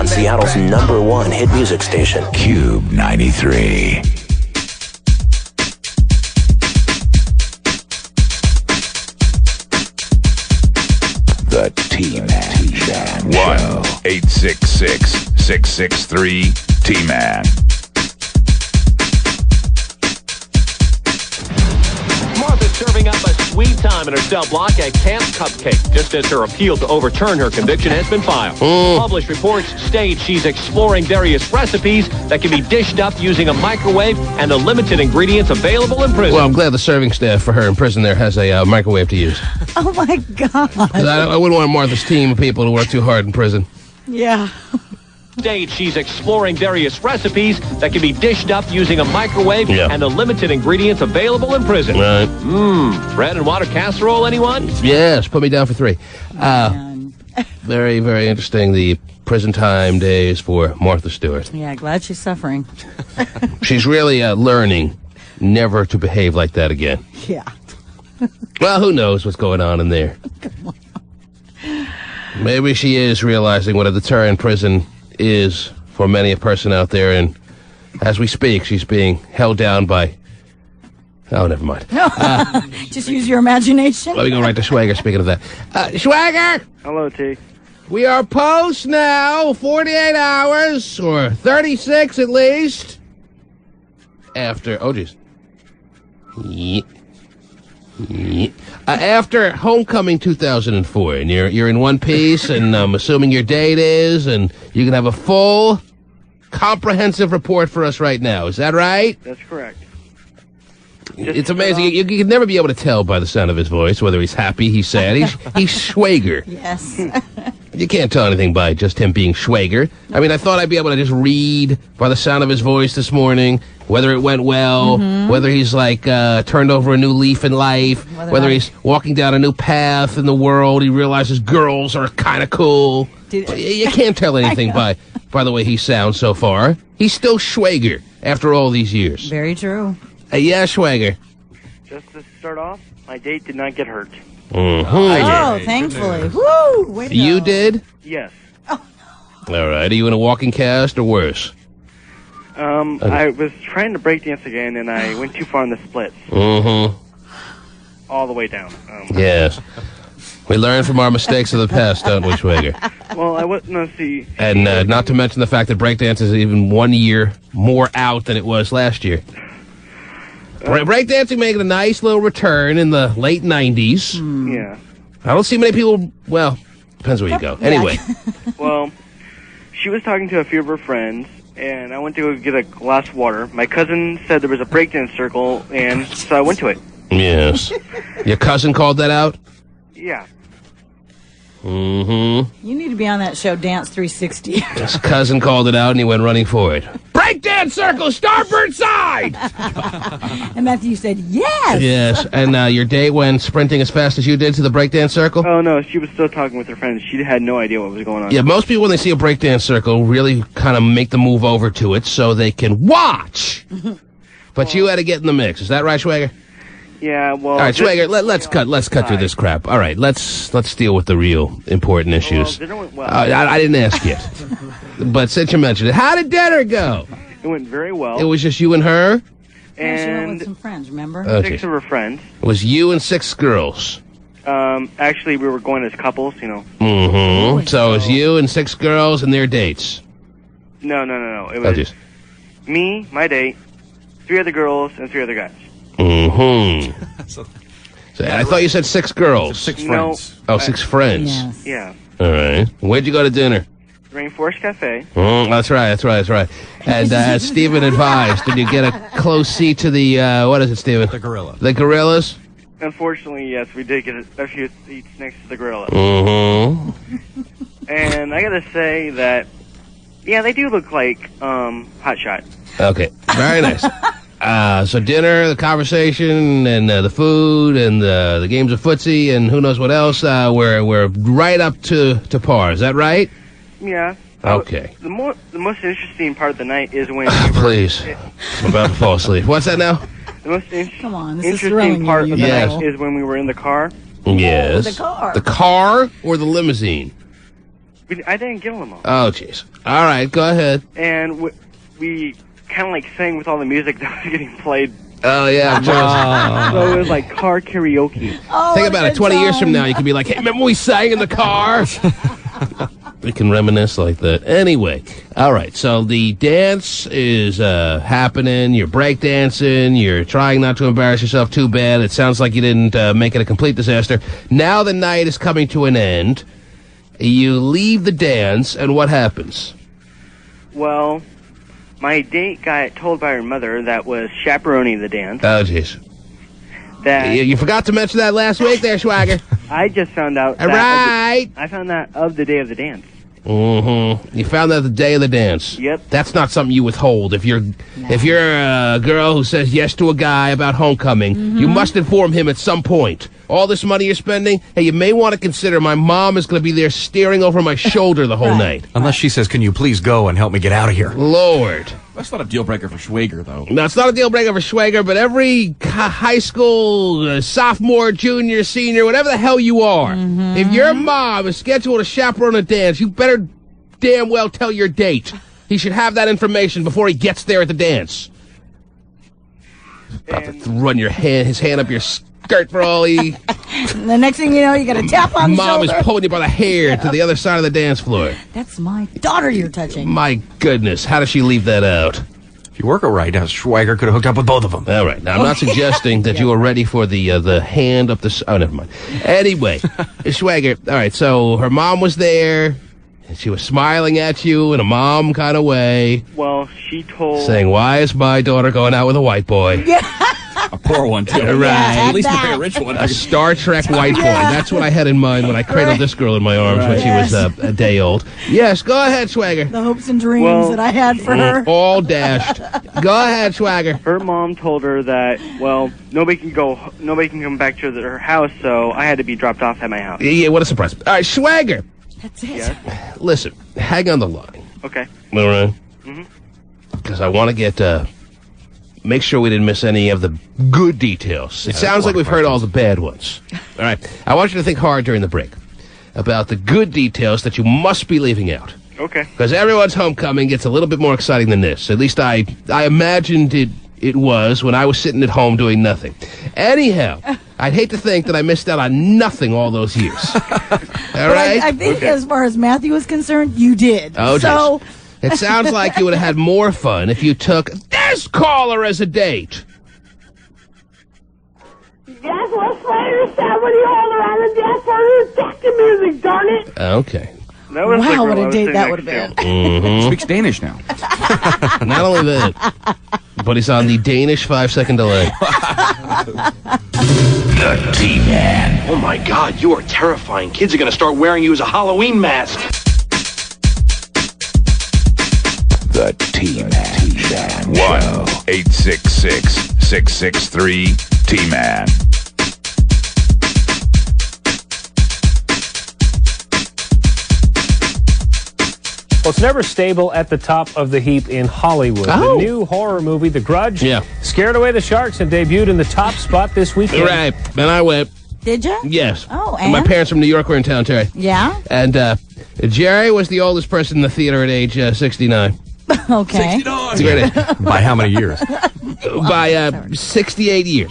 on Seattle's #1 hit music station. Cube 93. The T-Man Show. 1-866-663-T-Man. Serving up a sweet time in her cell block at Camp Cupcake, just as her appeal to overturn her conviction has been filed. Published reports state she's exploring various recipes that can be dished up using a microwave and the limited ingredients available in prison. Well, I'm glad the serving staff for her in prison there has a microwave to use. Oh, my God. I wouldn't want Martha's team of people to work too hard in prison. Yeah. State she's exploring various recipes that can be dished up using a microwave and the limited ingredients available in prison. Right. Bread and water casserole, anyone? Yes, put me down for 3. Very, very interesting, the prison time days for Martha Stewart. Yeah, glad she's suffering. She's really learning never to behave like that again. Yeah. Well, who knows what's going on in there. Maybe she is realizing what a deterrent prison is for many a person out there, and as we speak, she's being held down by... Oh, never mind. No, just use your imagination. Let me go right to Schwager, speaking of that. Schwager! Hello, T. We are post now, 48 hours, or 36 at least, after... Oh, jeez. After Homecoming 2004, and you're in one piece, and I'm assuming your date is, and you can have a full, comprehensive report for us right now. Is that right? That's correct. It's amazing. You can never be able to tell by the sound of his voice whether he's happy, he's sad. He's Schwager. Yes. You can't tell anything by just him being Schwager. I mean, I thought I'd be able to just read by the sound of his voice this morning whether it went well, whether he's like turned over a new leaf in life, whether he's walking down a new path in the world. He realizes girls are kind of cool. You can't tell anything by the way he sounds so far. He's still Schwager after all these years. Very true. Yeah, Schwager. Just to start off, my date did not get hurt. Oh, thankfully. Woo! Way to You go. did? Yes. All right. Are you in a walking cast or worse? I was trying to break dance again, and I went too far in the splits. All the way down. Yes. We learn from our mistakes of the past, don't we, Schwager? Well, I wasn't going to see... And not to mention the fact that breakdance is even 1 year more out than it was last year. Breakdancing making a nice little return in the late 90s. Yeah. I don't see many people... Well, depends where you go. Anyway. Well, she was talking to a few of her friends, and I went to go get a glass of water. My cousin said there was a breakdance circle, and so I went to it. Yes. Your cousin called that out? Yeah. You need to be on that show, Dance 360. His cousin called it out, and he went running for it. Breakdance circle, starboard side! And Matthew said, yes! Yes, and your date went sprinting as fast as you did to the breakdance circle? Oh, no, she was still talking with her friends. She had no idea what was going on. Yeah, most people, when they see a breakdance circle, really kind of make the move over to it so they can watch. But you had to get in the mix. Is that right, Schwager? Yeah, well... All right, Schwager, let's cut through this crap. All right, let's deal with the real important issues. Well, dinner went well. I didn't ask yet. But since you mentioned it, how did dinner go? It went very well. It was just you and her? Yeah, she went And with some friends, remember? Okay. 6 of her friends. It was you and 6 girls. Actually, we were going as couples, you know. So it was you and 6 girls and their dates. No. It was jeez. me, my date, 3 other girls, and 3 other guys. So I thought you said 6 girls. 6 No. friends. Oh, 6 friends. Yes. Yeah. All right. Where'd you go to dinner? Rainforest Cafe. That's right. And as Stephen advised, did you get a close seat to the, what is it, Stephen? The gorilla. The gorillas? Unfortunately, yes, we did get a few seats next to the gorilla. And I gotta say that, yeah, they do look like Hot Shot. Okay. Very nice. So dinner, the conversation, and the food, and the games of footsie, and who knows what else, we're right up to par. Is that right? Yeah. Okay. The most interesting part of the night is when Please. I'm about to fall asleep. What's that now? the most Come on, this is thrilling interesting you, part you of the Yes. night is when we were in the car. Yes. the car. The car or the limousine? I didn't give them all. Oh, jeez. All right, go ahead. And we kind of like sang with all the music that was getting played. Oh, yeah. So it was like car karaoke. Oh, Think about it. 20 years from now, you can be like, hey, remember we sang in the car? We can reminisce like that. Anyway, all right, so the dance is happening. You're breakdancing. You're trying not to embarrass yourself too bad. It sounds like you didn't make it a complete disaster. Now the night is coming to an end. You leave the dance, and what happens? Well, my date got told by her mother that was chaperoning the dance. Oh, jeez. That You forgot to mention that last week there, Swagger. I just found out. All right. I found that of the day of the dance. Mm-hmm. You found that the day of the dance. Yep. That's not something you withhold. If you're a girl who says yes to a guy about homecoming, you must inform him at some point. All this money you're spending, hey, you may want to consider my mom is going to be there staring over my shoulder the whole night. Unless she says, can you please go and help me get out of here? Lord. That's not a deal breaker for Schwager, though. No, it's not a deal breaker for Schwager, but every high school, sophomore, junior, senior, whatever the hell you are, if your mom is scheduled to chaperone a dance, you better damn well tell your date. He should have that information before he gets there at the dance. About to run his hand up your skirt for all he... And the next thing you know, you got a tap on the Mom shoulder. is pulling you by the hair to the other side of the dance floor. That's my daughter you're touching. My goodness, how does she leave that out? If you work it right, Schwager could have hooked up with both of them. All right, now I'm not suggesting that you are ready for the hand up the... Oh, never mind. Anyway, Schwager, all right, so her mom was there, and she was smiling at you in a mom kind of way, Well, she told... saying, why is my daughter going out with a white boy? A poor one, too. Right. At least a very rich one. A Star Trek white boy. That's what I had in mind when I cradled this girl in my arms when she was a day old. Yes, go ahead, Swagger. The hopes and dreams that I had for her. All dashed. Go ahead, Swagger. Her mom told her that, well, nobody can come back to her house, so I had to be dropped off at my house. Yeah, what a surprise. All right, Swagger. That's it. Yes? Listen, hang on the line. Okay. All right? Because I want to get... make sure we didn't miss any of the good details. It sounds like we've heard all the bad ones. All right. I want you to think hard during the break about the good details that you must be leaving out. Okay. Because everyone's homecoming gets a little bit more exciting than this. At least I imagined it was when I was sitting at home doing nothing. Anyhow, I'd hate to think that I missed out on nothing all those years. All right? I think as far as Matthew is concerned, you did. Oh, so... It sounds like you would have had more fun if you took this caller as a date. That's what Slater said when he hauled around the dance floor. Check the music, darn it. Okay. That was the Wow, girl what I a was date sitting that next would have to. been. Speaks Danish now. Not only that, but he's on the Danish 5-second delay. The T-Man. Oh my God, you are terrifying. Kids are going to start wearing you as a Halloween mask. The T-Man. 1-866-663-T-Man. Well, it's never stable at the top of the heap in Hollywood. Oh. The new horror movie, The Grudge, Yeah. scared away the sharks and debuted in the top spot this weekend. Right. And I went, Did you? yes. Oh, And my and? parents from New York were in town, Terry. Yeah? And Jerry was the oldest person in the theater at age 69. Okay. It's a great age. By how many years? By 68 years.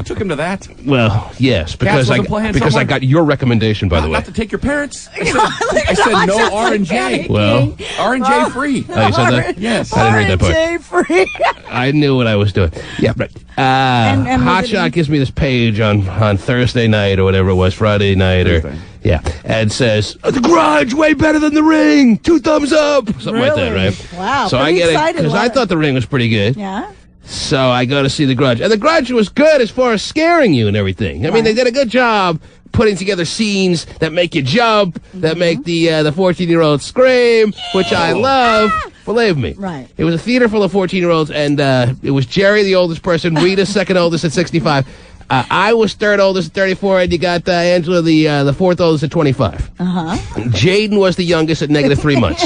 Took him to that. Well, yes, because wasn't playing I somewhere? got your recommendation, by the way. Not to take your parents. I said no R&J. Well, R&J free. oh, you said that? Yes. I didn't read that part. RJ free. I knew what I was doing. Yeah, right. and was Hotshot it- gives me this page on Thursday night or whatever it was, Friday night Thursday. Yeah, and says, The Grudge, way better than The Ring, 2 thumbs up, something like that, Really? right? Wow, So I pretty get it, excited, because I love it. thought The Ring was pretty good. Yeah? So I go to see The Grudge. And The Grudge was good as far as scaring you and everything. I mean, they did a good job putting together scenes that make you jump, that make the 14-year-old scream, which I love. Believe me. Right. It was a theater full of 14-year-olds, and it was Jerry, the oldest person, Rita, second oldest at 65. I was third oldest at 34, and you got Angela, the fourth oldest at 25. Uh-huh. Jaden was the youngest at negative 3 months.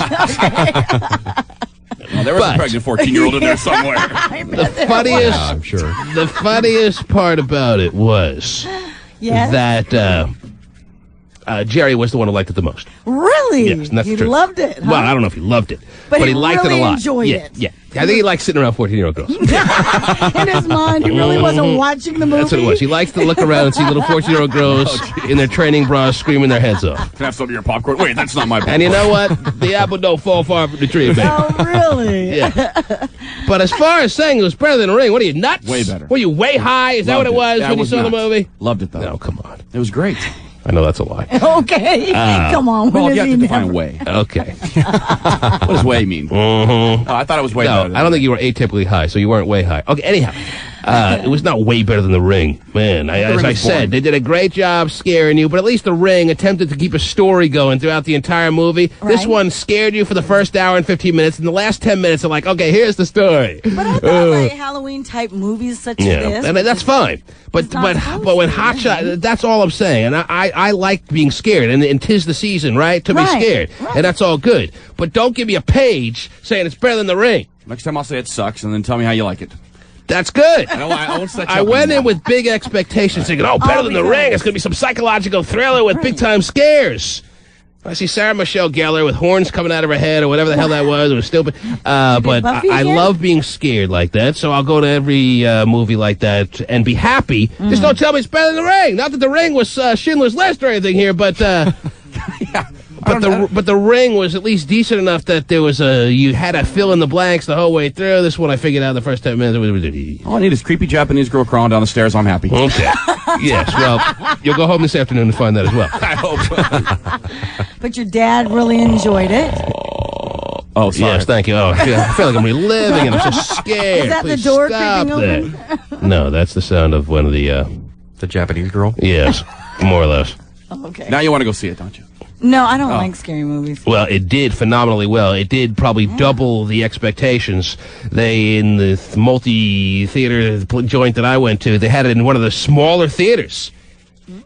Well, there was a pregnant 14-year-old in there somewhere. The funniest, I'm sure. the funniest part about it was Yes? that Jerry was the one who liked it the most. Really? Yes, and that's he the truth. loved it. Huh? Well, I don't know if he loved it, But he liked really it a lot. enjoyed yeah, it. Yeah, I think he liked sitting around 14-year-old girls. In his mind, he really wasn't watching the movie. That's what it was. He likes to look around and see little 14-year-old girls in their training bras screaming their heads off. Can I have some of your popcorn? Wait, that's not my popcorn. And you know what? The apple don't fall far from the tree, baby. Oh, really? Yeah. But as far as saying it was better than The Ring, what are you, nuts? Way better. Were you way high? Is that what it was Yeah, when you saw the nuts. movie? Loved it, though. No, come on. It was great. I know that's a lie. Okay. Come on. Well, When you is have he to define never? way. Okay. What does way mean? Oh, I thought it was way better. No, I don't think you were atypically high, so you weren't way high. Okay, anyhow. It was not way better than The Ring. Man, as I said, they did a great job scaring you, but at least The Ring attempted to keep a story going throughout the entire movie. Right. This one scared you for the first hour and 15 minutes, and the last 10 minutes are like, okay, here's the story. But I thought like Halloween-type movies such as this. And that's fine. But It's not when supposed to, Hot Shot, that's all I'm saying. And I like being scared, and 'tis the season, right, to be Right, scared. right. And that's all good. But don't give me a page saying it's better than The Ring. Next time I'll say it sucks, and then tell me how you like it. That's good. I won't set you I up went in anymore. with big expectations, thinking, better than The because- Ring. It's going to be some psychological thriller with big-time scares. I see Sarah Michelle Gellar with horns coming out of her head or whatever the hell that was. It was stupid. But Buffy I again? love being scared like that, so I'll go to every movie like that and be happy. Just don't tell me it's better than The Ring. Not that The Ring was Schindler's List or anything here, but... But the Ring was at least decent enough that there was you had to fill in the blanks the whole way through. This one I figured out in the first 10 minutes. All I need is creepy Japanese girl crawling down the stairs. I'm happy. Okay. Yes, well, you'll go home this afternoon and find that as well. I hope. But your dad really enjoyed it. Oh, sorry. Yes, thank you. Oh, I feel like I'm reliving and I'm so scared. Is that the Please door stop creaking that. No, that's the sound of one of the, The Japanese girl? yes, more or less. Okay. Now you want to go see it, don't you? No, I don't like scary movies. Well, it did phenomenally well. It did probably double the expectations. They, in the multi-theater joint that I went to, they had it in one of the smaller theaters.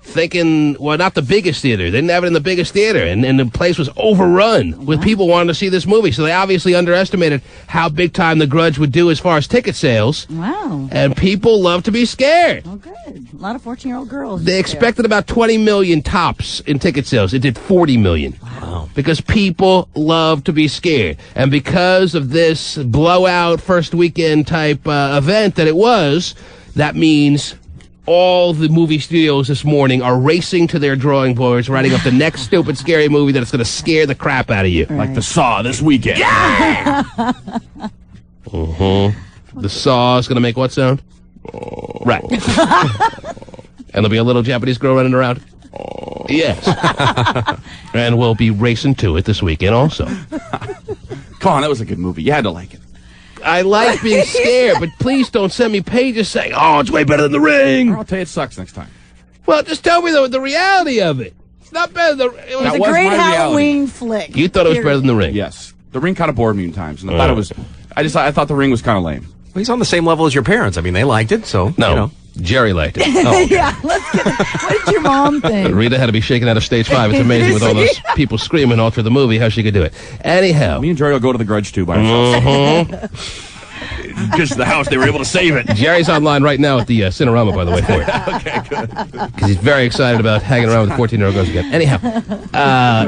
Thinking, well, not the biggest theater. They didn't have it in the biggest theater. And the place was overrun with people wanting to see this movie. So they obviously underestimated how big time The Grudge would do as far as ticket sales. Wow. And people love to be scared. Oh, good. A lot of 14-year-old girls. They expected about 20 million tops in ticket sales. It did 40 million. Wow. Because people love to be scared. And because of this blowout first weekend type event that it was, that means all the movie studios this morning are racing to their drawing boards, writing up the next stupid scary movie that's going to scare the crap out of you. Right. Like the Saw this weekend. Yeah! The Saw is going to make what sound? Right. And there'll be a little Japanese girl running around. Yes. And we'll be racing to it this weekend also. Come on, that was a good movie. You had to like it. I like being scared, but please don't send me pages saying, oh, it's way better than The Ring. I'll tell you it sucks next time. Well, just tell me the reality of it. It's not better than It was That a was great my Halloween flick. You thought it was better than The Ring? Yes. The Ring kind of bored me at times, and I thought it was... I thought The Ring was kind of lame. Well, he's on the same level as your parents. I mean, they liked it, so, No. you know. Jerry liked it. Oh. Yeah, let's get it. What did your mom think? Rita had to be shaken out of stage 5. It's amazing with all those people screaming all through the movie how she could do it. Anyhow. Me and Jerry will go to the Grudge too by ourselves. Just the house, they were able to save it. Jerry's online right now at the Cinerama, by the way, for it. Okay, good. Because he's very excited about hanging around with 14-year-old girls again. Anyhow,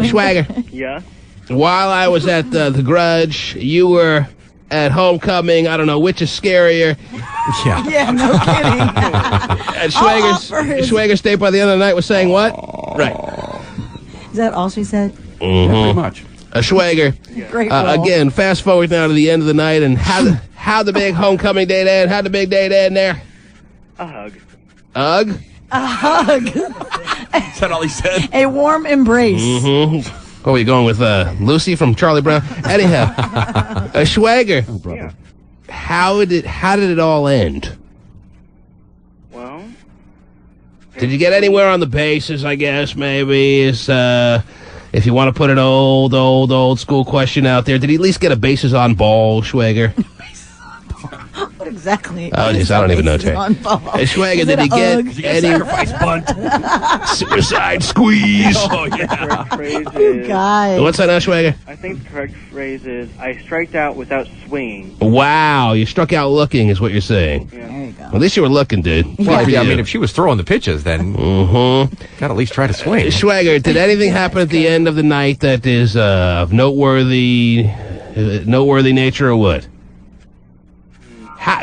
Schwager, Yeah? while I was at the Grudge, you were at Homecoming. I don't know which is scarier. Yeah. Yeah, no kidding. And Schwager State by the end of the night was saying what? Right. Is that all she said? Yeah, pretty much. Schwager. Great role. Again, fast forward now to the end of the night, and how the big homecoming date end? How'd the big date end there? A hug. Ugh? A hug. Is that all he said? A warm embrace. What were you going with, Lucy from Charlie Brown? Anyhow, Schwager. Oh, brother. Yeah. How did it all end? Well, Did you get anywhere on the bases, I guess, maybe? Is, if you want to put an old school question out there, did he at least get a bases on ball, Schwager? What if exactly? Oh, jeez, I don't even know, Terry. Hey, Schwager, did he get any sacrifice bunt? Suicide squeeze. Oh, yeah. Phrase You is, guys. What's that now, Schwager? I think the correct phrase is, I striked out without swinging. Wow, you struck out looking is what you're saying. Yeah. There you go. At least you were looking, dude. Well, Good for yeah, I you. mean, if she was throwing the pitches, then Mm-hmm. got to at least try to swing. Schwager, did anything happen at the end of the night that is of noteworthy nature or what?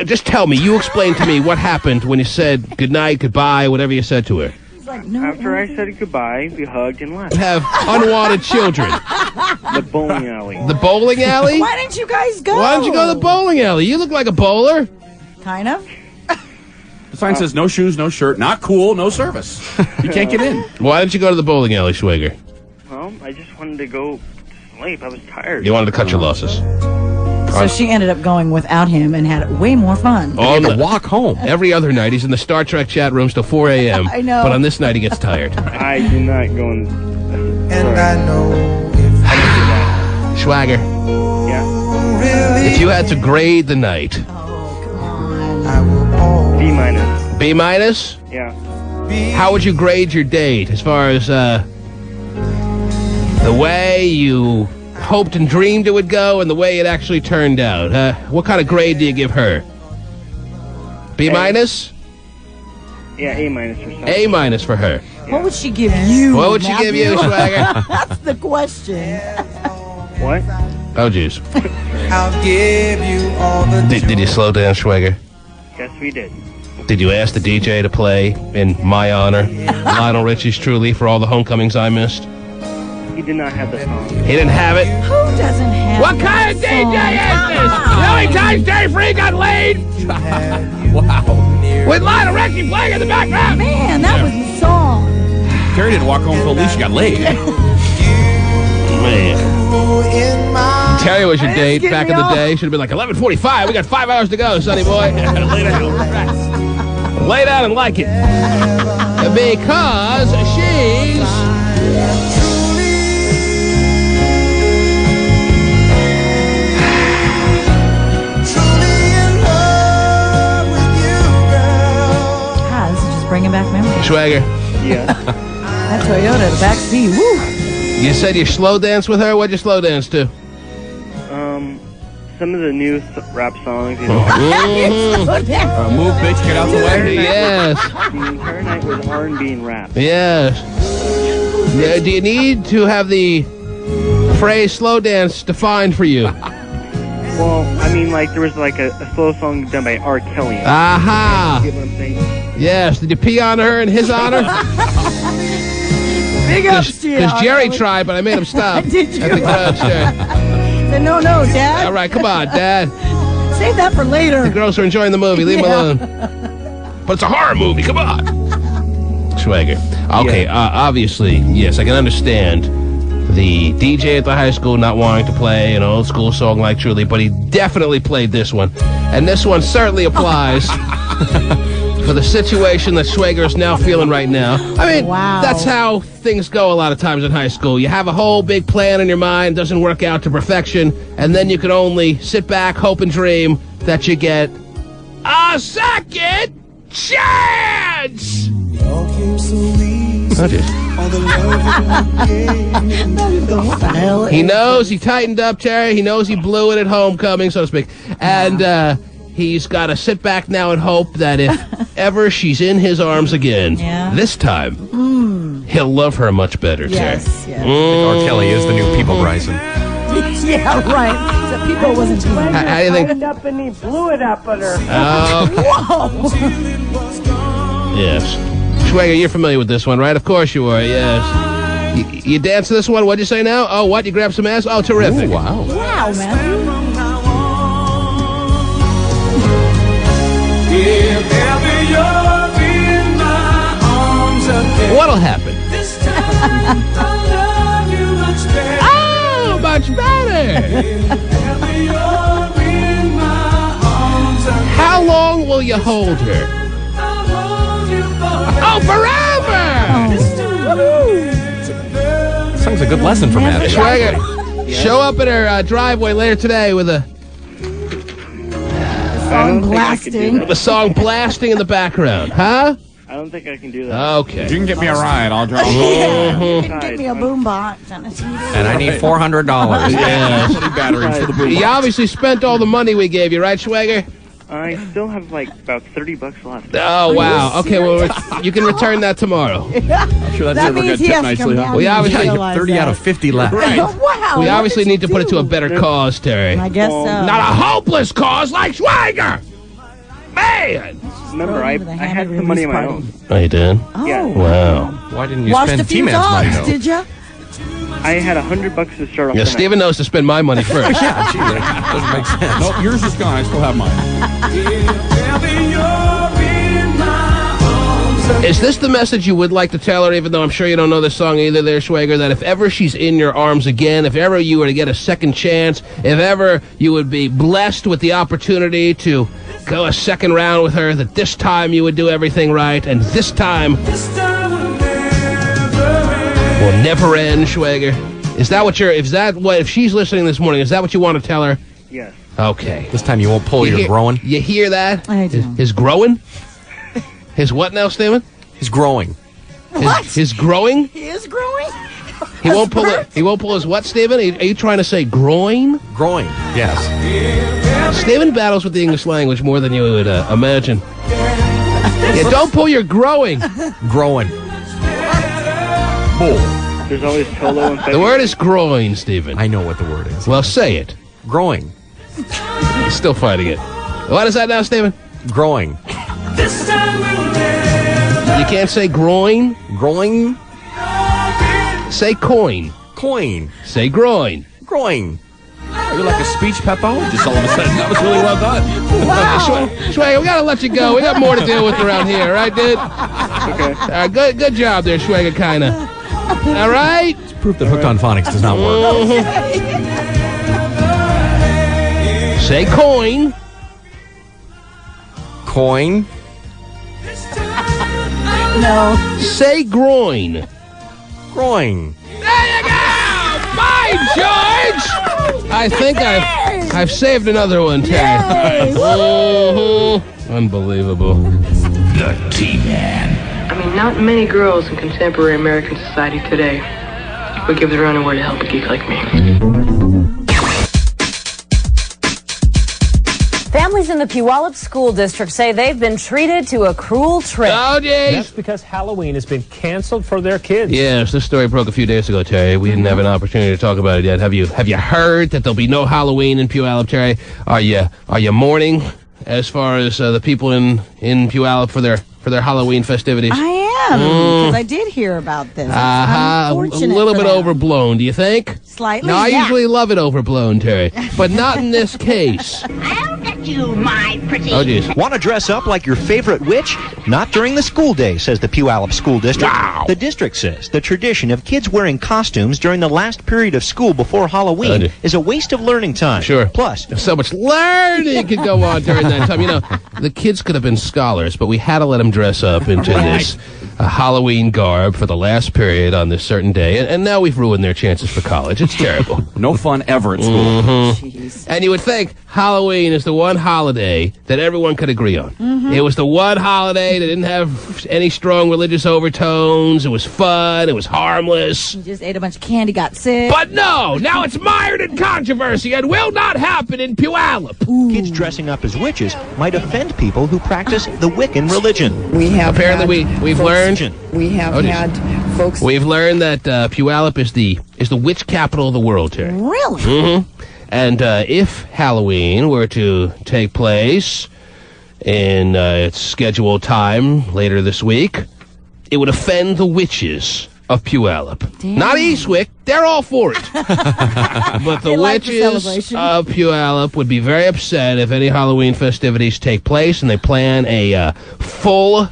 Just tell me. You explain to me what happened when you said good night, goodbye, whatever you said to her. He's like, no. After I said goodbye, we hugged and left. Have unwanted children. The bowling alley. The bowling alley? Why didn't you guys go? Why don't you go to the bowling alley? You look like a bowler. Kind of. The sign says no shoes, no shirt, not cool, no service. You can't get in. Why didn't you go to the bowling alley, Schwager? Well, I just wanted to go to sleep. I was tired. You wanted to cut your losses. So she ended up going without him and had way more fun. On the walk home. Every other night, he's in the Star Trek chat rooms till 4 a.m. I know. But on this night, he gets tired. I do not go in. And I know Schwager, Yeah. if you had to grade the night, Oh, come on. I will always B minus. B minus, Yeah. how would you grade your date as far as the way you hoped and dreamed it would go and the way it actually turned out? What kind of grade do you give her? B minus? Yeah, A minus or something. A minus for her. What would she give you? What would she give you, Matthew? Schwager? That's the question. What? Oh, jeez. I'll give you all the Did you slow down, Schwager? Yes, we did. Did you ask the DJ to play in my honor Lionel Richie's Truly for all the homecomings I missed? He did not have the song. He didn't have it. Who doesn't have What that kind of DJ song? is Come this? on. You know how many times Dave Free got laid? With Lionel Richie playing in the background? Man, that was the song. Terry didn't walk home until at least she got laid. Man. in my Terry was your date get back me in the off. day. Should have been like 11:45. We got 5 hours to go, sonny boy. Lay down. Lay down and like it. Because she's... truly in love with you, girl. Ah, this is just bringing back memories. Schwager, Yeah. That Toyota, the back seat, woo. you said you slow dance with her? What'd you slow dance to? Some of the new rap songs, you know. Mhm. Move, bitch, get out the way. Yes. The entire night was R&B and rap. Yes. Do you need to have the phrase slow dance defined for you? Well, I mean, like, there was like a slow song done by R. Kelly. Aha. You get what I'm saying? Yes. Did you pee on her in his honor? Big ups to you. Because Jerry tried, but I made him stop. Did you? At the Grudge, yeah. Said, no, Dad. All right, come on, Dad. Save that for later. The girls are enjoying the movie. Leave them Yeah. alone. But it's a horror movie. Come on. Schwager. Okay, obviously, yes, I can understand the DJ at the high school not wanting to play an old school song like Truly, but he definitely played this one. And this one certainly applies for the situation that Schwager is now feeling right now. I mean, Wow. that's how things go a lot of times in high school. You have a whole big plan in your mind, doesn't work out to perfection, and then you can only sit back, hope, and dream that you get a second chance! All came so easy. Oh, dear. All the love What the hell? He knows he tightened up, Terry. He knows he blew it at homecoming, so to speak. And he's got to sit back now and hope that if ever she's in his arms again, Yeah. this time, he'll love her much better, Yes, Terry. yes. R. Kelly is the new People Bryson. Yeah, right. So people wasn't doing How do you think? Tightened up and he blew it up on her. Whoa. Yes. Schwager, you're familiar with this one, right? Of course you are, yes. You dance to this one? What'd you say now? Oh, what? You grab some ass? Oh, terrific. Ooh, wow. Wow, man. What'll happen? Oh, much better. How long will you hold her? Oh, forever! Song's a good lesson for Matt. Schwager, show up at her driveway later today with a song blasting. The song blasting in the background, huh? I don't think I can do that. Okay. You can get me a ride. I'll drive. You can get me a boombox and a CD. And I need $400. Yes. Batteries for the boom. You obviously spent all the money we gave you, right, Schwager? I still have like about $30 left. Oh, wow. Okay, well, you can return that tomorrow. I'm sure that's That never means good he has tip to come nicely, down huh? We and obviously- realize 30 out of 50 left. Wow. We what obviously did need to you put it to a do? better cause, Terry. I guess so. Not a hopeless cause like Schwager! Man! Remember, I had some money of my own. Oh, you did? Oh. Yeah. Wow. Why didn't you Washed a spend few T-Man's money, dogs, though? did you? I had $100 to start off. Yeah, the Steven knows to spend my money first. Yeah, gee, that doesn't make sense. Nope, yours is gone. I still have mine. Is this the message you would like to tell her, even though I'm sure you don't know this song either there, Schwager, that if ever she's in your arms again, if ever you were to get a second chance, if ever you would be blessed with the opportunity to go a second round with her, that this time you would do everything right, and this time will never end, Schwager? Is that what if she's listening this morning, is that what you want to tell her? Yes. Okay. This time you won't pull your growing. You hear that? I do. His growing? His what now, Steven? He's growing. What? His growing? He is growing? He won't pull it. He won't pull his what, Steven? Are you trying to say groin? Growing, yes. Steven battles with the English language more than you would imagine. Yeah, don't pull your growing. Growing. Bull. There's always Tolo and The word is groin, Steven. I know what the word is. Well, say it. Growing. He's still fighting it. What is that now, Steven? Growing. You can't say groin. Growing. Say coin. Coin. Say groin. Growing. You're like a speech pathologist all of a sudden. That was really well done. Wow. Schwager, we gotta let you go. We got more to deal with around here, right, dude? Okay. Good job there, Schwager, kinda. All right? It's proof that Hooked on Phonics does not work. Say coin. Coin. No. Say groin. Growing. There you go! Bye, George! I think I've saved another one, Terry. Unbelievable. The T-Man. I mean, not many girls in contemporary American society today would give their underwear to help a geek like me. Families in the Puyallup School District say they've been treated to a cruel trick. Oh, geez. That's because Halloween has been canceled for their kids. Yes, this story broke a few days ago, Terry. We didn't have an opportunity to talk about it yet. Have you heard that there'll be no Halloween in Puyallup, Terry? Are you mourning as far as the people in Puyallup for their Halloween festivities? I am, because I did hear about this. A little bit overblown, do you think? Slightly, No, I yeah. usually love it overblown, Terry, but not in this case. I'll get you, my pretty. Oh, geez. Want to dress up like your favorite witch? Not during the school day, says the Puyallup School District. Wow. The district says the tradition of kids wearing costumes during the last period of school before Halloween is a waste of learning time. Sure. Plus, so much learning could go on during that time. You know, the kids could have been scholars, but we had to let them dress up into this Halloween garb for the last period on this certain day, and now we've ruined their chances for college. It's terrible. No fun ever at school. And you would think Halloween is the one holiday that everyone could agree on. It was the one holiday that didn't have any strong religious overtones. It was fun. It was harmless. You just ate a bunch of candy, got sick. But no, now it's mired in controversy and will not happen in Puyallup. kids dressing up as witches might offend people who practice the Wiccan religion. We have Apparently, we've learned. We have had folks. We've learned that Puyallup is the witch capital of the world, Terry. Really? Mm-hmm. And if Halloween were to take place in its scheduled time later this week, it would offend the witches of Puyallup. Damn. Not Eastwick. They're all for it. But the witches of Puyallup would be very upset if any Halloween festivities take place and they plan a full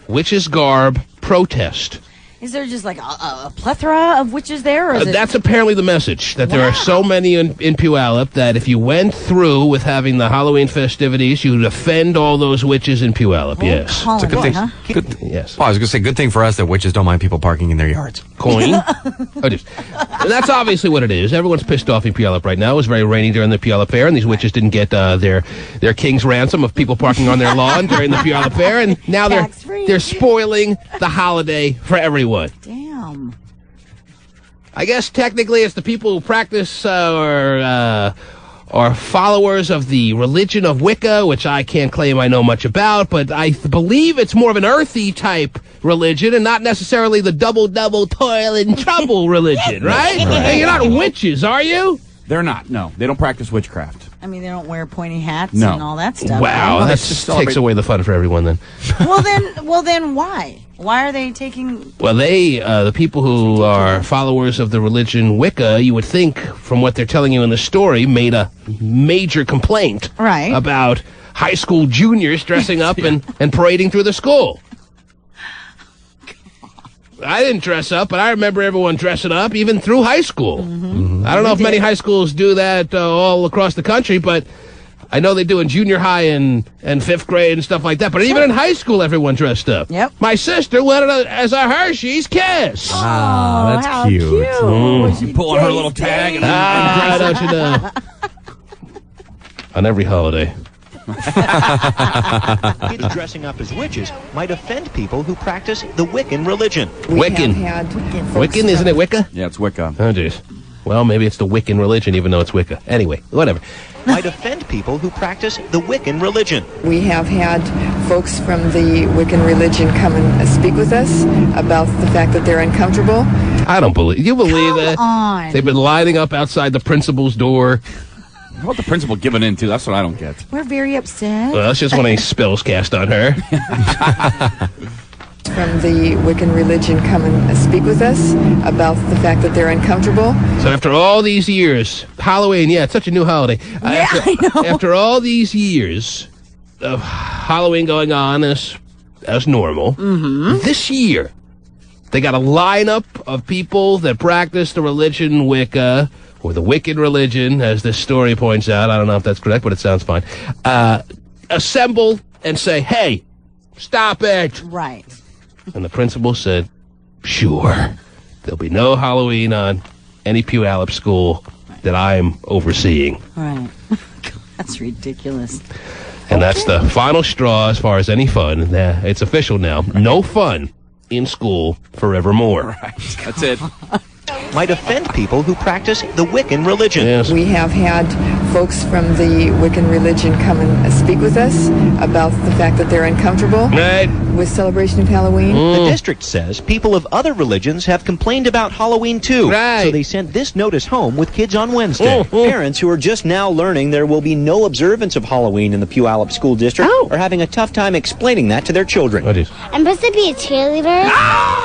witches garb protest Is there just like a plethora of witches there? Or is That's apparently the message, that there are so many in Puyallup that if you went through with having the Halloween festivities, you'd offend all those witches in Puyallup, yes. It's a good thing. Huh? Yes. Oh, I was going to say, good thing for us that witches don't mind people parking in their yards. Coin. And that's obviously what it is. Everyone's pissed off in Puyallup right now. It was very rainy during the Puyallup Fair, and these witches didn't get their king's ransom of people parking on their lawn during the Puyallup Fair, and now they're spoiling the holiday for everyone. Damn. I guess technically it's the people who practice or followers of the religion of Wicca, which I can't claim I know much about, but I believe it's more of an earthy type religion and not necessarily the double toil and trouble religion, right? Hey, you're not witches, are you? They're not. No, they don't practice witchcraft. I mean, they don't wear pointy hats No. and all that stuff. Wow, right? that just takes away the fun for everyone then. Well then why? Why are they taking... Well, the people who are followers of the religion Wicca, you would think, from what they're telling you in the story, made a major complaint about high school juniors dressing up and parading through the school. I didn't dress up, but I remember everyone dressing up, even through high school. I don't know if many high schools do that all across the country, but I know they do in junior high and 5th grade and stuff like that. But even in high school, everyone dressed up. Yep. My sister went as a Hershey's Kiss. Ah, that's how cute. You pull on her little tag and don't you know? On every holiday. Kids dressing up as witches might offend people who practice the Wiccan religion. Wiccan. Wiccan, isn't it Wicca? Yeah, it's Wicca. Oh, jeez. Well, maybe it's the Wiccan religion, even though it's Wicca. Anyway, whatever. Might offend people who practice the Wiccan religion. We have had folks from the Wiccan religion come and speak with us about the fact that they're uncomfortable. I don't believe... You believe that? on. They've been lining up outside the principal's door. What the principal giving in to? That's what I don't get. We're very upset. Well, that's just when he spells cast on her. From the Wiccan religion come and speak with us about the fact that they're uncomfortable. So after all these years, Halloween, yeah, it's such a new holiday. I know. After all these years of Halloween going on as normal, this year, they got a lineup of people that practice the religion Wicca, or the Wiccan religion, as this story points out. I don't know if that's correct, but it sounds fine. Assemble and say, hey, stop it. Right. And the principal said, sure, there'll be no Halloween on any Puyallup school that I'm overseeing. Right. That's ridiculous. And that's the final straw as far as any fun. It's official now. No fun in school forevermore. Right. That's it. Might offend people who practice the Wiccan religion. Yes. We have had folks from the Wiccan religion come and speak with us about the fact that they're uncomfortable with celebration of Halloween. The district says people of other religions have complained about Halloween too. So they sent this notice home with kids on Wednesday. Parents who are just now learning there will be no observance of Halloween in the Puyallup School District are having a tough time explaining that to their children. I'm supposed to be a cheerleader.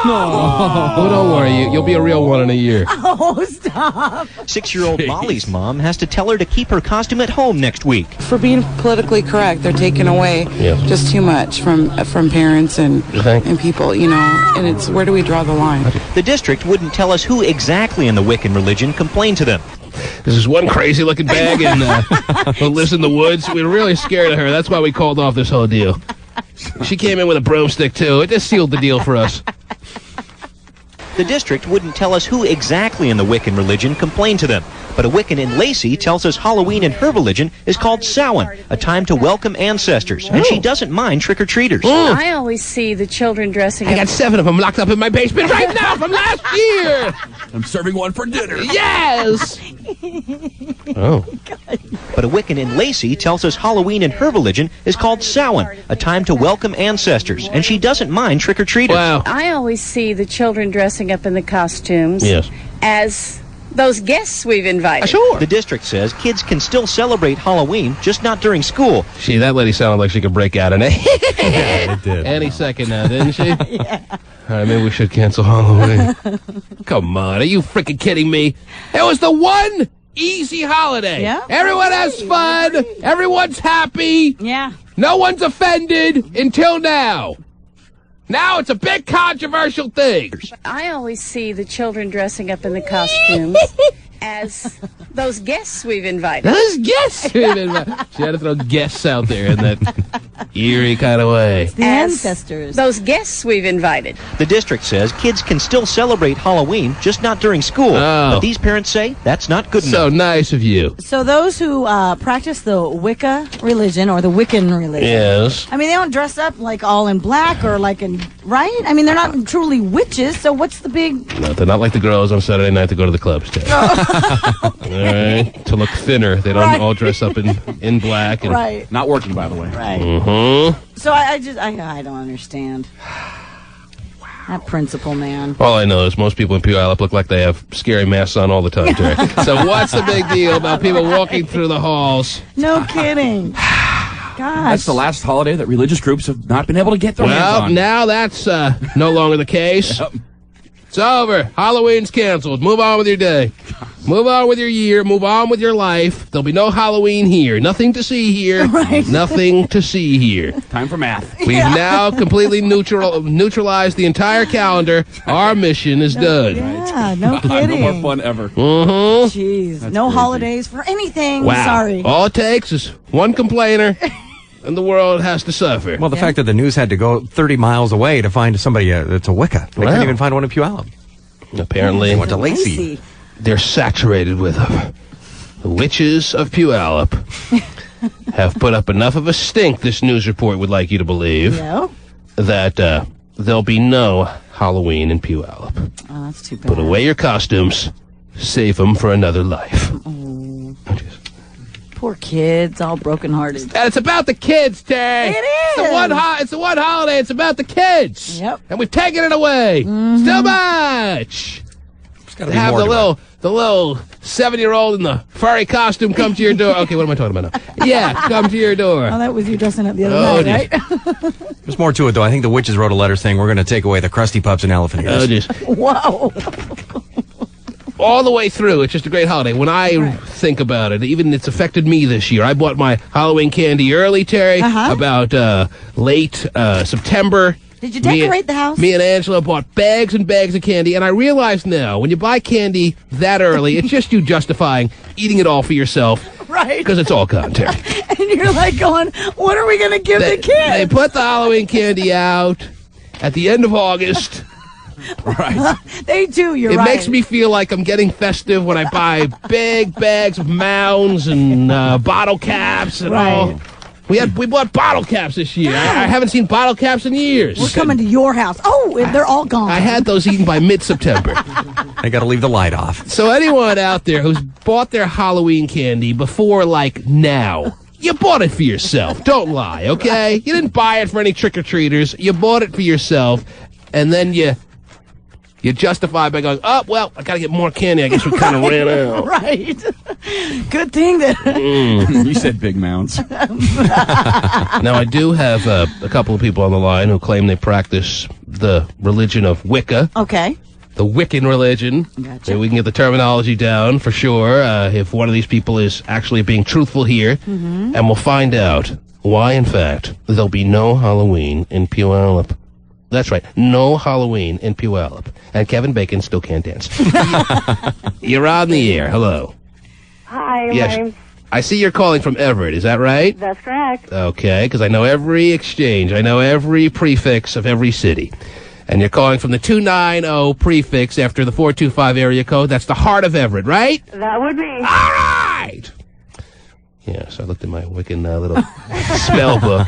Oh, don't worry. You'll be a real one in a year. Oh, stop. 6-year-old Molly's mom has to tell her to keep her costume at home next week. For being politically correct, they're taking away just too much from parents and people, you know, and it's where do we draw the line? The district wouldn't tell us who exactly in the Wiccan religion complained to them. This is one crazy-looking bag who lives in the woods. We were really scared of her. That's why we called off this whole deal. She came in with a broomstick, too. It just sealed the deal for us. The district wouldn't tell us who exactly in the Wiccan religion complained to them. But a Wiccan in Lacey tells us Halloween in her religion is called Samhain, a time to welcome ancestors. And she doesn't mind trick-or-treaters. I always see the children dressing up. I got 7 of them locked up in my basement right now from last year. I'm serving one for dinner. Yes. Oh. But a Wiccan in Lacey tells us Halloween in her religion is called Samhain, a time to welcome ancestors. And she doesn't mind trick-or-treaters. Wow. I always see the children dressing up in the costumes Yes. as those guests we've invited. Sure. The district says kids can still celebrate Halloween, just not during school. Gee, that lady sounded like she could break out in it. Yeah, it did. Any second now, didn't she? Yeah. All right, maybe we should cancel Halloween. Come on, are you freaking kidding me? It was the one easy holiday. Yeah. Everyone has fun. Everyone's happy. Yeah. No one's offended until now. Now it's a big controversial thing. I always see the children dressing up in the costumes as those guests we've invited. Those guests we've invited. She had to throw guests out there in that eerie kind of way. The ancestors. Those guests we've invited. The district says kids can still celebrate Halloween, just not during school. Oh. But these parents say that's not good enough. So nice of you. So those who practice the Wicca religion or the Wiccan religion. Yes. I mean, they don't dress up like all in black or like in, right? I mean, they're not truly witches, so what's the big... No, they're not like the girls on Saturday night to go to the clubs, Ted. All right. To look thinner, they don't all dress up in black. And Right. Not working, by the way. Right. Mm-hmm. So I don't understand. That principal, man. All I know is most people in Puyallup look like they have scary masks on all the time, Terry. So what's the big deal about people walking through the halls? No kidding. Gosh. That's the last holiday that religious groups have not been able to get their hands Well, on. now that's no longer the case. Yep. It's over. Halloween's canceled. Move on with your day. Move on with your year. Move on with your life. There'll be no Halloween here. Nothing to see here. Right. Nothing to see here. Time for math. We've now completely neutralized the entire calendar. Our mission is done. Yeah, no kidding. No more fun ever. Mm-hmm. Jeez, That's no crazy. holidays for anything. Wow. Sorry. All it takes is one complainer, and the world has to suffer. Well, the fact that the news had to go 30 miles away to find somebody that's a Wicca. They Wow. couldn't even find one in Puyallup. Apparently, They went to Lacey. they're saturated with them. The witches of Puyallup have put up enough of a stink, this news report would like you to believe, Yeah. that there'll be no Halloween in Puyallup. Oh, that's too bad. Put away your costumes. Save them for another life. Poor kids, all brokenhearted. And it's about the kids, Terry. It It's is. it's the one holiday. It's about the kids. Yep. And we've taken it away. It's too much. Gotta To be have more to the little 7-year-old in the furry costume come to your door. Okay, what am I talking about now? Yeah, come to your door. Oh, that was you dressing up the other Oh, night, right? There's more to it, though. I think the witches wrote a letter saying we're going to take away the crusty pups and elephant ears. Oh, just Whoa. all the way through. It's just a great holiday. When I think about it, even it's affected me this year. I bought my Halloween candy early, Terry, about late September. Did you decorate the house? Me and Angela bought bags and bags of candy, and I realize now, when you buy candy that early, it's just you justifying eating it all for yourself. Right. Because it's all gone, Terry. And you're like going, what are we going to give the kids? They put the Halloween candy out at the end of August. Right. They do, you're It right. makes me feel like I'm getting festive when I buy big bags of mounds and bottle caps and all. We bought bottle caps this year. I haven't seen bottle caps in years. We're coming to your house. Oh, they're all gone. I had those eaten by mid-September. I got to leave the light off. So anyone out there who's bought their Halloween candy before, like, now, you bought it for yourself. Don't lie, okay? You didn't buy it for any trick-or-treaters. You bought it for yourself, and then you justify by going, oh, well, I got to get more candy. I guess we kind of ran out. Right. Good thing that... You said big mounds. Now, I do have a couple of people on the line who claim they practice the religion of Wicca. Okay. The Wiccan religion. Gotcha. Maybe we can get the terminology down for sure if one of these people is actually being truthful here. Mm-hmm. And we'll find out why, in fact, there'll be no Halloween in Puyallup. That's right. No Halloween in Puyallup. And Kevin Bacon still can't dance. You're on the air. Hello. Hi, Yes. my name's... I see you're calling from Everett. Is that right? That's correct. Okay, because I know every exchange. I know every prefix of every city. And you're calling from the 290 prefix after the 425 area code. That's the heart of Everett, right? That would be. All right! Yeah, so I looked at my Wiccan little spell book,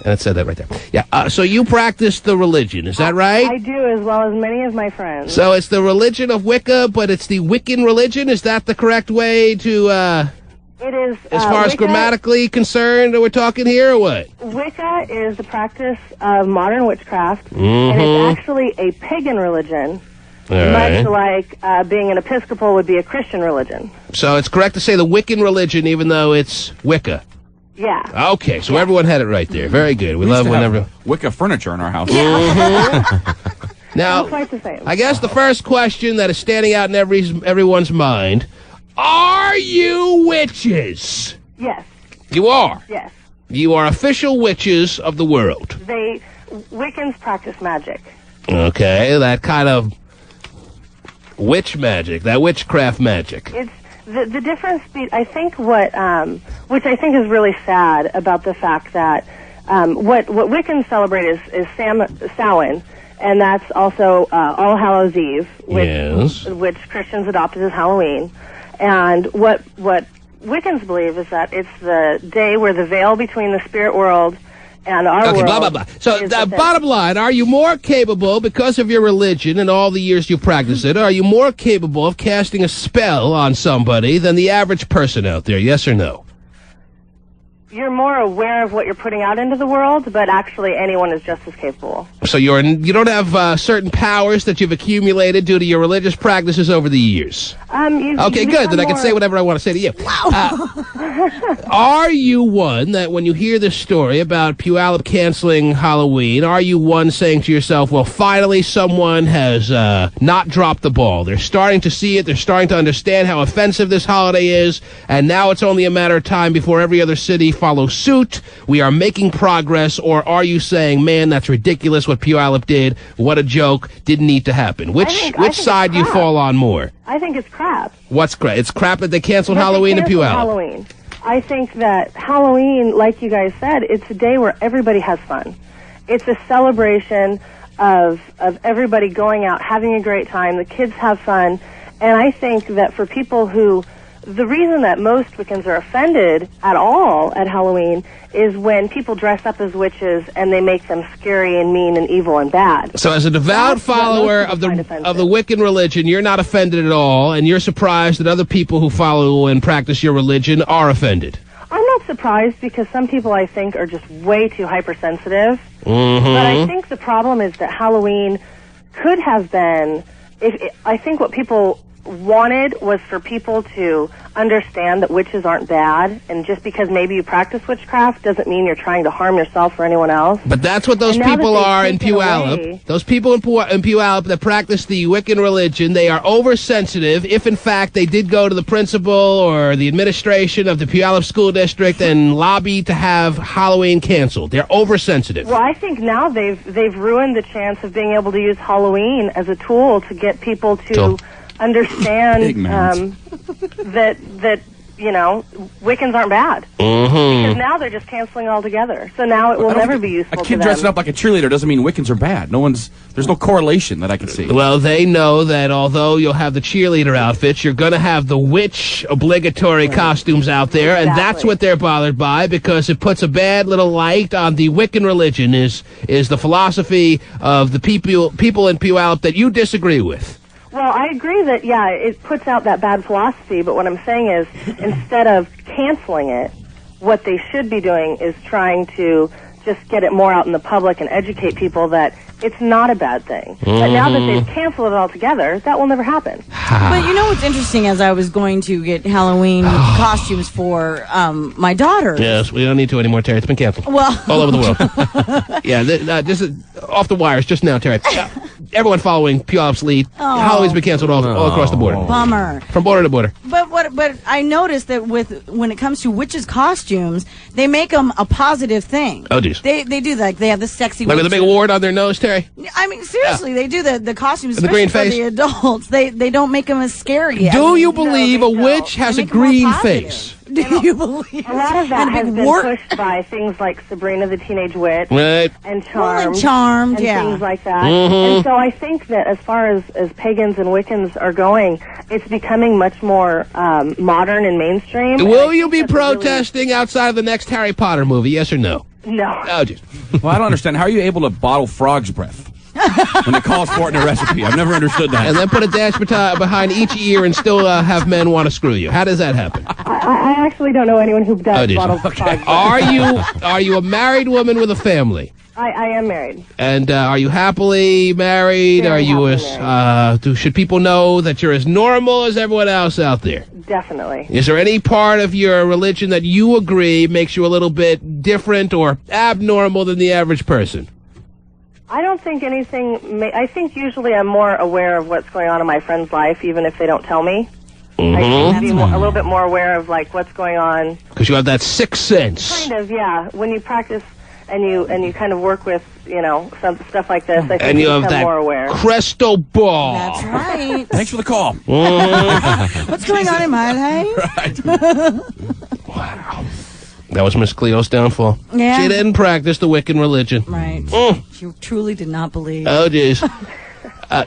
and it said that right there. Yeah, so you practice the religion, is that right? I do, as well as many of my friends. So it's the religion of Wicca, but it's the Wiccan religion? Is that the correct way to, It is... as far as Wicca, grammatically concerned, we're talking here, or what? Wicca is the practice of modern witchcraft, and Mhm. it's actually a pagan religion, All much right. like being an Episcopal would be a Christian religion. So it's correct to say the Wiccan religion, even though it's Wicca. Yeah. Okay, so everyone had it right there. Very good. We love used to have whenever... Wicca furniture in our house. Now, Not quite the same. I guess the first question that is standing out in everyone's mind, are you witches? Yes. You are. Yes. You are official witches of the world. Wiccans practice magic. Okay, that kind of witch magic, that witchcraft magic. It's the difference. I think what, which I think is really sad about the fact that what Wiccans celebrate is Samhain, and that's also All Hallows Eve, which Christians adopted as Halloween. And what Wiccans believe is that it's the day where the veil between the spirit world and our world. Blah, blah, blah. So, bottom line, are you more capable, because of your religion and all the years you practice it, are you more capable of casting a spell on somebody than the average person out there, yes or no? You're more aware of what you're putting out into the world, but actually anyone is just as capable. So you don't have certain powers that you've accumulated due to your religious practices over the years? Okay, good. Then I can say whatever I want to say to you. Are you one that when you hear this story about Puyallup canceling Halloween, are you one saying to yourself, well, finally someone has not dropped the ball. They're starting to see it. They're starting to understand how offensive this holiday is, and now it's only a matter of time before every other city follow suit. We are making progress. Or are you saying, man, that's ridiculous what Puyallup did, what a joke, didn't need to happen? Which side do you fall on more? I think it's crap. What's crap? It's crap that they canceled Halloween in Puyallup. Halloween. I think that Halloween, like you guys said, it's a day where everybody has fun. It's a celebration of everybody going out, having a great time. The kids have fun. And I think that for people who... The reason that most Wiccans are offended at all at Halloween is when people dress up as witches and they make them scary and mean and evil and bad. So as a devout follower of the Wiccan religion, you're not offended at all, and you're surprised that other people who follow and practice your religion are offended. I'm not surprised because some people, I think, are just way too hypersensitive. Mm-hmm. But I think the problem is that Halloween could have been... I think what people wanted was for people to understand that witches aren't bad, and just because maybe you practice witchcraft doesn't mean you're trying to harm yourself or anyone else. But that's what those people are in Puyallup. Those people in Puyallup that practice the Wiccan religion, they are oversensitive. If in fact they did go to the principal or the administration of the Puyallup School District and lobby to have Halloween canceled, they're oversensitive. Well, I think now they've ruined the chance of being able to use Halloween as a tool to get people to understand that you know, Wiccans aren't bad. Mm-hmm. Because now they're just canceling altogether. So now it will never be useful A kid dressing up like a cheerleader doesn't mean Wiccans are bad. There's no correlation that I can see. Well, they know that although you'll have the cheerleader outfits, you're going to have the witch obligatory costumes out there, and that's what they're bothered by, because it puts a bad little light on the Wiccan religion, is the philosophy of the people in Puyallup that you disagree with. Well, I agree that, yeah, it puts out that bad philosophy, but what I'm saying is, instead of canceling it, what they should be doing is trying to just get it more out in the public and educate people that it's not a bad thing. But now that they've canceled it altogether, that will never happen. But you know what's interesting, as I was going to get Halloween costumes for my daughter. Yes, we don't need to anymore, Terry. It's been canceled. Well, all over the world. Yeah, this is off the wires just now, Terry. Everyone following Puyallup's lead. Halloween's been canceled all across the border. Bummer. From border to border. But I noticed that when it comes to witches' costumes, they make them a positive thing. Oh, geez. They do, like, they have the sexy like with a big wart on their nose, Terry? I mean, seriously, they do the costumes, the green especially face? for the adults. They don't make them as scary. Do you believe a witch has a green face? Do you believe? A lot of that has been pushed by things like Sabrina the Teenage Witch and Charmed, things like that. And so I think that as far as pagans and Wiccans are going, it's becoming much more modern and mainstream. Will you be protesting outside of the next Harry Potter movie, yes or no? No. Oh, geez. Well, I don't understand. How are you able to bottle frog's breath when it calls for it in a recipe? I've never understood that. And then put a dash behind each ear and still have men want to screw you. How does that happen? I actually don't know anyone who does bottle frog's breath. Are you a married woman with a family? I am married. And are you happily married? Very happily married. Should people know that you're as normal as everyone else out there? Definitely. Is there any part of your religion that you agree makes you a little bit different or abnormal than the average person? I don't think anything... I think usually I'm more aware of what's going on in my friend's life, even if they don't tell me. I tend to be a little bit more aware of, like, what's going on. Because you have that sixth sense. Kind of, yeah. When you practice... and you kind of work with, some stuff like this, I think And you have become that more aware. crystal ball. That's right. Thanks for the call. What's going on in my life? Wow. That was Miss Cleo's downfall. Yeah. She didn't practice the Wiccan religion. Right. She truly did not believe. Oh, jeez.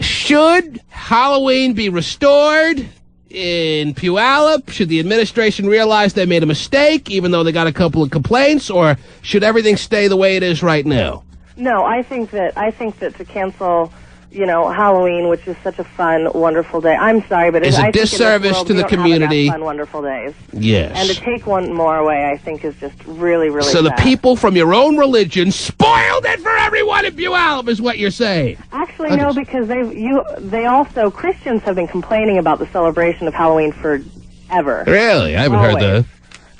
Should Halloween be restored in Puyallup? Should the administration realize they made a mistake, even though they got a couple of complaints? Or should everything stay the way it is right now? No, I think that to cancel, Halloween, which is such a fun, wonderful day. I'm sorry, but It's a I think in this disservice world, to we the don't have community. enough fun, wonderful days. Yes. And to take one more away, I think, is just really, really So the sad. people from your own religion spoiled it for everyone in Puyallup, is what you're saying. Actually, no, because Christians have been complaining about the celebration of Halloween forever. Really? I haven't heard that.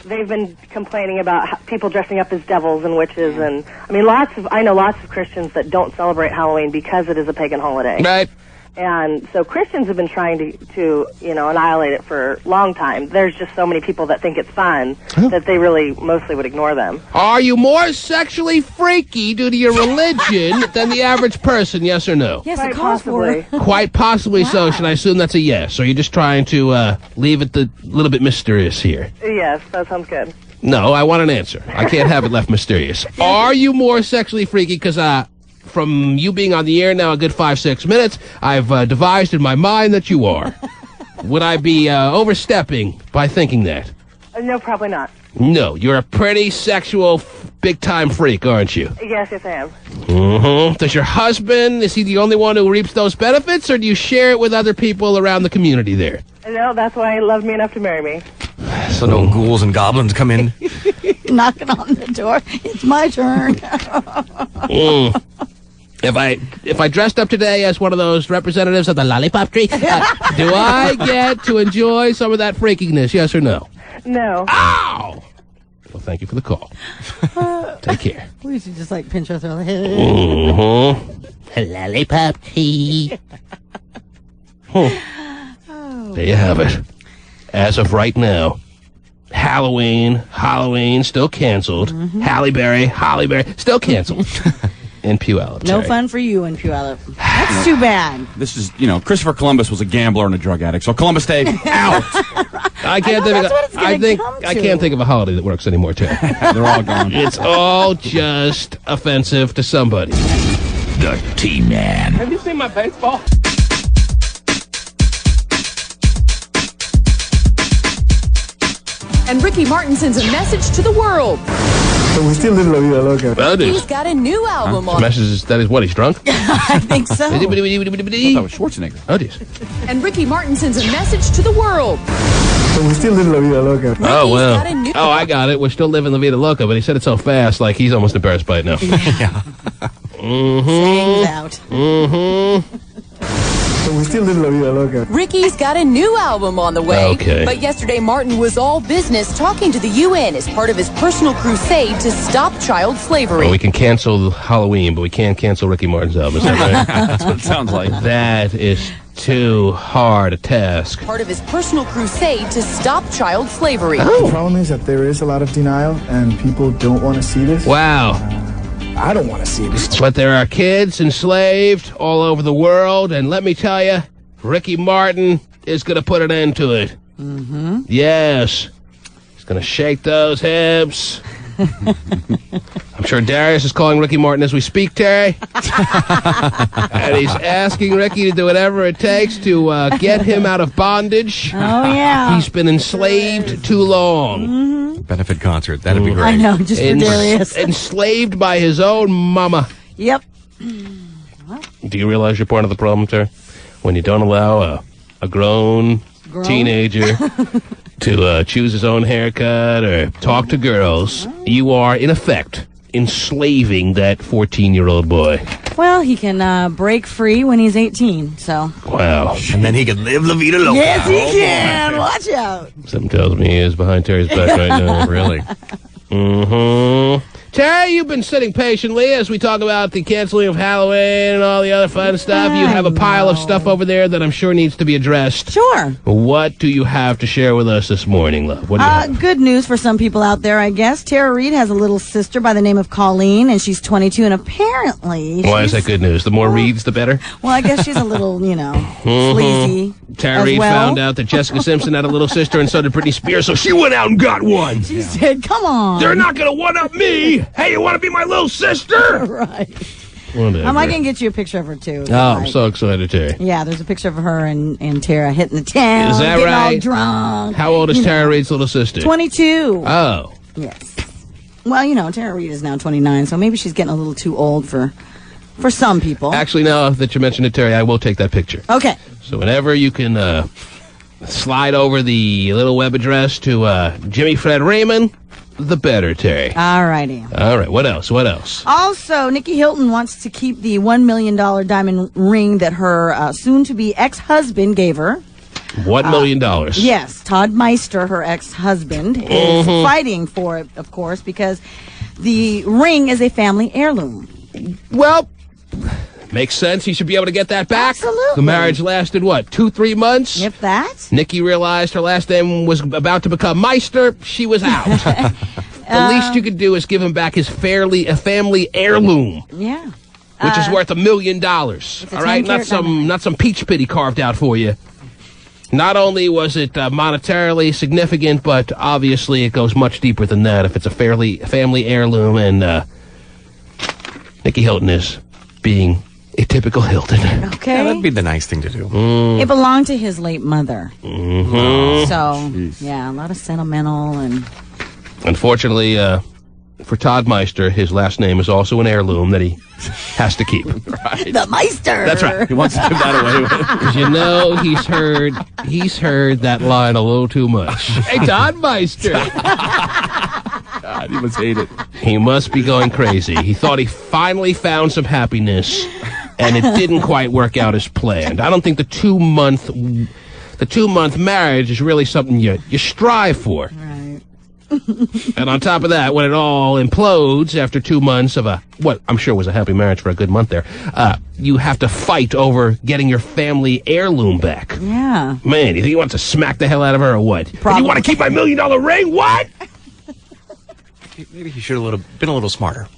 They've been complaining about people dressing up as devils and witches, and I know lots of Christians that don't celebrate Halloween because it is a pagan holiday. Right. And so Christians have been trying to annihilate it for a long time. There's just so many people that think it's fun that they really mostly would ignore them. Are you more sexually freaky due to your religion than the average person, yes or no? Yes, Quite it calls for it. Quite possibly so. Should I assume that's a yes? Or are you just trying to leave it a little bit mysterious here? Yes, that sounds good. No, I want an answer. I can't have it left mysterious. Are you more sexually freaky? Because from you being on the air now a good 5-6 minutes, I've devised in my mind that you are. Would I be overstepping by thinking that? No, probably not. No, you're a pretty sexual, big-time freak, aren't you? Yes, I am. Mm-hmm. Does your husband, is he the only one who reaps those benefits, or do you share it with other people around the community there? No, that's why he loved me enough to marry me. So no ghouls and goblins come in? Knocking on the door. It's my turn. If I dressed up today as one of those representatives of the lollipop tree, do I get to enjoy some of that freakiness, yes or no? No. Ow! Well, thank you for the call. Take care. We should just pinch us on the Mm-hmm. Lollipop tree. There you have it. As of right now, Halloween, still canceled. Halle Berry, still canceled. In Puyallup. No fun for you in Puyallup. That's too bad. This is, Christopher Columbus was a gambler and a drug addict. So Columbus Day, out. I can't think of a holiday that works anymore, too. They're all gone. It's all just offensive to somebody. The T-Man. Have you seen my baseball? And Ricky Martin sends a message to the world. So we still live La Vida Loca. Well, it He's is. got a new album The on. message is that is what, he's drunk? I think so. I thought that was Schwarzenegger. Oh, geez. And Ricky Martin sends a message to the world. So we still live La Vida Loca. Oh, well. got a new- Oh, I got it. We're still living La Vida Loca, but he said it so fast, like he's almost embarrassed by it now. Yeah. Sayings out. Mm-hmm. So we still live La Vida Loca. Ricky's got a new album on the way. Okay. But yesterday, Martin was all business talking to the UN as part of his personal crusade to stop child slavery. Well, we can cancel Halloween, but we can't cancel Ricky Martin's album. Is that right? That's what it sounds like. That is too hard a task. Part of his personal crusade to stop child slavery. The problem is that there is a lot of denial, and people don't want to see this. Wow. I don't want to see this. But there are kids enslaved all over the world, and let me tell you, Ricky Martin is going to put an end to it. Mm-hmm. Yes. He's going to shake those hips. I'm sure Darius is calling Ricky Martin as we speak, Terry. And he's asking Ricky to do whatever it takes to get him out of bondage. Oh, yeah. He's been enslaved too long. Mm-hmm. Benefit concert. That'd be great. I know, just for Darius. Enslaved by his own mama. Yep. Do you realize you're part of the problem, Terry? When you don't allow a grown teenager to choose his own haircut or talk to girls, you are, in effect, enslaving that 14-year-old boy. Well, he can break free when he's 18, so. Wow. And then he can live La Vida Loca. Yes, he can. Watch out. Something tells me he is behind Terry's back right now. Really? Mm-hmm. Terry, you've been sitting patiently as we talk about the canceling of Halloween and all the other fun stuff. You have a pile of stuff over there that I'm sure needs to be addressed. Sure. What do you have to share with us this morning, love? What do you have? Good news for some people out there, I guess. Tara Reid has a little sister by the name of Colleen, and she's 22, and apparently... Why is that good news? The more Reeds, the better? Well, I guess she's a little, sleazy. Tara Reid found out that Jessica Simpson had a little sister, and so did Britney Spears, so she went out and got one. She said, come on. They're not going to one-up me. Hey, you want to be my little sister? Right. Whatever. I might can get you a picture of her, too. I'm so excited, Terry. Yeah, there's a picture of her and Tara hitting the town. Is that getting right? all drunk. How old is Tara Reid's little sister? 22. Oh. Yes. Well, Tara Reid is now 29, so maybe she's getting a little too old for some people. Actually, now that you mentioned it, Terry, I will take that picture. Okay. So whenever you can slide over the little web address to Jimmy Fred Raymond, the better, Terry. All righty. All right. What else? What else? Also, Nikki Hilton wants to keep the $1 million diamond ring that her soon-to-be ex-husband gave her. $1 million. Yes. Todd Meister, her ex-husband, is fighting for it, of course, because the ring is a family heirloom. Well, makes sense. He should be able to get that back. Absolutely. The marriage lasted, 2-3 months? If that. Nikki realized her last name was about to become Meister. She was out. The least you could do is give him back his a family heirloom. Yeah. Which is worth $1 million. All right? Not some peach pit he carved out for you. Not only was it monetarily significant, but obviously it goes much deeper than that if it's a family heirloom, and Nikki Hilton is being a typical Hilton. Okay. Yeah, that'd be the nice thing to do. It belonged to his late mother. Mm-hmm. So, yeah, a lot of sentimental and... Unfortunately, for Todd Meister, his last name is also an heirloom that he has to keep. Right. The Meister. That's right. He wants to give that away. Because he's heard that line a little too much. Hey, Todd Meister. God, he must hate it. He must be going crazy. He thought he finally found some happiness, and it didn't quite work out as planned. I don't think the 2-month marriage is really something you strive for. Right. And on top of that, when it all implodes after 2 months of what I'm sure was a happy marriage for a good month there, you have to fight over getting your family heirloom back. Yeah. Man, you think he wants to smack the hell out of her or what? You want to keep my $1 million ring? What? Maybe he should have been a little smarter.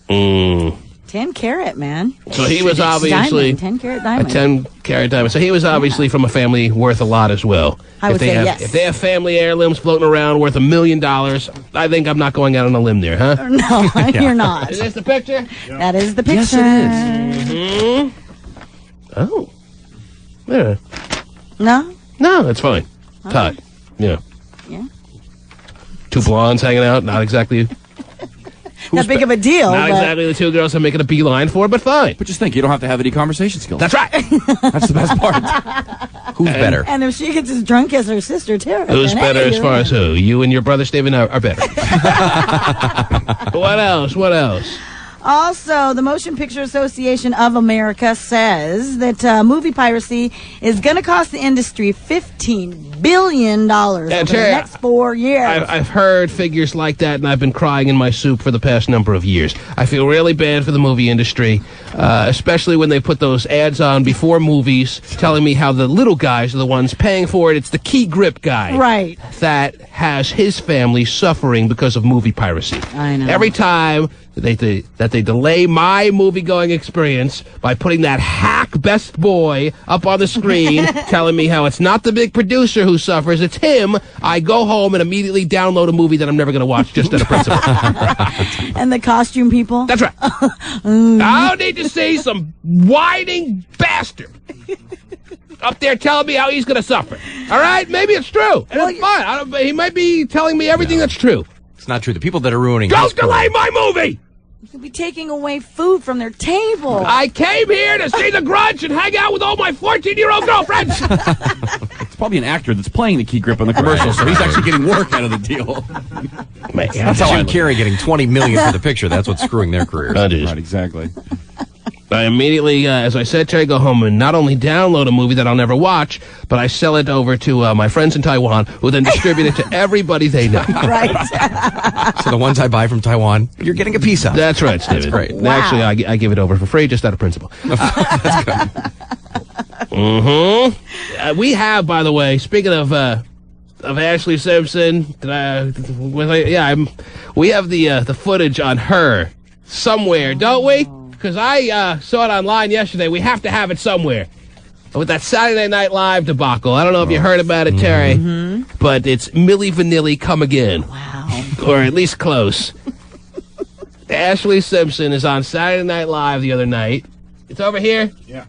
10 carat, man. So he was obviously... 10 carat diamond. A 10 carat diamond. So he was obviously from a family worth a lot as well. I would say yes. If they have family heirlooms floating around worth $1 million, I think I'm not going out on a limb there, huh? No, you're not. Is this the picture? That is the picture. Yes, it is. Oh. Yeah. No? No, that's fine. Todd. Yeah. Yeah. Two blondes hanging out, not exactly... Not big of a deal. Not exactly the two girls I'm making a beeline for, but fine. But just think, you don't have to have any conversation skills. That's right. That's the best part. Who's better? And if she gets as drunk as her sister, Tara. Who's better as far as who? You and your brother Steven are better. What else? What else? Also, the Motion Picture Association of America says that movie piracy is going to cost the industry $15 billion over the next 4 years. I've heard figures like that, and I've been crying in my soup for the past number of years. I feel really bad for the movie industry, especially when they put those ads on before movies telling me how the little guys are the ones paying for it. It's the key grip guy. Right. That has his family suffering because of movie piracy. I know. Every time that they delay my movie-going experience by putting that hack best boy up on the screen telling me how it's not the big producer who suffers, it's him, I go home and immediately download a movie that I'm never going to watch just out of principle. And the costume people? That's right. I don't need to see some whining bastard up there telling me how he's going to suffer. All right? Maybe it's true. And it's fine. He might be telling me everything that's true. It's not true. The people that are ruining Don't delay my movie! You could be taking away food from their table. I came here to see The Grudge and hang out with all my 14-year-old girlfriends. It's probably an actor that's playing the key grip on the commercial, so he's actually getting work out of the deal. That's how Jim Carrey getting $20 million for the picture. That's what's screwing their careers. That is. Right, exactly. I immediately, as I said, Terry, go home and not only download a movie that I'll never watch, but I sell it over to my friends in Taiwan, who then distribute it to everybody they know. Right. So the ones I buy from Taiwan, you're getting a piece of. That's right, Steven. That's great. Wow. Actually, I give it over for free, just out of principle. That's good. We have, by the way, speaking of Ashlee Simpson, we have the footage on her somewhere, don't we? Because I saw it online yesterday. We have to have it somewhere. With that Saturday Night Live debacle. I don't know if you heard about it, Terry, but it's Milli Vanilli come again. Wow. Or at least close. Ashlee Simpson is on Saturday Night Live the other night. It's over here? Yeah.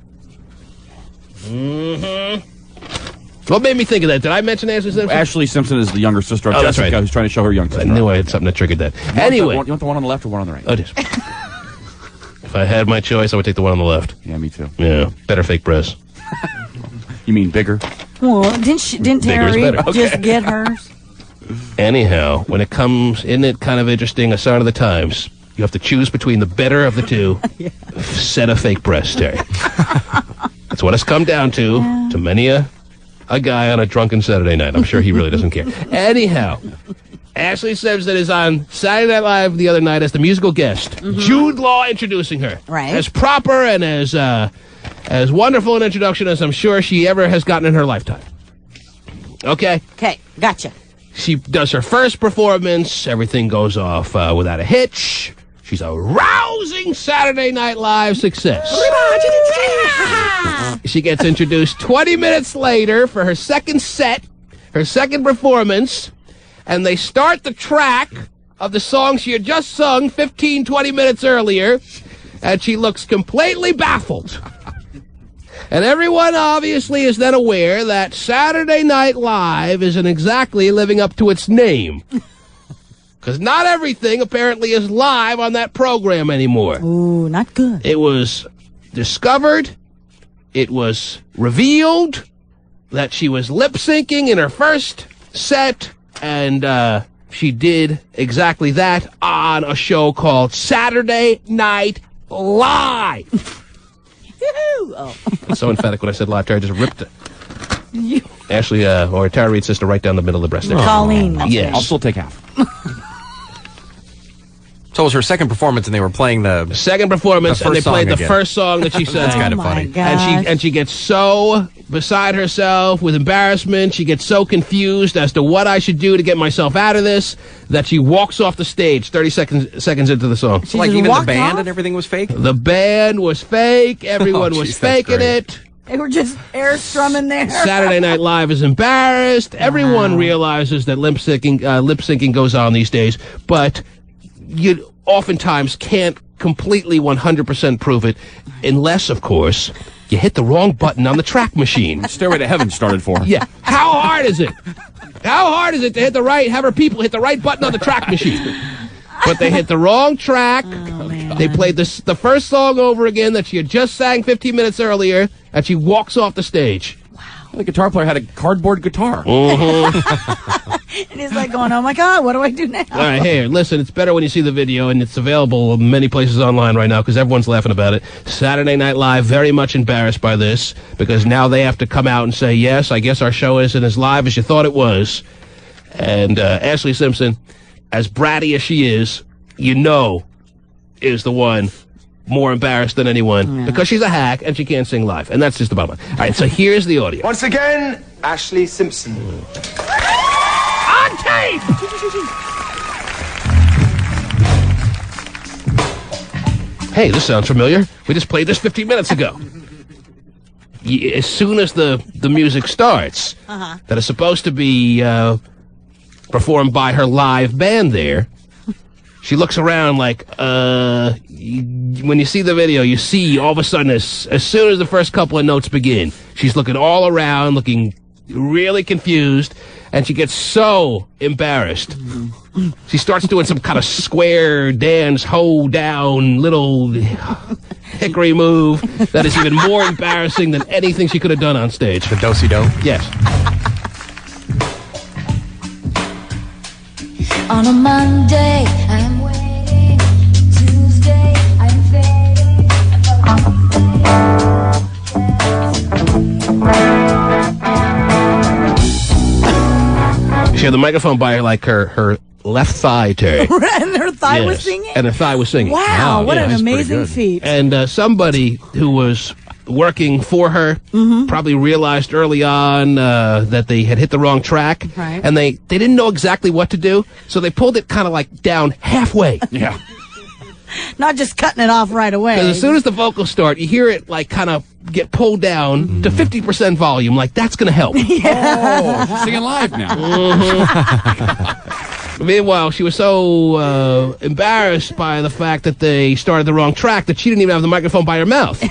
What made me think of that? Did I mention Ashlee Simpson? Ashlee Simpson is the younger sister of Oh, that's Jessica, right. who's trying to show her young sister. I knew I had something that triggered that. Anyway. You want the one on the left or one on the right? Oh, it is. If I had my choice, I would take the one on the left. Yeah, me too. Yeah, better fake breasts. You mean bigger? Well, didn't Bigger is Terry better. just get hers? Anyhow, when it comes, isn't it kind of interesting, a sign of the times? You have to choose between the better of the two set of fake breasts, Terry. That's what it's come down to many a guy on a drunken Saturday night. I'm sure he really doesn't care. Anyhow, Ashlee Simpson is on Saturday Night Live the other night as the musical guest. Jude Law introducing her. Right. As proper and as wonderful an introduction as I'm sure she ever has gotten in her lifetime. Okay? Okay, gotcha. She does her first performance. Everything goes off without a hitch. She's a rousing Saturday Night Live success. She gets introduced 20 minutes later for her second set, her second performance, and they start the track of the song she had just sung 15, 20 minutes earlier, and she looks completely baffled. And everyone obviously is then aware that Saturday Night Live isn't exactly living up to its name. Because not everything apparently is live on that program anymore. Ooh, not good. It was discovered, it was revealed that she was lip-syncing in her first set, and she did exactly that on a show called Saturday Night Live. Oh. So emphatic when I said live, Terry just ripped it. Ashlee, or Tara Reid's sister, right down the middle of the breast area. Colleen. Yes. I'll still take half. So it was her second performance, and they were playing the second performance, and they played the first song that she sang. That's kind of funny. And she gets so beside herself with embarrassment. She gets so confused as to what I should do to get myself out of this that she walks off the stage 30 seconds into the song. So like even the band and everything was fake? The band was fake. Everyone was faking it. They were just air strumming there. Saturday Night Live is embarrassed. Everyone realizes that lip syncing goes on these days, but you oftentimes can't completely 100% prove it unless, of course, you hit the wrong button on the track machine. Stairway to Heaven started for her. Yeah. How hard is it? How hard is it to have her people hit the right button on the track machine? But they hit the wrong track. They played the first song over again that she had just sang 15 minutes earlier, and she walks off the stage. The guitar player had a cardboard guitar. And he's like going, oh my God, what do I do now? All right, here, listen, it's better when you see the video, and it's available in many places online right now because everyone's laughing about it. Saturday Night Live, very much embarrassed by this because now they have to come out and say, yes, I guess our show isn't as live as you thought it was. And Ashlee Simpson, as bratty as she is, is the one more embarrassed than anyone because she's a hack and she can't sing live. And that's just the bottom line. All right, so here's the audio. Once again, Ashlee Simpson. On tape! Hey, this sounds familiar. We just played this 15 minutes ago. As soon as the music starts, that is supposed to be performed by her live band there, she looks around like, when you see the video, you see all of a sudden, as soon as the first couple of notes begin, she's looking all around, looking really confused, and she gets so embarrassed. She starts doing some kind of square dance, hoe down, little hickory move that is even more embarrassing than anything she could have done on stage. The do-si-do? Yes. On a Monday, I'm waiting. Tuesday, I'm fading. She had the microphone by her left thigh, Terry. And her thigh was singing? And her thigh was singing. Wow, what an amazing feat. And somebody who was working for her probably realized early on that they had hit the wrong track. Right. And they didn't know exactly what to do, so they pulled it kind of like down halfway. Yeah. Not just cutting it off right away. Because as soon as the vocals start, you hear it like kind of get pulled down to 50% volume. Like, that's going to help. Oh, she's singing live now. Meanwhile, she was so embarrassed by the fact that they started the wrong track that she didn't even have the microphone by her mouth.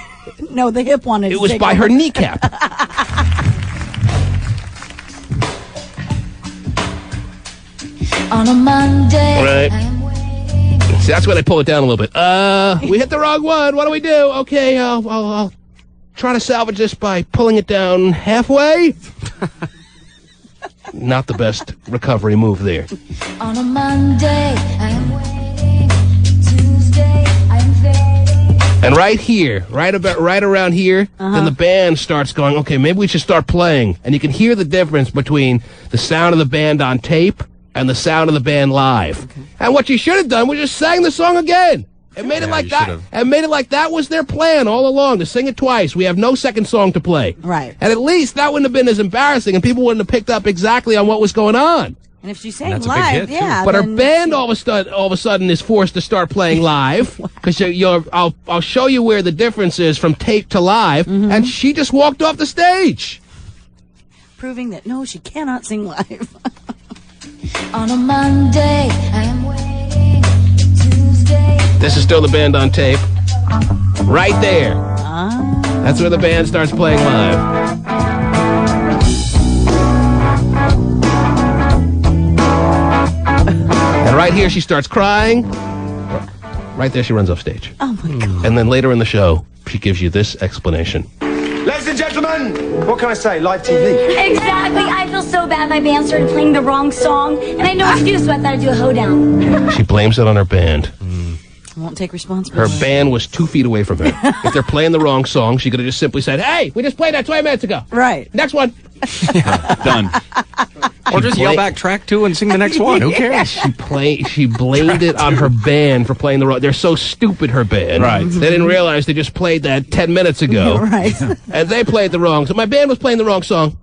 No, the hip one. It was by her kneecap. On a Monday. Right. See, that's where they pull it down a little bit. We hit the wrong one. What do we do? Okay, I'll try to salvage this by pulling it down halfway. Not the best recovery move there. On a Monday, I'm waiting. Tuesday, I'm fading. And right here, right around here, then the band starts going, okay, maybe we should start playing. And you can hear the difference between the sound of the band on tape and the sound of the band live. Okay. And what you should have done was just sang the song again. And made it like that. And made it like that was their plan all along, to sing it twice. We have no second song to play. Right. And at least that wouldn't have been as embarrassing, and people wouldn't have picked up exactly on what was going on. And if she sang live, But her band all of a sudden is forced to start playing live, because I'll show you where the difference is from tape to live, and she just walked off the stage. Proving that, no, she cannot sing live. On a Monday, I'm waiting. Tuesday. This is still the band on tape. Right there. That's where the band starts playing live. And right here she starts crying. Right there she runs off stage. Oh my God. And then later in the show, she gives you this explanation. Ladies and gentlemen, what can I say? Live TV. Exactly. I feel so bad. My band started playing the wrong song, and I know what to do, so I thought I'd do a hoedown. She blames it on her band. Won't take responsibility. Her band was 2 feet away from her. If they're playing the wrong song, she could have just simply said, hey, we just played that 20 minutes ago. Right. Next one. Done. Or just yell back track 2 and sing the next one. Who cares? She blamed it on her band for playing the wrong. They're so stupid, her band. Right. They didn't realize they just played that 10 minutes ago. Right. And they played the wrong. So my band was playing the wrong song.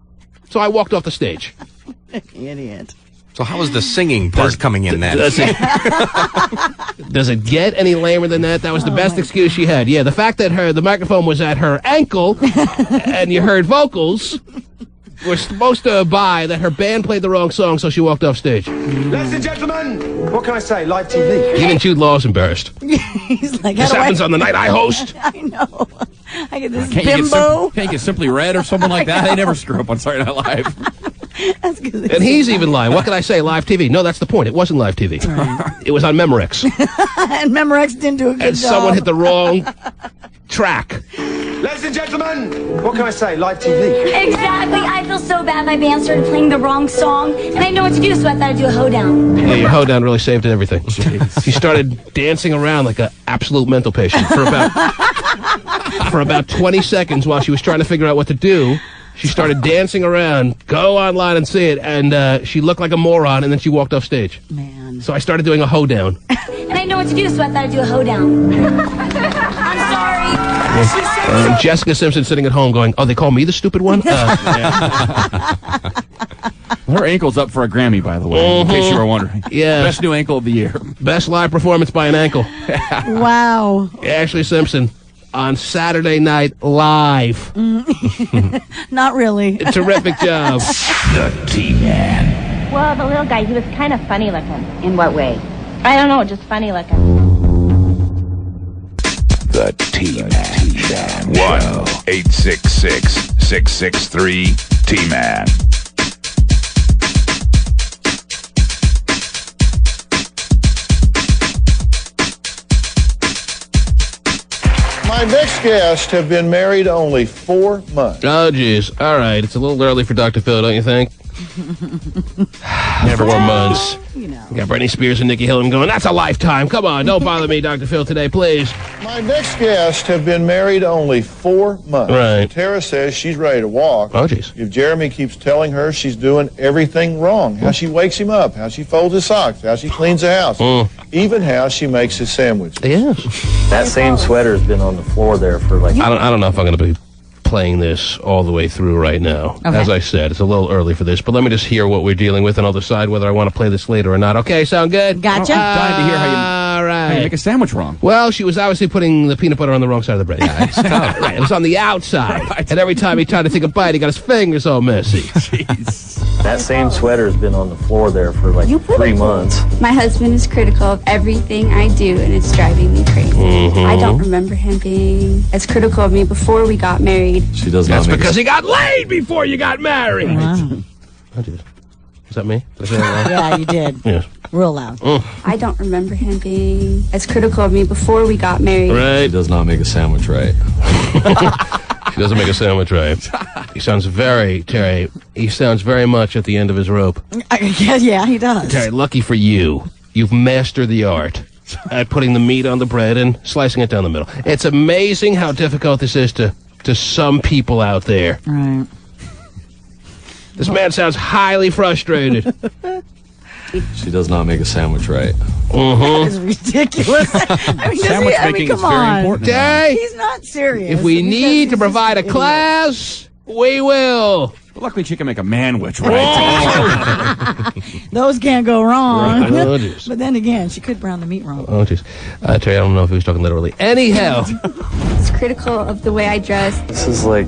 So I walked off the stage. Idiot. So how is the singing part coming in then? Does it get any lamer than that? That was the best excuse she had. Yeah, the fact that the microphone was at her ankle and you heard vocals were supposed to buy that her band played the wrong song, so she walked off stage. Ladies and gentlemen, what can I say? Live TV. Even Jude Law's embarrassed. He's like, this happens on the night I host. I know. I get this Can't bimbo. you get Simply Red or something like that? They never screw up on Saturday Night Live. That's good. And he's even lying. What can I say? Live TV. No, that's the point. It wasn't live TV. Right. It was on Memorex. And Memorex didn't do a good job. And someone hit the wrong track. Ladies and gentlemen, what can I say? Live TV. Exactly. I feel so bad. My band started playing the wrong song, and I know what to do, so I thought I'd do a hoedown. Yeah, your hoedown really saved everything. She started dancing around like an absolute mental patient for about 20 seconds while she was trying to figure out what to do. She started dancing around. Go online and see it. And she looked like a moron, and then she walked off stage. Man. So I started doing a hoedown. And I know what to do, so I thought I'd do a hoedown. I'm sorry. Jessica Simpson sitting at home going, oh, they call me the stupid one? Her ankle's up for a Grammy, by the way, in case you were wondering. Yeah. Best new ankle of the year. Best live performance by an ankle. Wow. Ashlee Simpson on Saturday Night Live. Not really. A terrific job. The T-Man. Well, the little guy, he was kind of funny looking. In what way? I don't know, just funny looking. The T-Man. 1-866-663-T-Man. My next guests have been married only 4 months. Oh, geez. All right. It's a little early for Dr. Phil, don't you think? 4 months. You got Britney Spears and Nikki Hilton going, that's a lifetime. Come on, don't bother me, Dr. Phil, today, please. My next guests have been married only 4 months. Right. Tara says she's ready to walk. Oh, jeez. If Jeremy keeps telling her she's doing everything wrong, how she wakes him up, how she folds his socks, how she cleans the house, even how she makes his sandwiches. Yes. That same sweater's been on the floor there for like... I don't know if I'm going to be playing this all the way through right now. Okay. As I said, it's a little early for this, but let me just hear what we're dealing with, and I'll decide whether I want to play this later or not. Okay, sound good? Gotcha. I'm dying to hear how you make a sandwich wrong. Well, she was obviously putting the peanut butter on the wrong side of the bread. Yeah, it's tough. Right, it was on the outside. Right. And every time he tried to take a bite, he got his fingers all messy. Jeez. That same sweater's been on the floor there for like 3 months. My husband is critical of everything I do, and it's driving me crazy. I don't remember him being as critical of me before we got married. She does not. That's because he got laid before you got married. Wow. I did. Was that me? Did I say that loud? Yeah, you did. Yes. Real loud. I don't remember him being as critical of me before we got married. Right. She does not make a sandwich right. She doesn't make a sandwich right. He sounds Terry, he sounds very much at the end of his rope. Yeah, he does. Terry, lucky for you, you've mastered the art at putting the meat on the bread and slicing it down the middle. It's amazing how difficult this is to some people out there. Right. This man sounds highly frustrated. She does not make a sandwich right. That is ridiculous. I mean, Sandwich making come is very on. important. Terry, He's not serious. if we need to provide a class, we will. Luckily, she can make a manwich right. Those can't go wrong. Right. Oh, jeez. But then again, she could brown the meat wrong. Oh, jeez. Terry, I don't know if he was talking literally. Anyhow. He's critical of the way I dress. This is like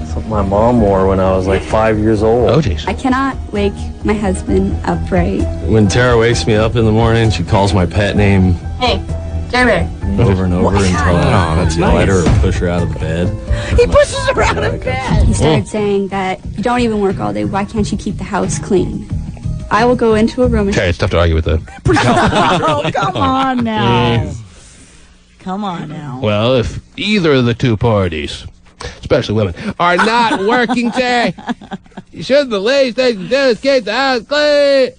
something my mom wore when I was like 5 years old. Oh, jeez. I cannot wake my husband up right. When Tara wakes me up in the morning, she calls my pet name Hey, Jeremy. over and over until I let her or push her out of the bed. He pushes her out of bed. He started saying that you don't even work all day. Why can't you keep the house clean? I will go into a room and... Terry, it's tough to argue with that. Oh, come on now. Come on now. Well, if either of the two parties, especially women, are not working, Terry, you shouldn't the ladies they do is keep the house clean.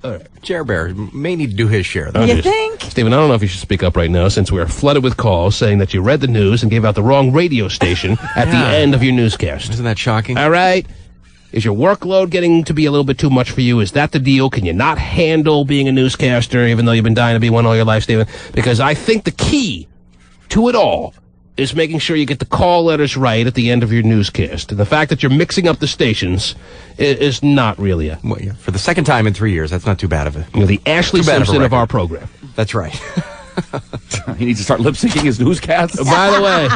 All right. Chair Bear may need to do his share, though. You think? Stephen, I don't know if you should speak up right now since we are flooded with calls saying that you read the news and gave out the wrong radio station at the end of your newscast. Isn't that shocking? All right. Is your workload getting to be a little bit too much for you? Is that the deal? Can you not handle being a newscaster even though you've been dying to be one all your life, Stephen? Because I think the key to it all is making sure you get the call letters right at the end of your newscast. And the fact that you're mixing up the stations is not really Well, yeah, for the second time in 3 years, that's not too bad of it. You know, the Ashlee Simpson of our program. That's right. He needs to start lip syncing his newscasts. By the way,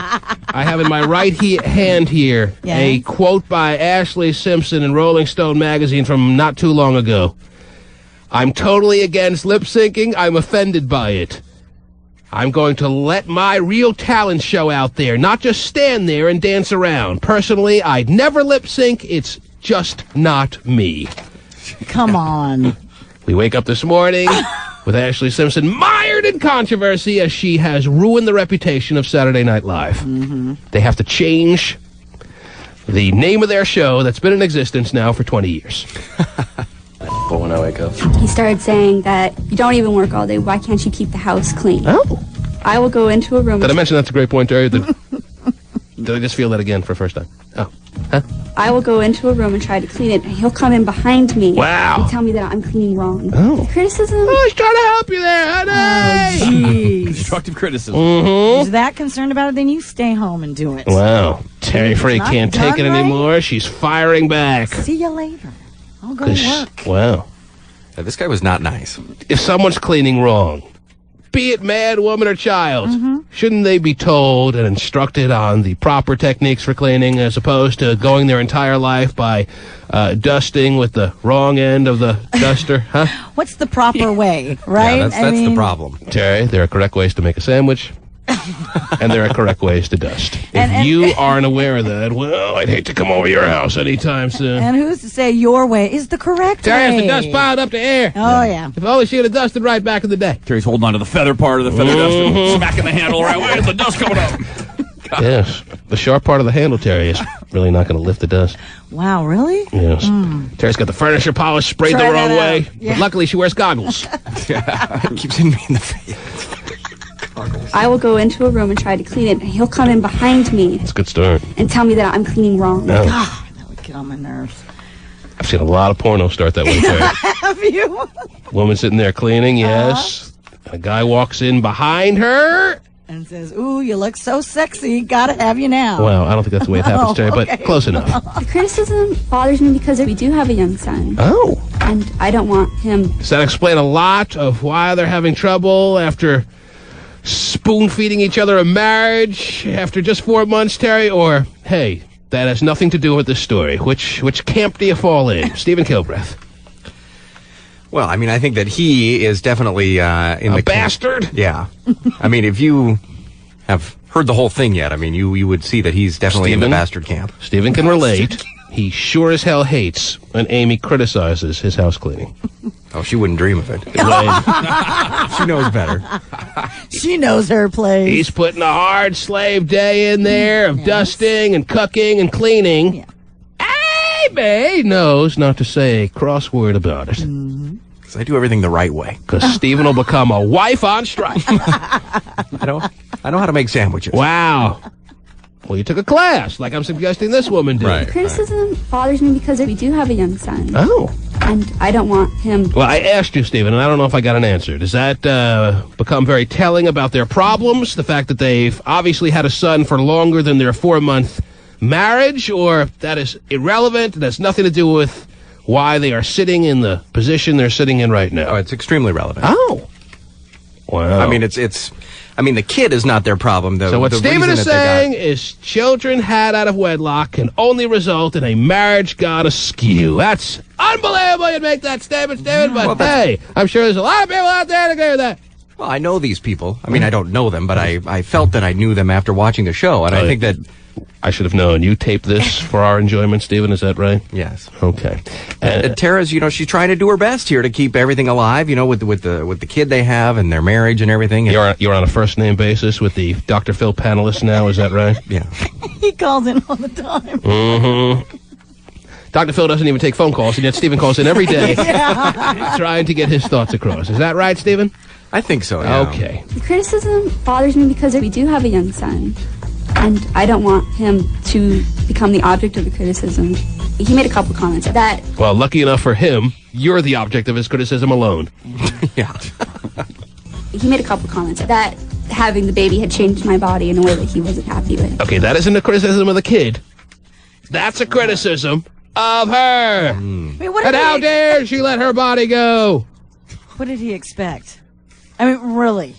I have in my right hand here a quote by Ashlee Simpson in Rolling Stone magazine from not too long ago. I'm totally against lip syncing. I'm offended by it. I'm going to let my real talent show out there, not just stand there and dance around. Personally, I'd never lip sync. It's just not me. Come on. We wake up this morning with Ashlee Simpson mired in controversy as she has ruined the reputation of Saturday Night Live. They have to change the name of their show that's been in existence now for 20 years. But when I wake up, He started saying that you don't even work all day. Why can't you keep the house clean? Oh. I will go into a room... Did I mention that's a great point, Terry? Did I just feel that again for the first time? Oh. Huh? I will go into a room and try to clean it, and he'll come in behind me Wow. and tell me that I'm cleaning wrong. Oh. Criticism? Oh, he's trying to help you there, honey. Constructive criticism. He's that concerned about it, then you stay home and do it. Wow. Terry Frey not can't take it done right? anymore. She's firing back. See you later. I'll go to work. Wow. This guy was not nice. If someone's cleaning wrong, be it man, woman, or child, shouldn't they be told and instructed on the proper techniques for cleaning as opposed to going their entire life by dusting with the wrong end of the duster? Huh? What's the proper way, right? Yeah, that's the problem. Terry, there are correct ways to make a sandwich. And there are correct ways to dust. If you aren't aware of that, well, I'd hate to come over your house anytime soon. And who's to say your way is the correct Terry way? has the dust piled up to air. Oh, yeah. If only she would have dusted right back in the day. Terry's holding on to the feather part of the feather duster, smacking the handle right. Where's the dust coming up? Yes. The sharp part of the handle, Terry, is Really not going to lift the dust. Wow, really? Yes. Terry's got the furniture polish sprayed Try the that wrong out. way. Yeah. But luckily, she wears goggles. Keeps hitting me in the face. I will go into a room and try to clean it, and he'll come in behind me It's a good start. and tell me that I'm cleaning wrong. No. God, that would get on my nerves. I've seen a lot of porno start that way, Terry. Have you? Woman sitting there cleaning, yes. A guy walks in behind her. And says, ooh, you look so sexy. Gotta have you now. Well, I don't think that's the way it happens, Terry, okay. but close enough. The criticism bothers me because we do have a young son, Oh. and I don't want him. Does that explain a lot of why they're having trouble after spoon-feeding each other a marriage after just 4 months, Terry? Or, hey, that has nothing to do with this story. Which camp do you fall in? Stephen Kilbreth. Well, I mean, I think that he is definitely in the bastard. Yeah, I mean, if you have heard the whole thing yet, I mean, you would see that he's definitely in the bastard camp. Stephen can relate. He sure as hell hates when Amy criticizes his house cleaning. Oh, she wouldn't dream of it. She knows better. She knows her place. He's putting a hard slave day in there of dusting and cooking and cleaning. Yeah. Amy knows not to say a cross word about it. Because I do everything the right way. Because Stephen will become a wife on strike. I know how to make sandwiches. Wow. Well, you took a class, like I'm suggesting this woman did. Right. Criticism bothers me because we do have a young son, Oh. and I don't want him. Well, I asked you, Stephen, and I don't know if I got an answer. Does that become very telling about their problems? The fact that they've obviously had a son for longer than their 4-month marriage? Or that is irrelevant and has nothing to do with why they are sitting in the position they're sitting in right now? Oh, it's extremely relevant. Oh. Wow. I mean, I mean, the kid is not their problem, though. So what the Stephen reason is that they got- saying is children had out of wedlock can only result in a marriage gone askew. That's unbelievable you'd make that statement, Stephen, but hey, I'm sure there's a lot of people out there that agree with that. Well, I know these people. I mean, I don't know them, but I felt that I knew them after watching the show, and I think that... I should have known. You taped this for our enjoyment, Stephen, is that right? Yes. Okay. And Tara's, she's trying to do her best here to keep everything alive, with the kid they have and their marriage and everything. You're on a first-name basis with the Dr. Phil panelists now, is that right? Yeah. He calls in all the time. Mm-hmm. Dr. Phil doesn't even take phone calls, and yet Stephen calls in every day trying to get his thoughts across. Is that right, Stephen? I think so, yeah. Okay. The criticism bothers me because we do have a young son, and I don't want him to become the object of the criticism. He made a couple comments that... Well, lucky enough for him, you're the object of his criticism alone. Yeah. He made a couple comments that having the baby had changed my body in a way that he wasn't happy with. Okay, that isn't a criticism of the kid. That's a criticism of her. I mean, what And did how he- dare she let her body go? What did he expect? I mean, really.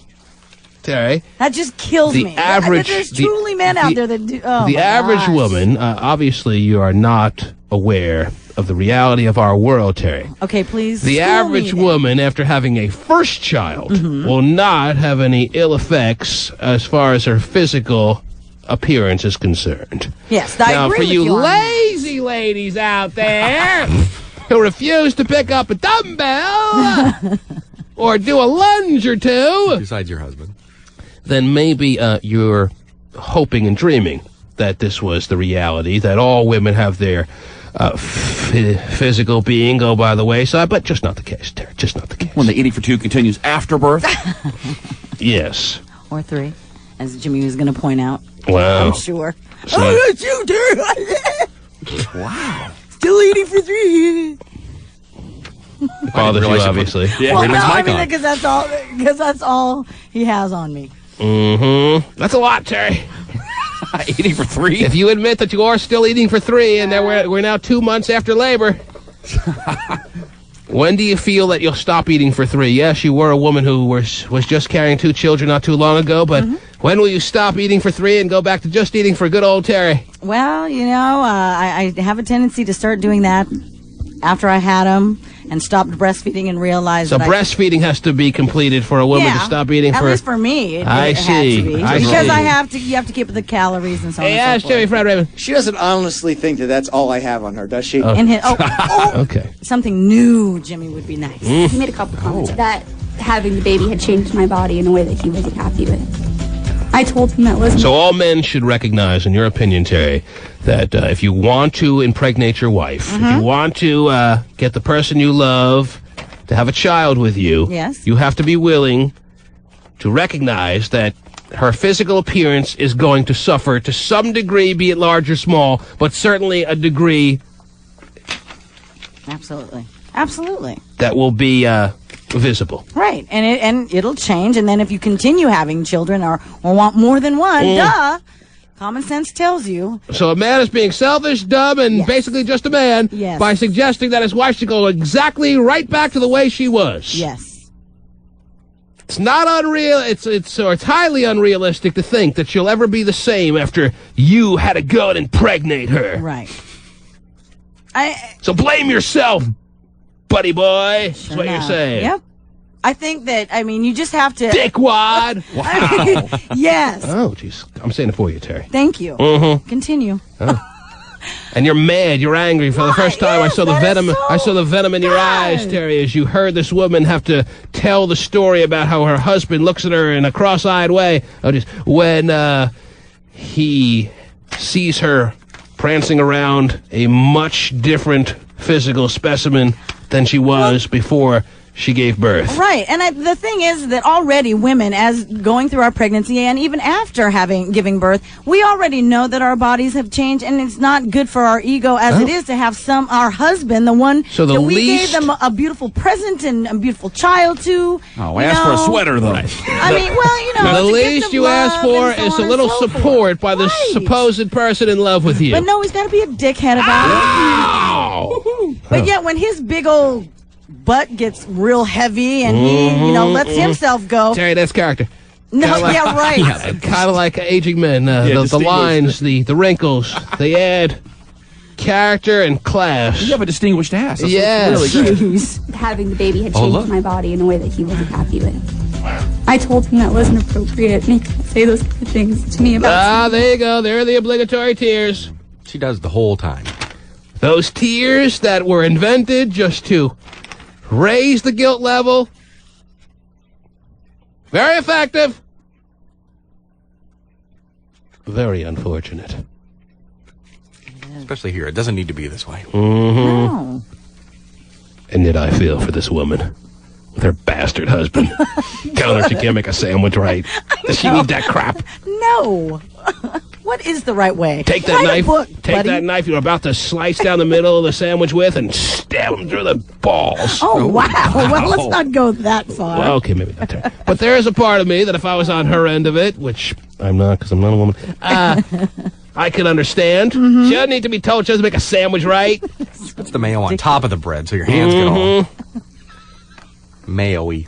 Terry. That just kills The me. average- There's the- truly men out there that do. Oh, The my average gosh. woman, obviously you are not aware of the reality of our world, Terry. Okay, please. The school average me then. woman, after having a first child, will not have any ill effects as far as her physical appearance is concerned. Yes, I Now, agree for with you you on that. lazy ladies out there who refuse to pick up a dumbbell or do a lunge or two, Besides your husband. then maybe you're hoping and dreaming that this was the reality, that all women have their physical being go by the wayside, but just not the case, Terry. Just not the case. When the eating for two continues after birth? Yes. Or 3, as Jimmy was going to point out. Wow. I'm sure. So- Oh, that's you, Terry. Wow. Still eating for 3. It bothers you, obviously. Well, no, I mean, because that's all he has on me. Mm-hmm. That's a lot, Terry. Eating for 3? If you admit that you are still eating for 3, and that we're now 2 months after labor, when do you feel that you'll stop eating for 3? Yes, you were a woman who was just carrying 2 children not too long ago, but when will you stop eating for 3 and go back to just eating for good old Terry? Well, I have a tendency to start doing that after I had him and stopped breastfeeding and realized So that breastfeeding has to be completed for a woman to stop eating at for... least for me. I It see. Had to be. I Because see. you have to keep the calories and so on. Hey, and ask so Jimmy forth. Fred Raymond. She doesn't honestly think that that's all I have on her, does she? And Okay. something new, Jimmy, would be nice. Mm. He made a couple comments that having the baby had changed my body in a way that he wasn't happy with. I told him that wasn't... So all men should recognize, in your opinion, Terry, that if you want to impregnate your wife, if you want to get the person you love to have a child with you, you have to be willing to recognize that her physical appearance is going to suffer to some degree, be it large or small, but certainly a degree... Absolutely. Absolutely. ...that will be visible. Right. And it'll change, and then if you continue having children or want more than one, common sense tells you. So a man is being selfish, dumb, and basically just a man by suggesting that his wife should go exactly right back to the way she was. Yes. It's not unreal. It's highly unrealistic to think that she'll ever be the same after you had to go and impregnate her. Right. So blame yourself, buddy boy. That's what you're saying. Yep. I think that, you just have to... Dickwad! Wow. Yes. Oh, jeez. I'm saying it for you, Terry. Thank you. Continue. And you're mad, you're angry. For the first time, I saw the venom. I saw the venom in your eyes, Terry, as you heard this woman have to tell the story about how her husband looks at her in a cross-eyed way. When he sees her prancing around a much different physical specimen than she was before she gave birth. Right. And the thing is that already women, as going through our pregnancy and even after giving birth, we already know that our bodies have changed, and it's not good for our ego as it is to have our husband, the one that we gave them a beautiful present and a beautiful child to. Oh, ask for a sweater, though. The least you ask for is a little support by the supposed person in love with you. But no, he's got to be a dickhead about it. But yet, when his big old butt gets real heavy and he, lets himself go. Terry, that's character. No, right. Kind of like aging men. The lines, the wrinkles, they add character and class. You have a distinguished ass. That's really great. Having the baby had changed my body in a way that he wasn't happy with. I told him that wasn't appropriate, and he couldn't say those kind of things to me about... there you go. There are the obligatory tears. She does the whole time. Those tears that were invented just to raise the guilt level. Very effective. Very unfortunate. Especially here. It doesn't need to be this way. No. And yet I feel for this woman with her bastard husband. Telling her she can't make a sandwich right. Does she need that crap? No. What is the right way? Take that knife. Take that knife you're about to slice down the middle of the sandwich with and stab him through the balls. Oh, wow. Well, let's not go that far. Well, okay, maybe not. But there is a part of me that if I was on her end of it, which I'm not because I'm not a woman, I could understand. She doesn't need to be told she doesn't make a sandwich right. Puts the mayo on top of the bread so your hands get all mayo-y.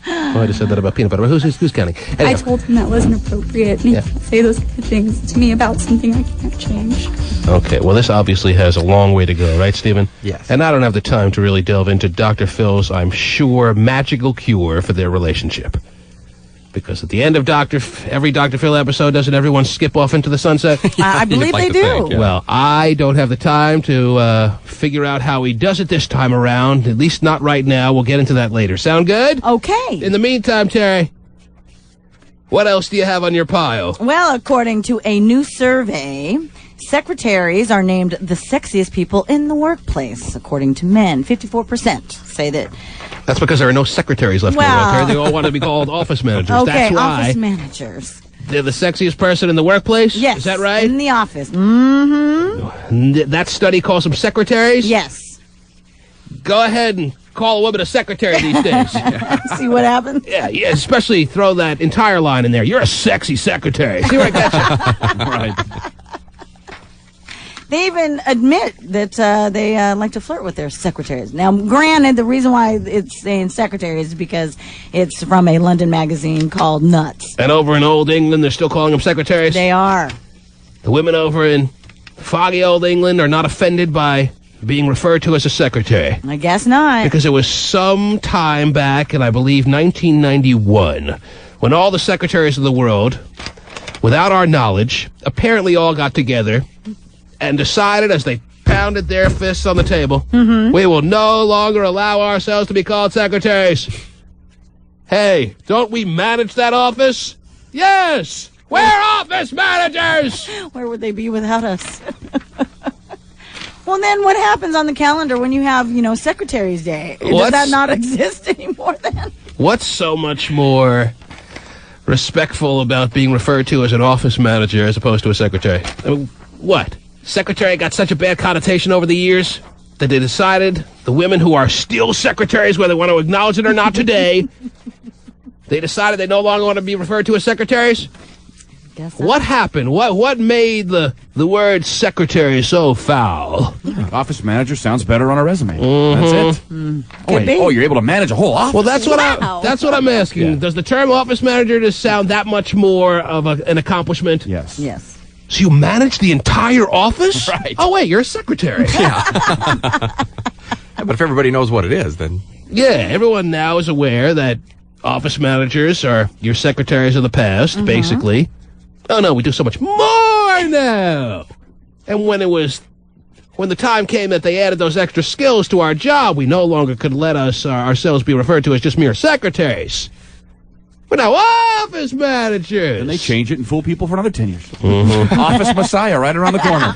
Oh, I just said that about peanut butter. Who's counting? Anyhow. I told him that wasn't appropriate, and he can't say those kind of things to me about something I can't change. Okay, well, this obviously has a long way to go, right, Stephen? Yes. And I don't have the time to really delve into Dr. Phil's, I'm sure, magical cure for their relationship. Because at the end of every Dr. Phil episode, doesn't everyone skip off into the sunset? I believe they do. Well, I don't have the time to figure out how he does it this time around, at least not right now. We'll get into that later. Sound good? Okay. In the meantime, Terry, what else do you have on your pile? Well, according to a new survey, secretaries are named the sexiest people in the workplace, according to men. 54% say that. That's because there are no secretaries left in the world, Terry. They all want to be called office managers. Okay, that's why. Office managers. They're the sexiest person in the workplace? Yes. Is that right? In the office. Mm-hmm. That study calls them secretaries? Yes. Go ahead and call a woman a secretary these days. See what happens? Yeah, especially throw that entire line in there. You're a sexy secretary. See where I got you? Right. They even admit that they like to flirt with their secretaries. Now, granted, the reason why it's saying secretary is because it's from a London magazine called Nuts. And over in Old England, they're still calling them secretaries? They are. The women over in foggy Old England are not offended by being referred to as a secretary. I guess not. Because it was some time back, in I believe 1991, when all the secretaries of the world, without our knowledge, apparently all got together and decided as they pounded their fists on the table, we will no longer allow ourselves to be called secretaries. Hey, don't we manage that office? Yes! We're office managers! Where would they be without us? Well, then what happens on the calendar when you have, Secretary's Day? Does that not exist anymore then? What's so much more respectful about being referred to as an office manager as opposed to a secretary? I mean, what? Secretary got such a bad connotation over the years that they decided the women who are still secretaries, whether they want to acknowledge it or not today, they decided they no longer want to be referred to as secretaries? What happened? What made the word secretary so foul? Office manager sounds better on a resume. That's it. Oh, you're able to manage a whole office. Well, that's what I'm asking. Yeah. Does the term office manager just sound that much more of an accomplishment? Yes. Yes. So you manage the entire office? Right. Oh, wait, you're a secretary. Yeah. But if everybody knows what it is, then... Yeah, everyone now is aware that office managers are your secretaries of the past, basically. Oh, no, we do so much more now. And when the time came that they added those extra skills to our job, we no longer could let ourselves be referred to as just mere secretaries. We're now office managers. And they change it and fool people for another 10 years. Office Messiah right around the corner.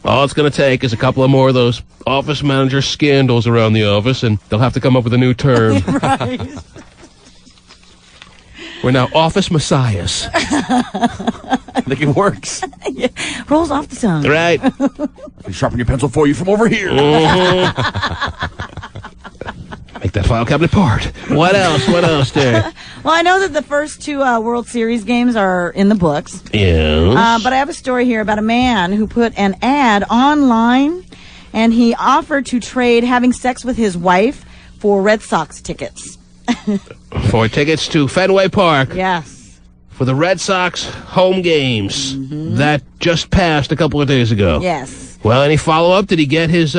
All it's going to take is a couple of more of those office manager scandals around the office, and they'll have to come up with a new term. Right. We're now office messiahs. I think it works. Yeah. Rolls off the tongue. Right. Let me sharpen your pencil for you from over here. Make that file cabinet part. What else, Terry? Well, I know that the first two World Series games are in the books. Yes. But I have a story here about a man who put an ad online, and he offered to trade having sex with his wife for Red Sox tickets. For tickets to Fenway Park. Yes. For the Red Sox home games. That just passed a couple of days ago. Yes. Well, any follow-up? Did he get his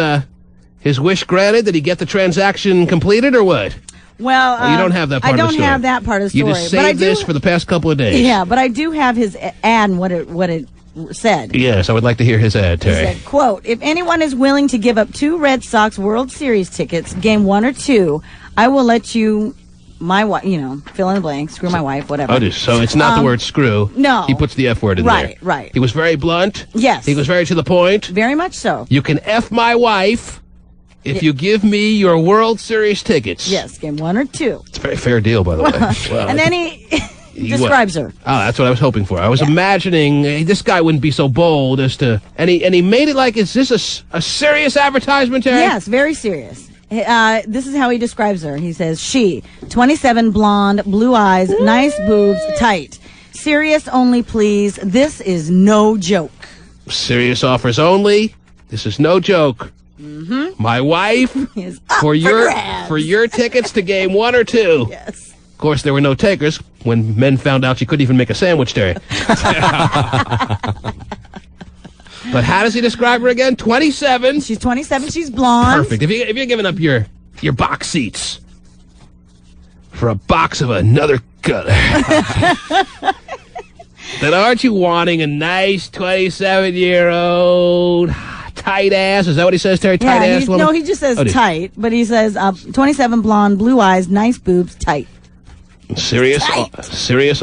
wish granted? Did he get the transaction completed or what? Well, you don't have that part of the story. I don't have that part of the story. You just saved this for the past couple of days. Yeah, but I do have his ad and what it said. Yes, I would like to hear his ad, Terry. He said, quote, if anyone is willing to give up 2 Red Sox World Series tickets, game 1 or 2, I will let you, my wife, fill in the blank, screw my wife, whatever. Oh, so it's not the word screw. No. He puts the F word in there. Right. He was very blunt. Yes. He was very to the point. Very much so. You can F my wife if you give me your World Series tickets. Yes, game 1 or 2. It's a very fair deal, by the way. Well, and then he describes her. Oh, that's what I was hoping for. I was imagining this guy wouldn't be so bold as to... And he made it like, is this a serious advertisement, Terry? Yes, very serious. This is how he describes her. He says, she, 27, blonde, blue eyes, nice boobs, tight. Serious only, please. This is no joke. Serious offers only. This is no joke. My wife is for your tickets to game 1 or 2. Yes. Of course, there were no takers when men found out she couldn't even make a sandwich, Terry. But how does he describe her again? 27. She's 27. She's blonde. Perfect. If you're giving up your box seats for a box of another color, then aren't you wanting a nice 27-year-old tight ass? Is that what he says, Terry? Tight ass woman? No, he just says tight, but he says 27, blonde, blue eyes, nice boobs, tight. Serious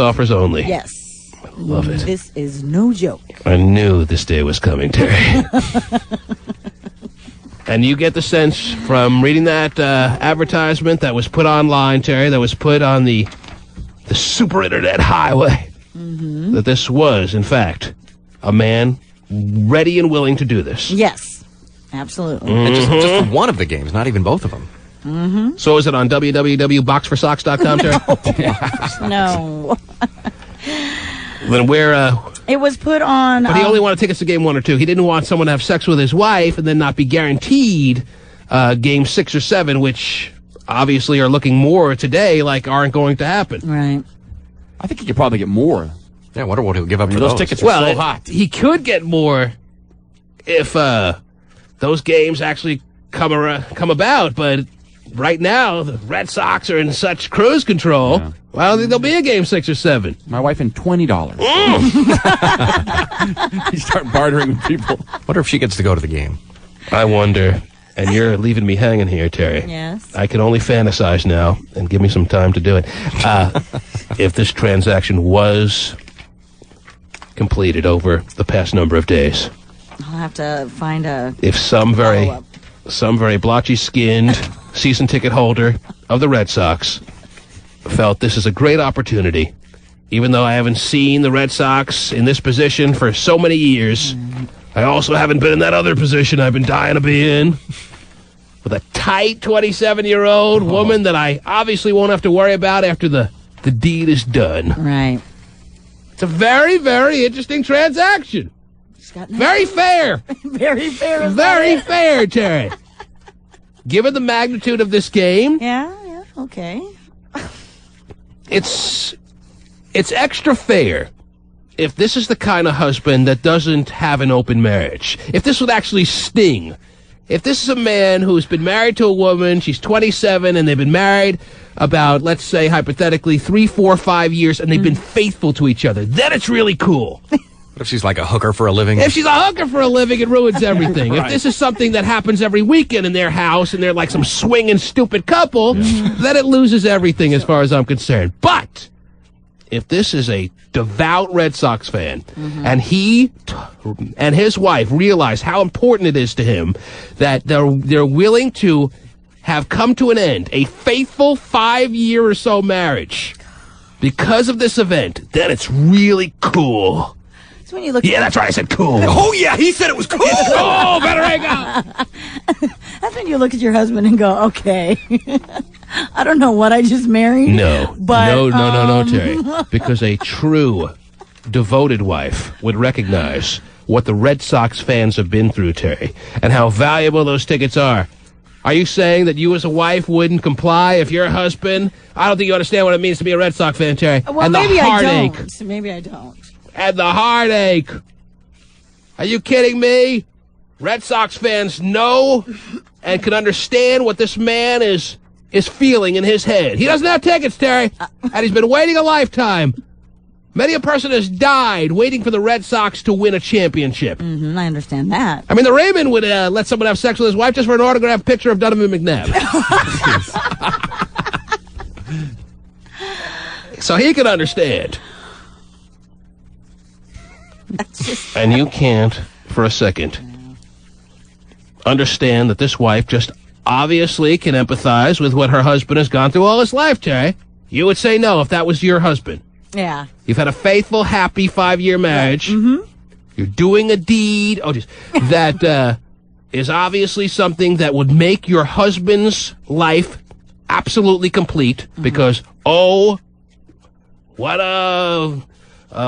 offers only. Yes. I love it. This is no joke. I knew this day was coming, Terry. And you get the sense from reading that advertisement that was put online, Terry, that was put on the super internet highway, that this was, in fact, a man ready and willing to do this. Yes, absolutely. And just one of the games, not even both of them. So is it on www.boxforsocks.com, Terry? No. Then where... It was put on... But he only wanted tickets to game 1 or 2. He didn't want someone to have sex with his wife and then not be guaranteed game 6 or 7, which obviously are looking more today like aren't going to happen. Right. I think he could probably get more. Yeah, I wonder what he'll give up for those tickets are so hot. He could get more if those games actually come about, but right now the Red Sox are in such cruise control. Yeah. Well, I don't think there'll be a game 6 or 7. My wife in $20. You start bartering with people. Wonder if she gets to go to the game. I wonder. And you're leaving me hanging here, Terry. Yes. I can only fantasize now, and give me some time to do it. If this transaction was completed over the past number of days. I'll have to find a... If some very blotchy-skinned season ticket holder of the Red Sox felt this is a great opportunity, even though I haven't seen the Red Sox in this position for so many years, I also haven't been in that other position I've been dying to be in, with a tight 27-year-old woman that I obviously won't have to worry about after the deed is done. Right. It's a very, very interesting transaction. Very fair. Very fair. Very fair, Terry. Given the magnitude of this game. Yeah, okay. It's extra fair if this is the kind of husband that doesn't have an open marriage. If this would actually sting. If this is a man who's been married to a woman, she's 27, and they've been married about, let's say, hypothetically, 3, 4, 5 years, and they've been faithful to each other, then it's really cool. What if she's like a hooker for a living? If she's a hooker for a living, it ruins everything. Right. If this is something that happens every weekend in their house, and they're like some swinging stupid couple, then it loses everything as far as I'm concerned. But if this is a devout Red Sox fan, and he and his wife realize how important it is to him that they're willing to have come to an end, a faithful 5-year or so marriage, because of this event, then it's really cool. That's when you look. Yeah, that's right. I said cool. Oh yeah, he said it was cool. Oh, better hang up. That's when you look at your husband and go, okay. I don't know what I just married. No, but, no, Terry. Because a true, devoted wife would recognize what the Red Sox fans have been through, Terry, and how valuable those tickets are. Are you saying that you as a wife wouldn't comply if your husband... I don't think you understand what it means to be a Red Sox fan, Terry. Well, and maybe the heartache. I don't. Maybe I don't. And the heartache. Are you kidding me? Red Sox fans know and can understand what this man is feeling in his head. He doesn't have tickets, Terry, and he's been waiting a lifetime. Many a person has died waiting for the Red Sox to win a championship. I understand that. I mean, the Raymond would let someone have sex with his wife just for an autographed picture of Donovan McNabb. So he can understand. And you can't, for a second, understand that this wife just obviously can empathize with what her husband has gone through all his life, Terry. You would say no if that was your husband. Yeah. You've had a faithful, happy 5-year marriage. Mm-hmm. You're doing a deed that is obviously something that would make your husband's life absolutely complete because, what a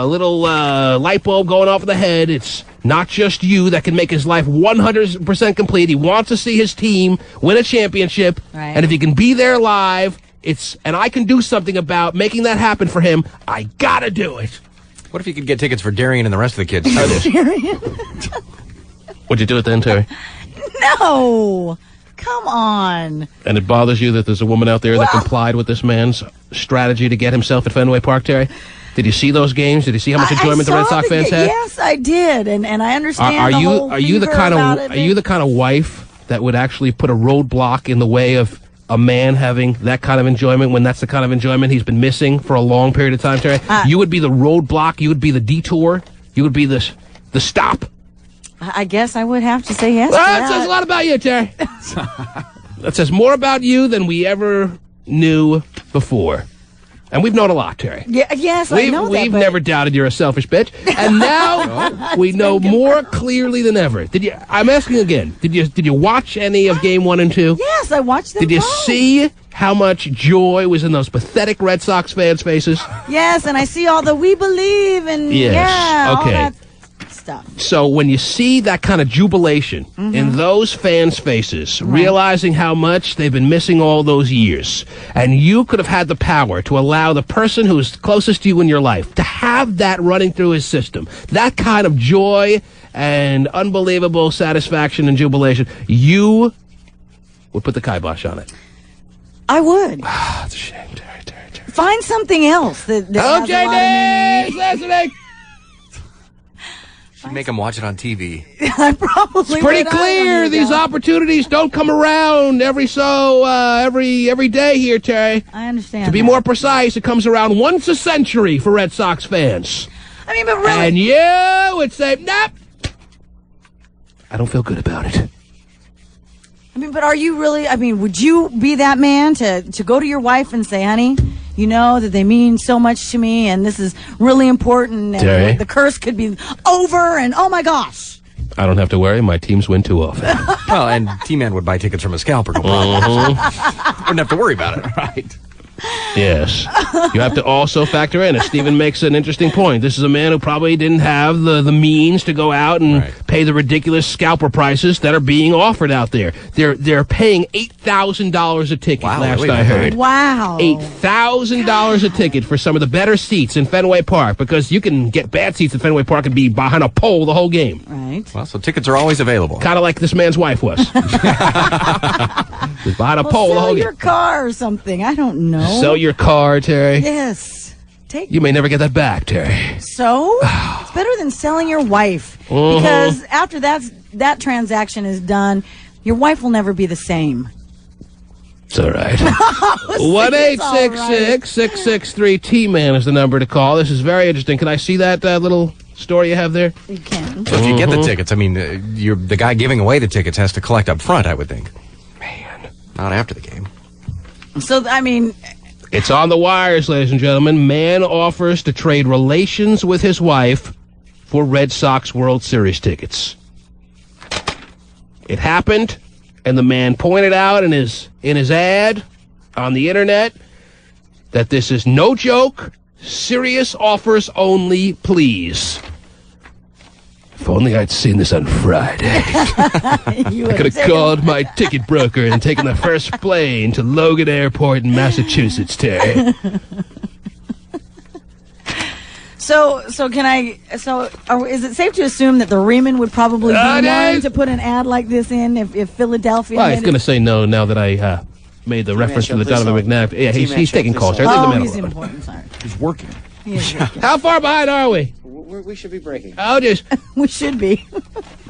little light bulb going off in the head. It's not just you that can make his life 100% complete. He wants to see his team win a championship. Right. And if he can be there live, and I can do something about making that happen for him, I gotta do it. What if you could get tickets for Darian and the rest of the kids? Would you do it then, Terry? No. Come on. And it bothers you that there's a woman out there that complied with this man's strategy to get himself at Fenway Park, Terry? Did you see those games? Did you see how much enjoyment the Red Sox fans had? Yes, I did, and I understand. Are you the kind of wife that would actually put a roadblock in the way of a man having that kind of enjoyment when that's the kind of enjoyment he's been missing for a long period of time, Terry? You would be the roadblock. You would be the detour. You would be the stop. I guess I would have to say yes. Well, that says a lot about you, Terry. That says more about you than we ever knew before. And we've known a lot, Terry. Yes, I know that. We've never doubted you're a selfish bitch. And now we know more clearly than ever. I'm asking again, did you watch any of Game 1 and 2? Yes, I watched them. Did you both. see how much joy was in those pathetic Red Sox fans' faces? Yes, and I see all the "we believe" and all that stuff. So when you see that kind of jubilation in those fans' faces, realizing how much they've been missing all those years, and you could have had the power to allow the person who is closest to you in your life to have that running through his system, that kind of joy and unbelievable satisfaction and jubilation, you would put the kibosh on it. I would. It's a shame, Terry. Find something else that has a lot of meaning. listening. Make them watch it on TV. I probably It's pretty clear. These opportunities don't come around every day here, Terry. I understand. To be more precise, it comes around once a century for Red Sox fans. I mean, but really. And you would say, nope. I don't feel good about it. I mean, but are you really, would you be that man to go to your wife and say, honey, you know that they mean so much to me and this is really important and Terry? the curse could be over and oh my gosh. I don't have to worry. My teams win too often. Well, and T-Man would buy tickets from a scalper, no problem. Wouldn't have to worry about it. Right. Yes. You have to also factor in, as Stephen makes an interesting point, this is a man who probably didn't have the means to go out and pay the ridiculous scalper prices that are being offered out there. They're paying $8,000 a ticket, last I heard. Wow. $8,000 a ticket for some of the better seats in Fenway Park, because you can get bad seats in Fenway Park and be behind a pole the whole game. Right. Well, so tickets are always available. Kind of like this man's wife was. Just behind a pole the whole sell game. your car or something. I don't know. Sell your car, Terry. Yes. You may never get that back, Terry. So it's better than selling your wife, because after that transaction is done, your wife will never be the same. It's all right. 1-866-663-T-Man is the number to call. This is very interesting. Can I see that little story you have there? You can. So if you get the tickets, the guy giving away the tickets has to collect up front, I would think. Man. Not after the game. So, It's on the wires, ladies and gentlemen. Man offers to trade relations with his wife for Red Sox World Series tickets. It happened, and the man pointed out in his ad on the internet that this is no joke, serious offers only, please. If only I'd seen this on Friday. I could have called my ticket broker and taken the first plane to Logan Airport in Massachusetts, Terry. So is it safe to assume that the Riemann would probably be willing to put an ad like this in if Philadelphia? Well, he's going to say no now that I made the reference to the Donovan McNabb. Yeah, he's taking calls. He's important. Sorry. He's working. How far behind are we? We should be breaking. We should be.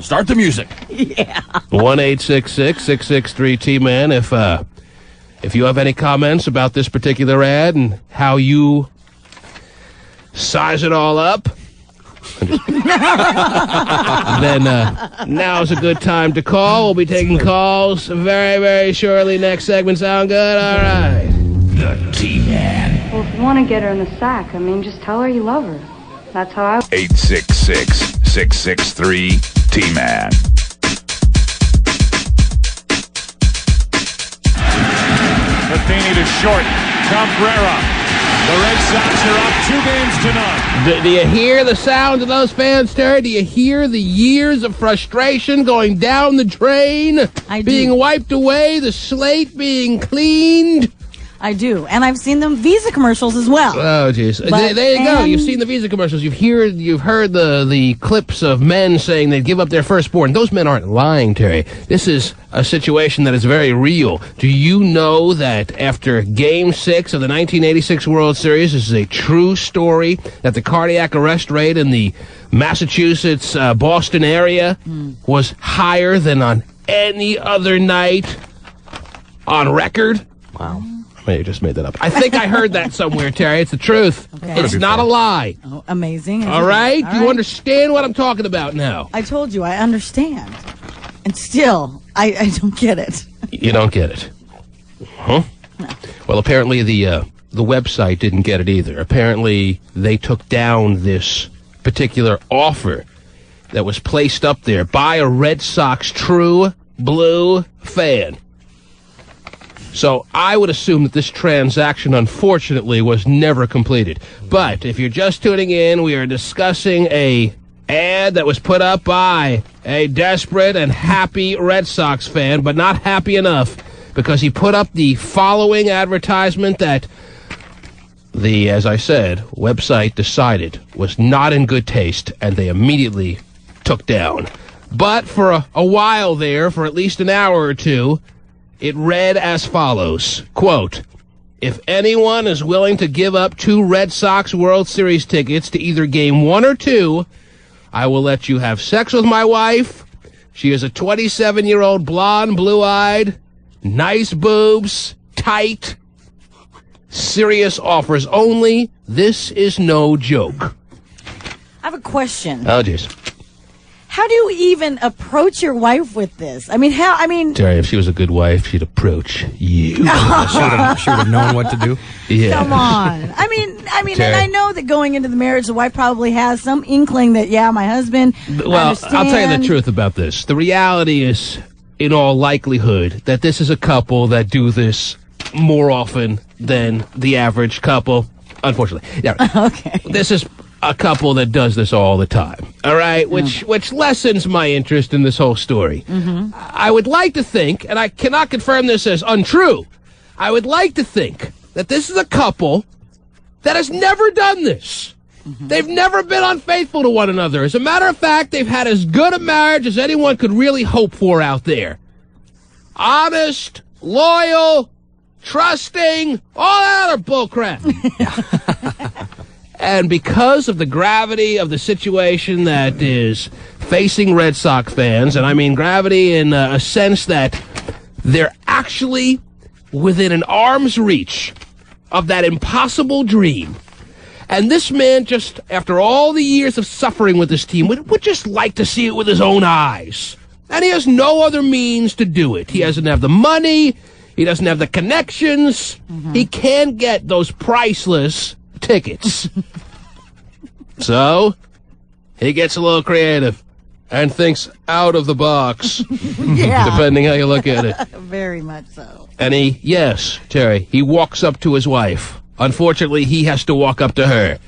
Start the music. Yeah. 1-866-663-T-Man. If you have any comments about this particular ad and how you size it all up, then now's a good time to call. We'll be taking calls very, very shortly. Next segment. Sound good? All right. The T-Man. Well, if you want to get her in the sack, just tell her you love her. That's how I... 866-663-T-Man. Matheny to short. Cabrera. The Red Sox are up 2-0. Do you hear the sound of those fans, Terry? Do you hear the years of frustration going down the drain? Being wiped away, the slate being cleaned? I do, and I've seen the Visa commercials as well. Oh, jeez. There you go. You've seen the Visa commercials. You've heard the clips of men saying they'd give up their firstborn. Those men aren't lying, Terry. This is a situation that is very real. Do you know that after Game 6 of the 1986 World Series, this is a true story, that the cardiac arrest rate in the Massachusetts, Boston area was higher than on any other night on record? Wow. I just made that up. I think I heard that somewhere, Terry. It's the truth. Okay. It's not a lie. Oh, amazing. All right? Do you understand what I'm talking about now? I told you, I understand. And still, I don't get it. You don't get it. Huh? No. Well, apparently the website didn't get it either. Apparently they took down this particular offer that was placed up there by a Red Sox true blue fan. So I would assume that this transaction, unfortunately, was never completed. But if you're just tuning in, we are discussing a ad that was put up by a desperate and happy Red Sox fan, but not happy enough, because he put up the following advertisement that the, as I said, website decided was not in good taste, and they immediately took down. But for a while there, for at least an hour or two, it read as follows, quote, "If anyone is willing to give up 2 Red Sox World Series tickets to either Game 1 or 2 I will let you have sex with my wife. She is a 27-year-old blonde, blue-eyed, nice boobs, tight, serious offers only. This is no joke. I have a question. Oh, jeez. How do you even approach your wife with this? I mean, Terry, if she was a good wife, she'd approach you. She would have known what to do. Yeah. Come on. I mean, Terry. and I know that going into the marriage, the wife probably has some inkling that, yeah, my husband. Well, I'll tell you the truth about this. The reality is, in all likelihood, that this is a couple that do this more often than the average couple. Unfortunately. Yeah. Okay. This is a couple that does this all the time. All right? Which lessens my interest in this whole story. I would like to think, and I cannot confirm this as untrue, I would like to think that this is a couple that has never done this. They've never been unfaithful to one another. As a matter of fact, they've had as good a marriage as anyone could really hope for out there. Honest, loyal, trusting, all that other bullcrap. And because of the gravity of the situation that is facing Red Sox fans, and I mean gravity in a sense that they're actually within an arm's reach of that impossible dream. And this man, just after all the years of suffering with this team, would just like to see it with his own eyes. And he has no other means to do it. He doesn't have the money. He doesn't have the connections. He can't get those priceless tickets. So, he gets a little creative and thinks out of the box, depending how you look at it. Very much so. And yes, Terry, he walks up to his wife. Unfortunately, he has to walk up to her.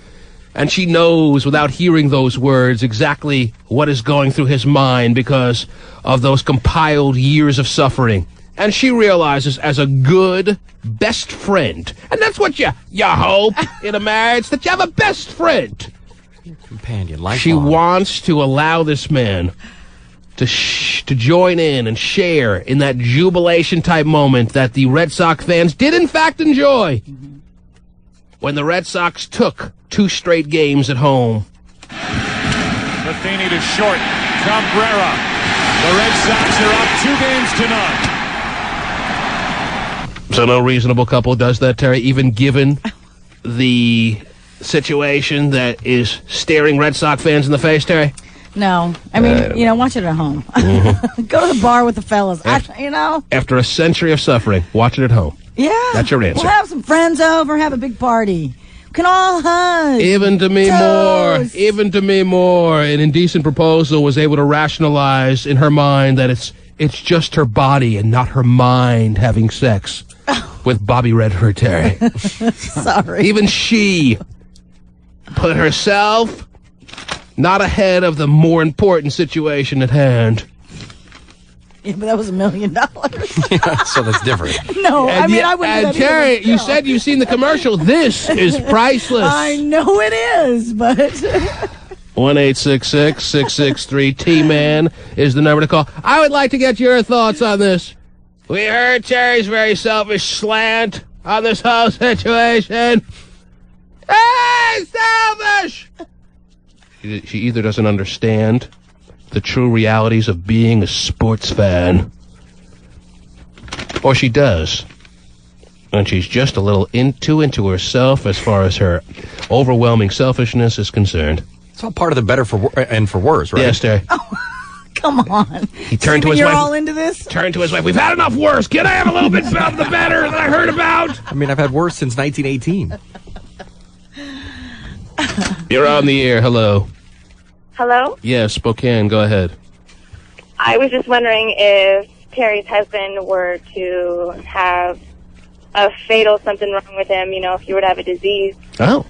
And she knows, without hearing those words, exactly what is going through his mind because of those compiled years of suffering. And she realizes, as a good best friend, and that's what you hope in a marriage, that you have a best friend. Companion, lifelong. She wants to allow this man to join in and share in that jubilation-type moment that the Red Sox fans did, in fact, enjoy when the Red Sox took 2 straight games at home. Matheny to short. Cabrera. The Red Sox are up 2 games to none. So no reasonable couple does that, Terry, even given the situation that is staring Red Sox fans in the face, Terry? No. I mean, watch it at home. Go to the bar with the fellas. After a century of suffering, watch it at home. Yeah. That's your answer. We'll have some friends over, have a big party. We can all hug. Even to me more. An indecent proposal was able to rationalize in her mind that it's just her body and not her mind having sex with Bobby Redford, Terry. Sorry. Even she put herself not ahead of the more important situation at hand. Yeah, but that was $1 million. Yeah, so that's different. No, I wouldn't. And Terry, you said you've seen the commercial. This is priceless. I know it is, but 1-866-663-T-MAN is the number to call. I would like to get your thoughts on this. We heard Terry's very selfish slant on this whole situation. Hey, selfish! She either doesn't understand the true realities of being a sports fan, or she does. And she's just a little too into herself as far as her overwhelming selfishness is concerned. It's all part of the better for and for worse, right? Yes, Terry. Come on. He turned to his wife. You're all into this? Turned to his wife. We've had enough worse. Can I have a little bit of the better that I heard about? I mean, I've had worse since 1918. You're on the air. Hello. Hello? Yes, Spokane. Go ahead. I was just wondering if Terry's husband were to have a fatal something wrong with him, if he were to have a disease. Oh.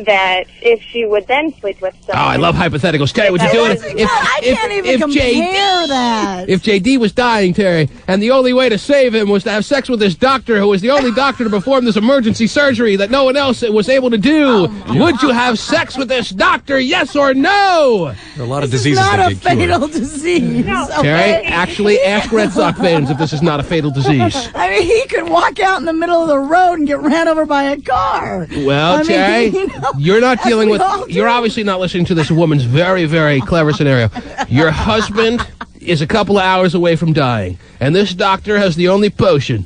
That if she would then sleep with someone. Oh, I love hypotheticals. Terry, would you do it? I can't even compare that. If JD was dying, Terry, and the only way to save him was to have sex with this doctor who was the only doctor to perform this emergency surgery that no one else was able to do, would you have sex with this doctor, yes or no? There are a lot of diseases not that a get cured. fatal disease. No. Terry, actually ask Red Sox fans if this is not a fatal disease. I mean, he could walk out in the middle of the road and get ran over by a car. Well, Terry, You're not dealing with... You're obviously not listening to this woman's very, very clever scenario. Your husband is a couple of hours away from dying, and this doctor has the only potion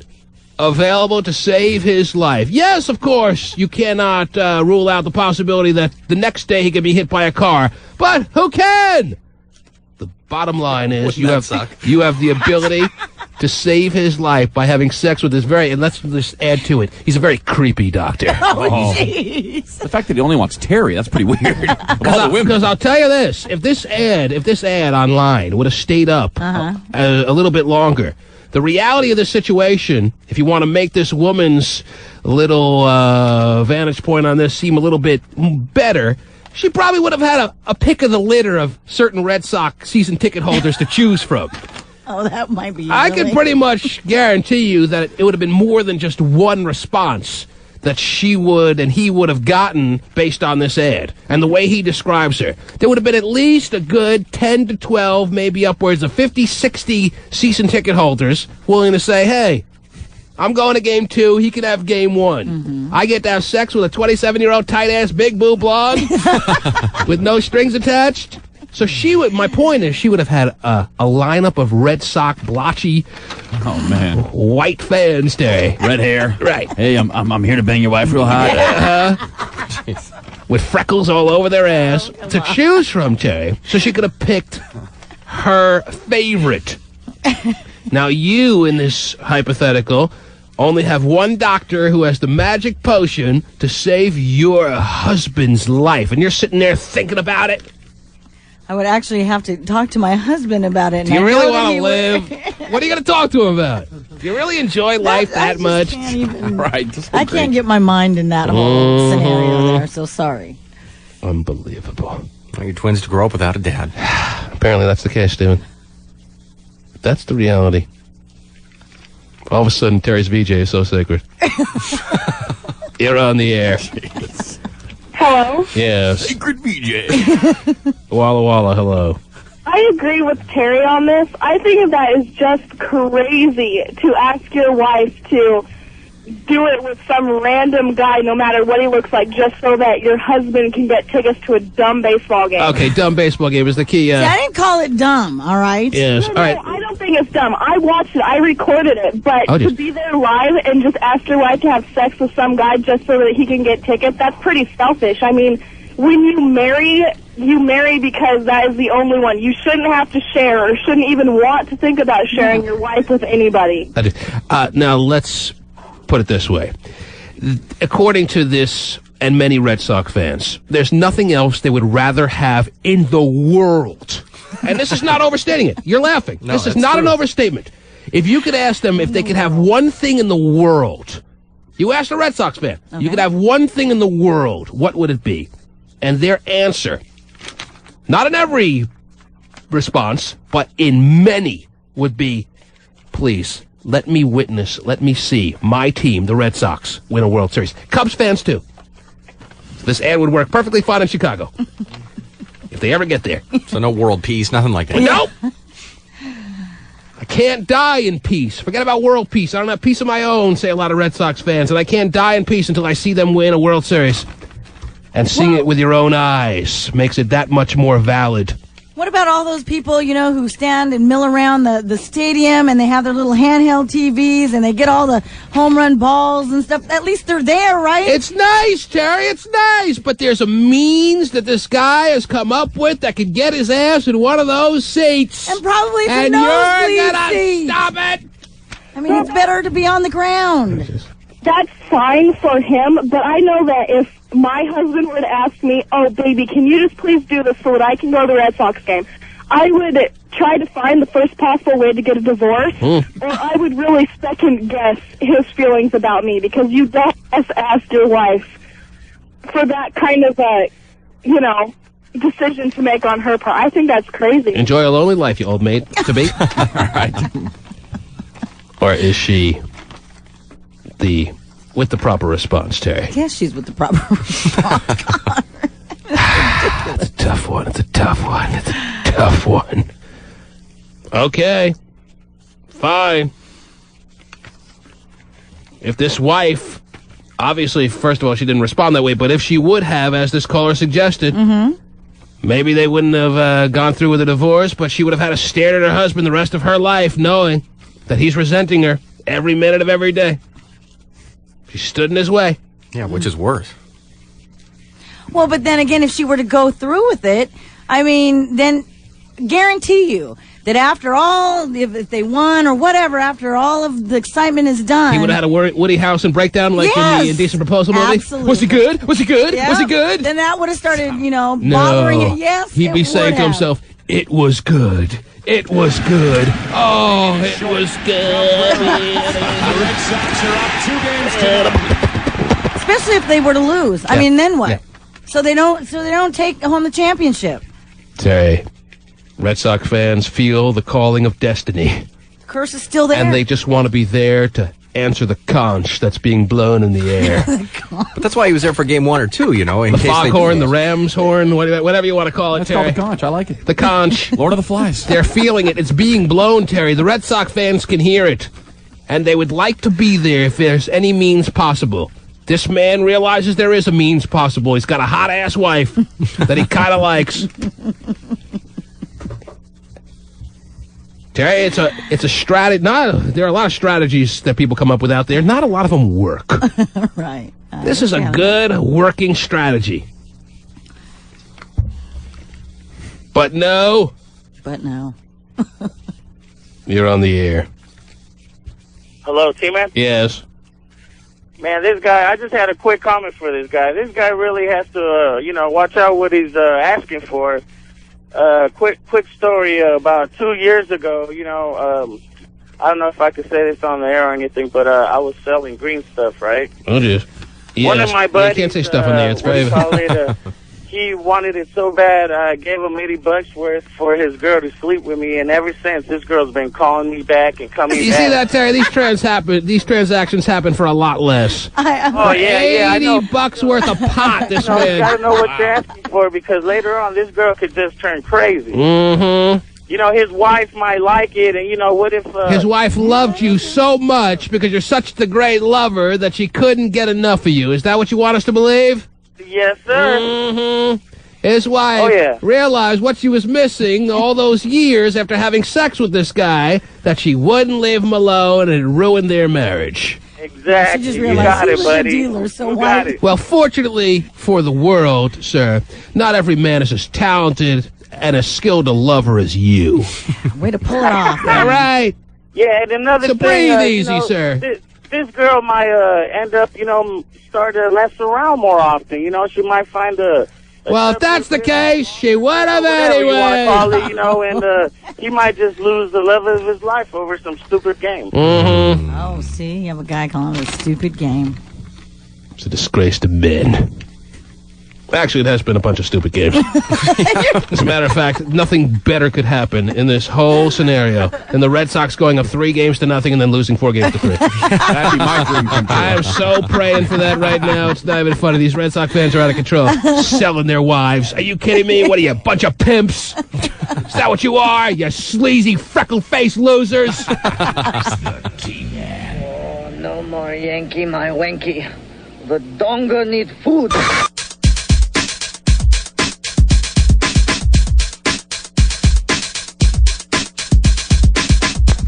available to save his life. Yes, of course, you cannot rule out the possibility that the next day he could be hit by a car, but who can? The bottom line is you have the ability to save his life by having sex with this and let's just add to it, he's a very creepy doctor. Oh, jeez. The fact that he only wants Terry, that's pretty weird. Because I'll tell you this, if this ad online would have stayed up a little bit longer, the reality of the situation, if you want to make this woman's little vantage point on this seem a little bit better, she probably would have had a pick of the litter of certain Red Sox season ticket holders to choose from. Oh, that might be. I can pretty much guarantee you that it would have been more than just one response that she would and he would have gotten based on this ad and the way he describes her. There would have been at least a good 10 to 12, maybe upwards of 50, 60 season ticket holders willing to say, hey, I'm going to game 2. He can have game 1. I get to have sex with a 27-year-old tight-ass big boob blonde with no strings attached. So my point is, she would have had a lineup of Red Sox blotchy, white fans, Terry. Red hair. Right. Hey, I'm here to bang your wife real hard. With freckles all over their ass to choose from, Terry. So she could have picked her favorite. Now, you, in this hypothetical, only have one doctor who has the magic potion to save your husband's life. And you're sitting there thinking about it. I would actually have to talk to my husband about it. Do you really want to live? What are you going to talk to him about? Do you really enjoy life that much? I can't get my mind in that whole scenario there, so sorry. Unbelievable. Well, your twins to grow up without a dad. Apparently that's the case, Steven. That's the reality. All of a sudden, Terry's VJ is so sacred. You're on the air. Hello? Yes. Secret VJ. Walla Walla, hello. I agree with Terry on this. I think that is just crazy to ask your wife to do it with some random guy, no matter what he looks like, just so that your husband can get tickets to a dumb baseball game. Okay, dumb baseball game is the key. See, I didn't call it dumb, all right? Yes, all right. I don't think it's dumb. I watched it. I recorded it. But to be there live and just ask your wife to have sex with some guy just so that he can get tickets, that's pretty selfish. I mean, when you marry because that is the only one. You shouldn't have to share or shouldn't even want to think about sharing your wife with anybody. Now, let's put it this way. According to this and many Red Sox fans, there's nothing else they would rather have in the world. And this is not overstating it. You're laughing. No, this is not an overstatement. If you could ask them if they could have one thing in the world, you asked a Red Sox fan, you could have one thing in the world, what would it be? And their answer, not in every response, but in many, would be, please, let me see my team, the Red Sox, win a World Series. Cubs fans, too. This ad would work perfectly fine in Chicago. If they ever get there. So no world peace, nothing like that. Nope. I can't die in peace. Forget about world peace. I don't have peace of my own, say a lot of Red Sox fans. And I can't die in peace until I see them win a World Series. And seeing it with your own eyes makes it that much more valid. What about all those people, who stand and mill around the stadium and they have their little handheld TVs and they get all the home run balls and stuff? At least they're there, right? It's nice, Terry. It's nice. But there's a means that this guy has come up with that could get his ass in one of those seats. And probably the and nosebleed you're gonna seat. Stop it. I mean, it's better to be on the ground. That's fine for him, but I know that if my husband would ask me, oh, baby, can you just please do this so that I can go to the Red Sox game, I would try to find the first possible way to get a divorce, or I would really second-guess his feelings about me, because you don't just ask your wife for that kind of decision to make on her part. I think that's crazy. Enjoy a lonely life, you old maid to be. All right. Or is she with the proper response, Terry? Yes, she's with the proper response. It's a tough one. It's a tough one. It's a tough one. Okay. Fine. If this wife obviously, first of all, she didn't respond that way, but if she would have, as this caller suggested, maybe they wouldn't have gone through with a divorce, but she would have had to stare at her husband the rest of her life, knowing that he's resenting her every minute of every day. She stood in his way. Yeah, which is worse. Well, but then again, if she were to go through with it, I mean, then guarantee you that after all, if they won or whatever, after all of the excitement is done, He would have had a Woody Harrelson breakdown like in the Indecent Proposal movie. Absolutely. Was he good? Was he good? Yeah. Was he good? Then that would have started, bothering it. Yes, he'd be saying to himself, "It was good. It was good. Oh, it was good." The Red Sox are up 2 games to Especially if they were to lose. I mean, then what? Yeah. So they don't take home the championship. Terry, Red Sox fans feel the calling of destiny. The curse is still there. And they just want to be there to answer the conch that's being blown in the air. But that's why he was there for game 1 or 2, in the case foghorn, the ram's horn, whatever you want to call it, That's Terry. called the conch. I like it. The conch. Lord of the Flies. They're feeling it. It's being blown, Terry. The Red Sox fans can hear it. And they would like to be there if there's any means possible. This man realizes there is a means possible. He's got a hot-ass wife that he kind of likes. Terry, it's a strategy. There are a lot of strategies that people come up with out there. Not a lot of them work. Right. This is a good working strategy. But no. You're on the air. Hello, T-Man? Yes. Man, this guy, I just had a quick comment for this guy. This guy really has to, watch out what he's asking for. Quick story. About 2 years ago, I don't know if I could say this on the air or anything, but I was selling green stuff, right? Oh, dear. Yes. One of my buddies, you can't say stuff on there. It's very... he wanted it so bad, I gave him $80 worth for his girl to sleep with me, and ever since, this girl's been calling me back and coming back. You see that, Terry? These transactions happen for a lot less. Oh, yeah, I know. $80 worth of pot, this You man. gotta know what you're asking for, because later on, this girl could just turn crazy. Mm-hmm. His wife might like it, and what if... His wife loved you so much because you're such the great lover that she couldn't get enough of you. Is that what you want us to believe? Yes, sir. Mm-hmm. His wife realized what she was missing all those years after having sex with this guy, that she wouldn't leave him alone, and it ruined their marriage. Exactly. She just You realized got he it, was buddy. a dealer, so You why... got it. Well, fortunately for the world, sir, not every man is as talented and as skilled a lover as you. Way to pull it off. All right. Yeah, and another So thing... breathe easy, sir. This girl might end up, start to mess around more often. She might find a well, if that's the case, she would have whatever you want to call anyway. it, and he might just lose the love of his life over some stupid game. Mm-hmm. Oh, see, you have a guy calling it a stupid game. It's a disgrace to men. Actually, it has been a bunch of stupid games. As a matter of fact, nothing better could happen in this whole scenario than the Red Sox going up 3-0 and then losing 4 games to 3. That'd be my dream come true. I am so praying for that right now. It's not even funny. These Red Sox fans are out of control. Selling their wives. Are you kidding me? What are you, a bunch of pimps? Is that what you are? You sleazy, freckle-faced losers? Oh, no more Yankee, my wanky. The donga need food.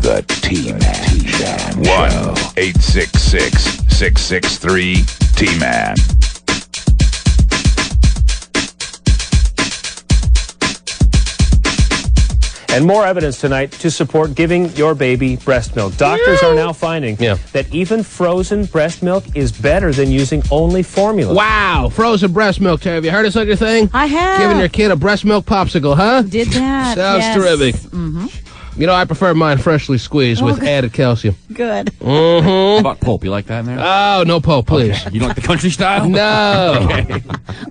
The T-Man. 1-866-663-T-Man. And more evidence tonight to support giving your baby breast milk. Doctors are now finding that even frozen breast milk is better than using only formula. Wow, frozen breast milk, Terry. Have you heard of such a thing? I have. Giving your kid a breast milk popsicle, huh? Did that. Sounds terrific. Mm-hmm. I prefer mine freshly squeezed with added calcium. Good. Mm-hmm. About pulp, you like that in there? Oh, no pulp, please. Okay. You don't like the country style? No. Okay.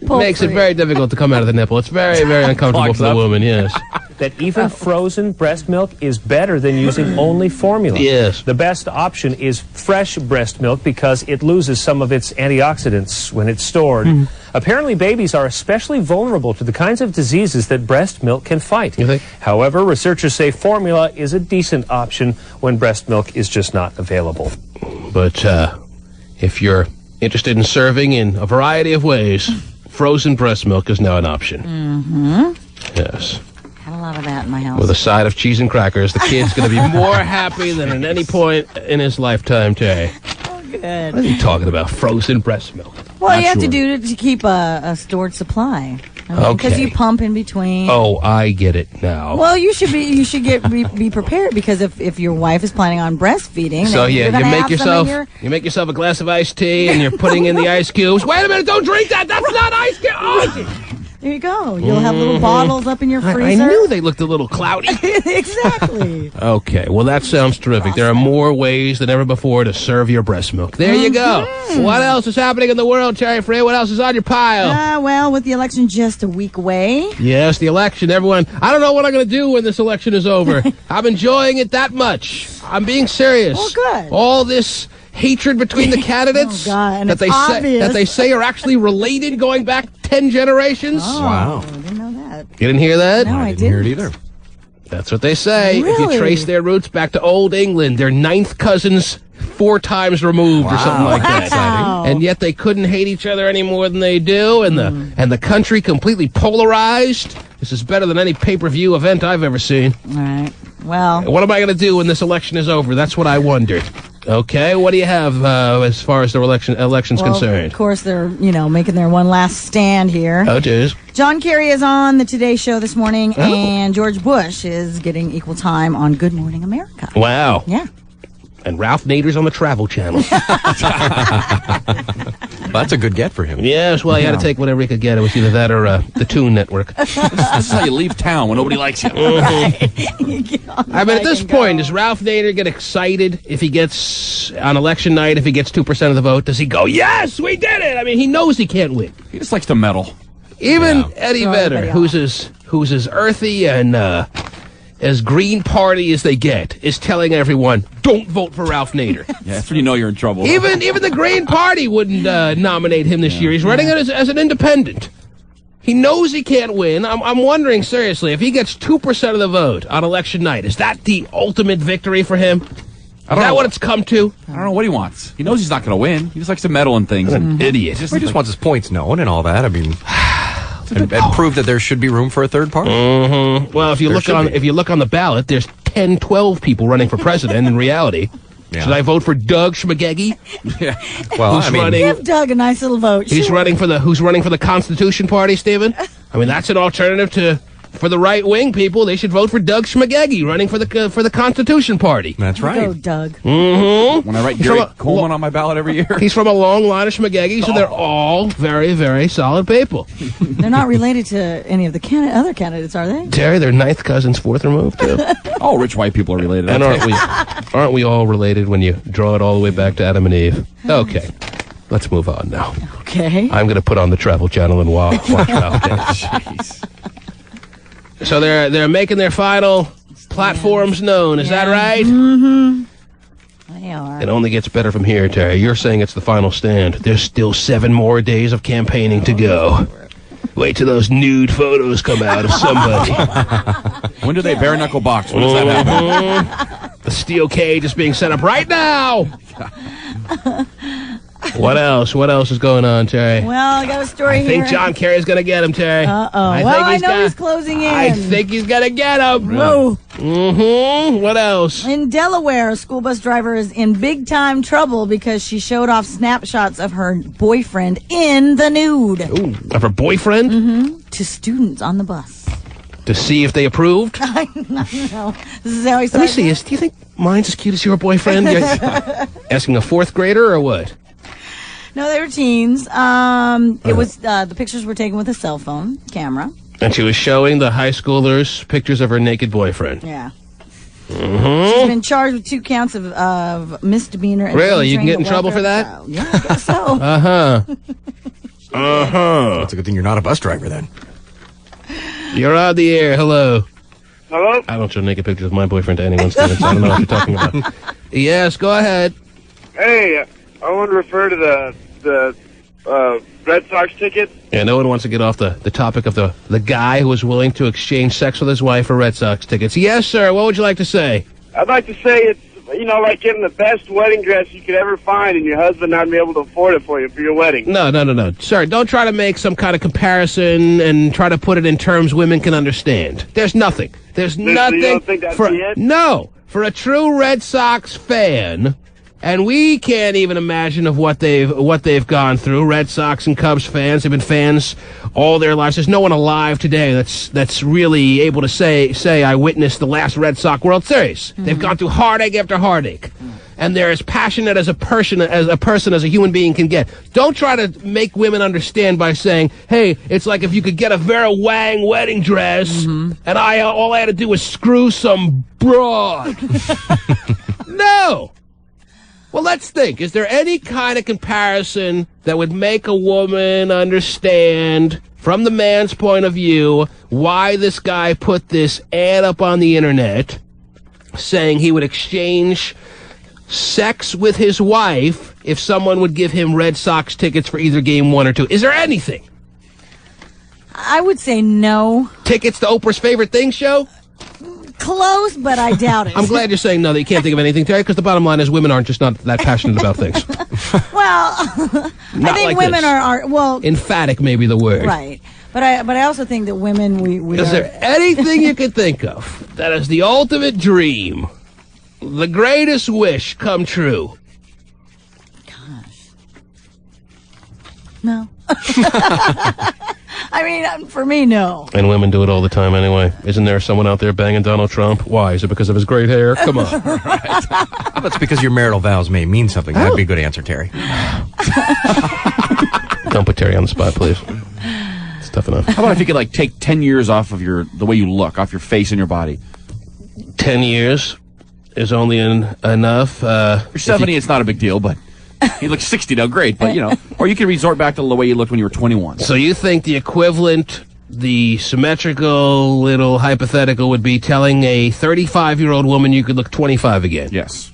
Makes it very difficult to come out of the nipple. It's very, very uncomfortable for the woman, yes. That even frozen breast milk is better than using only formula. Yes. The best option is fresh breast milk because it loses some of its antioxidants when it's stored. Apparently, babies are especially vulnerable to the kinds of diseases that breast milk can fight. You think? However, researchers say formula is a decent option when breast milk is just not available. But if you're Interested in serving in a variety of ways. Frozen breast milk is now an option. Mm-hmm. Yes. Had a lot of that in my house. With a side of cheese and crackers. The kid's going to be more happy than at any point in his lifetime, Terry. Oh, good. What are you talking about? Frozen breast milk. Well, you have to do it to keep a stored supply. Because Okay. you pump in between. Oh, I get it now. Well, you should be prepared, because if your wife is planning on breastfeeding, So then yeah, you're gonna have you make yourself a glass of iced tea and you're putting in the ice cubes. Wait a minute, don't drink that. That's not ice cube. Oh, there you go. You'll have little bottles up in your I freezer. knew they looked a little cloudy. Exactly. Okay, well that sounds terrific. There are more ways than ever before to serve your breast milk. There you go. What else is happening in the world, Terry Free? What else is on your pile? Well, with the election just a week away. Yes, the election, everyone. I don't know what I'm going to do when this election is over. I'm enjoying it that much. I'm being serious. Oh, good. All this hatred between the candidates Oh, God, and that it's obvious. that they say are actually related going back 10 generations. Oh, Wow. I didn't know that. You didn't hear that? No, I Didn't hear it either. That's what they say. If Really? you trace their roots back to Old England, they're ninth cousins 4 times removed or something like that. Wow. And yet they couldn't hate each other any more than they do, and the country completely polarized. This is better than any pay-per-view event I've ever seen. All right. Well, What am I going to do when this election is over? That's what I wondered. Okay, what do you have as far as the election's concerned? Of course, they're making their one last stand here. Oh, jeez. John Kerry is on the Today Show this morning, Oh. and George Bush is getting equal time on Good Morning America. Wow. Yeah. And Ralph Nader's on the Travel Channel. Well, that's a good get for him. Yes, well, he had to take whatever he could get. It was either that or the Toon Network. This is how you leave town when nobody likes you. I mean, at this point, does Ralph Nader get excited if he gets, on election night, if he gets 2% of the vote? Does he go, yes, we did it? I mean, he knows he can't win. He just likes to meddle. Even Eddie Throw Vedder, everybody who's as earthy and as Green Party as they get, is telling everyone, don't vote for Ralph Nader. Yeah, that's when you know you're in trouble. Even the Green Party wouldn't nominate him this year. He's running as an independent. He knows he can't win. I'm wondering, seriously, if he gets 2% of the vote on election night, is that the ultimate victory for him? Is that what it's come to? I don't know what he wants. He knows he's not going to win. He just likes to meddle in things. What an idiot. He just wants his points known and all that. I mean, and prove that there should be room for a third party. Mm-hmm. Well, if you look on the ballot, there's 10, 12 people running for president in reality. Yeah. Should I vote for Doug Schmagegi? Yeah. Well, Who's running? Give Doug a nice little vote. He's Sure. running for the Constitution Party, Stephen. I mean, that's an alternative for the right wing people. They should vote for Doug Schmagegi running for the Constitution Party. That's right. Go, Doug. Mm-hmm. When I write Gary Coleman on my ballot every year. He's from a long line of Schmagegi, so they're all very, very solid people. They're not related to any of the other candidates, are they? Terry, they're ninth cousins, 4th removed, too. All rich white people are related. And aren't we all related when you draw it all the way back to Adam and Eve? Okay. Let's move on now. Okay. I'm going to put on the Travel Channel and watch out. Jeez. So they're making their final platforms known. Is that right? Mm-hmm. They are. It only gets better from here, Terry. You're saying it's the final stand. There's still 7 more days of campaigning to go. Wait till those nude photos come out of somebody. When do they bare knuckle box? When does that happen? The steel cage is being set up right now. What else? What else is going on, Terry? Well, I got a story I think here. John Kerry's going to get him, Terry. Uh-oh. I know he's closing in. I think he's going to get him. Whoa. Mm-hmm. What else? In Delaware, a school bus driver is in big-time trouble because she showed off snapshots of her boyfriend in the nude. Ooh, of her boyfriend? Mm-hmm. To students on the bus. To see if they approved? I don't know. This is how he Let me see. Do you think mine's as cute as your boyfriend? You're asking a 4th grader or what? No, they were teens. It was the pictures were taken with a cell phone camera. And she was showing the high schoolers pictures of her naked boyfriend. Yeah. Mm-hmm. She's been charged with 2 counts of misdemeanor. And Really? You can get in endangering trouble the for that? welfare of the child. Yeah, I guess so. Uh-huh. Uh-huh. That's a good thing you're not a bus driver then. You're on the air. Hello. Hello? I don't show naked pictures of my boyfriend to anyone, Steven, so I don't know what you're talking about. Yes, go ahead. Hey, I want to refer to the Red Sox ticket. Yeah, no one wants to get off the topic of the guy who was willing to exchange sex with his wife for Red Sox tickets. Yes, sir. What would you like to say? I'd like to say like getting the best wedding dress you could ever find and your husband not being able to afford it for you for your wedding. No. Sir, don't try to make some kind of comparison and try to put it in terms women can understand. There's nothing. There's nothing. You don't think that's it? No. For a true Red Sox fan, and we can't even imagine of what they've gone through. Red Sox and Cubs fans have been fans all their lives. There's no one alive today that's really able to say I witnessed the last Red Sox World Series. Mm-hmm. They've gone through heartache after heartache. And they're as passionate as a person as a human being can get. Don't try to make women understand by saying, hey, it's like if you could get a Vera Wang wedding dress and all I had to do was screw some broad. No. Well, let's think. Is there any kind of comparison that would make a woman understand, from the man's point of view, why this guy put this ad up on the internet saying he would exchange sex with his wife if someone would give him Red Sox tickets for either game 1 or 2? Is there anything? I would say no. Tickets to Oprah's Favorite Thing show? Close, but I doubt it. I'm glad you're saying no, that you can't think of anything, Terry, because the bottom line is women aren't just not that passionate about things. Well, I think like women this. are well, emphatic may be the word. right. But I also think that women we Is there anything you could think of that is the ultimate dream, the greatest wish come true? No. I mean, for me, no. And women do it all the time anyway. Isn't there someone out there banging Donald Trump? Why? Is it because of his great hair? Come on. That's because your marital vows may mean something. That'd be a good answer, Terry. Don't put Terry on the spot, please. It's tough enough. How about if you could, take 10 years off of the way you look, off your face and your body? 10 years is only enough. You're 70, it's not a big deal, but... He looks 60 now, great, but, or you can resort back to the way you looked when you were 21. So you think the equivalent, the symmetrical little hypothetical would be telling a 35-year-old woman you could look 25 again? Yes.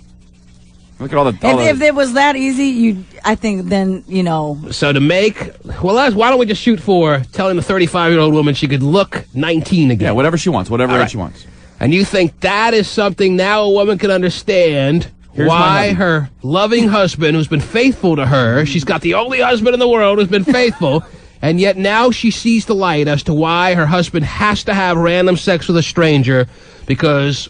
Look at all the... If it was that easy, I think then, So to make... Well, why don't we just shoot for telling the 35-year-old woman she could look 19 again? Yeah, whatever she wants, whatever age she wants. And you think that is something now a woman can understand... why her loving husband, who's been faithful to her, she's got the only husband in the world who's been faithful, and yet now she sees the light as to why her husband has to have random sex with a stranger because,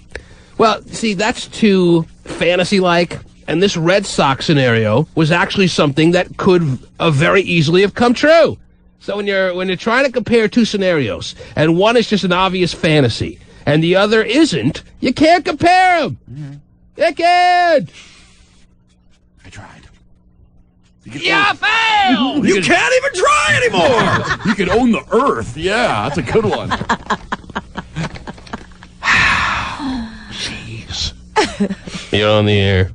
well, see, that's too fantasy-like, and this Red Sox scenario was actually something that could very easily have come true. So when you're trying to compare two scenarios, and one is just an obvious fantasy, and the other isn't, you can't compare them. Mm-hmm. Dickhead! I tried. You failed! You can't even try anymore! You can own the earth. Yeah, that's a good one. Jeez. You're on the air.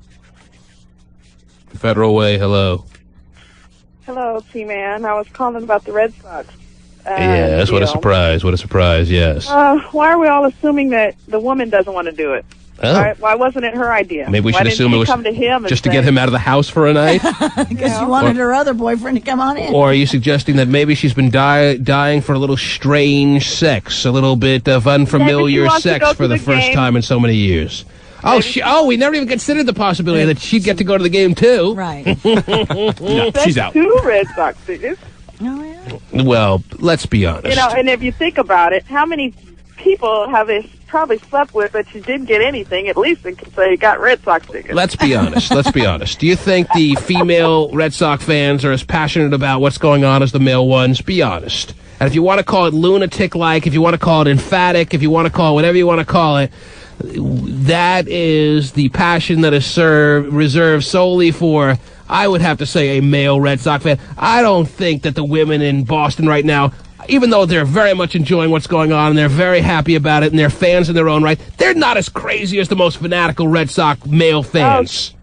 Federal Way, hello. Hello, T-Man. I was calling about the Red Sox. Yes, what a surprise. What a surprise, yes. Why are we all assuming that the woman doesn't want to do it? Oh. Why wasn't it her idea? Maybe we should assume it was come to him just to get him out of the house for a night? Because she wanted her other boyfriend to come on in. Or are you suggesting that maybe she's been dying for a little strange sex, a little bit of unfamiliar sex for the first time in so many years? We never even considered the possibility that she'd get to go to the game, too. Right. No, she's out. 2 Red Sox tickets. Oh, yeah. Well, let's be honest. And if you think about it, how many people have they probably slept with that you didn't get anything? At least they can say you got Red Sox tickets. Let's be honest. Let's be honest. Do you think the female Red Sox fans are as passionate about what's going on as the male ones? Be honest. And if you want to call it lunatic-like, if you want to call it emphatic, if you want to call it whatever you want to call it, that is the passion that is reserved solely for, I would have to say, a male Red Sox fan. I don't think that the women in Boston right now, even though they're very much enjoying what's going on and they're very happy about it and they're fans in their own right, they're not as crazy as the most fanatical Red Sox male fans.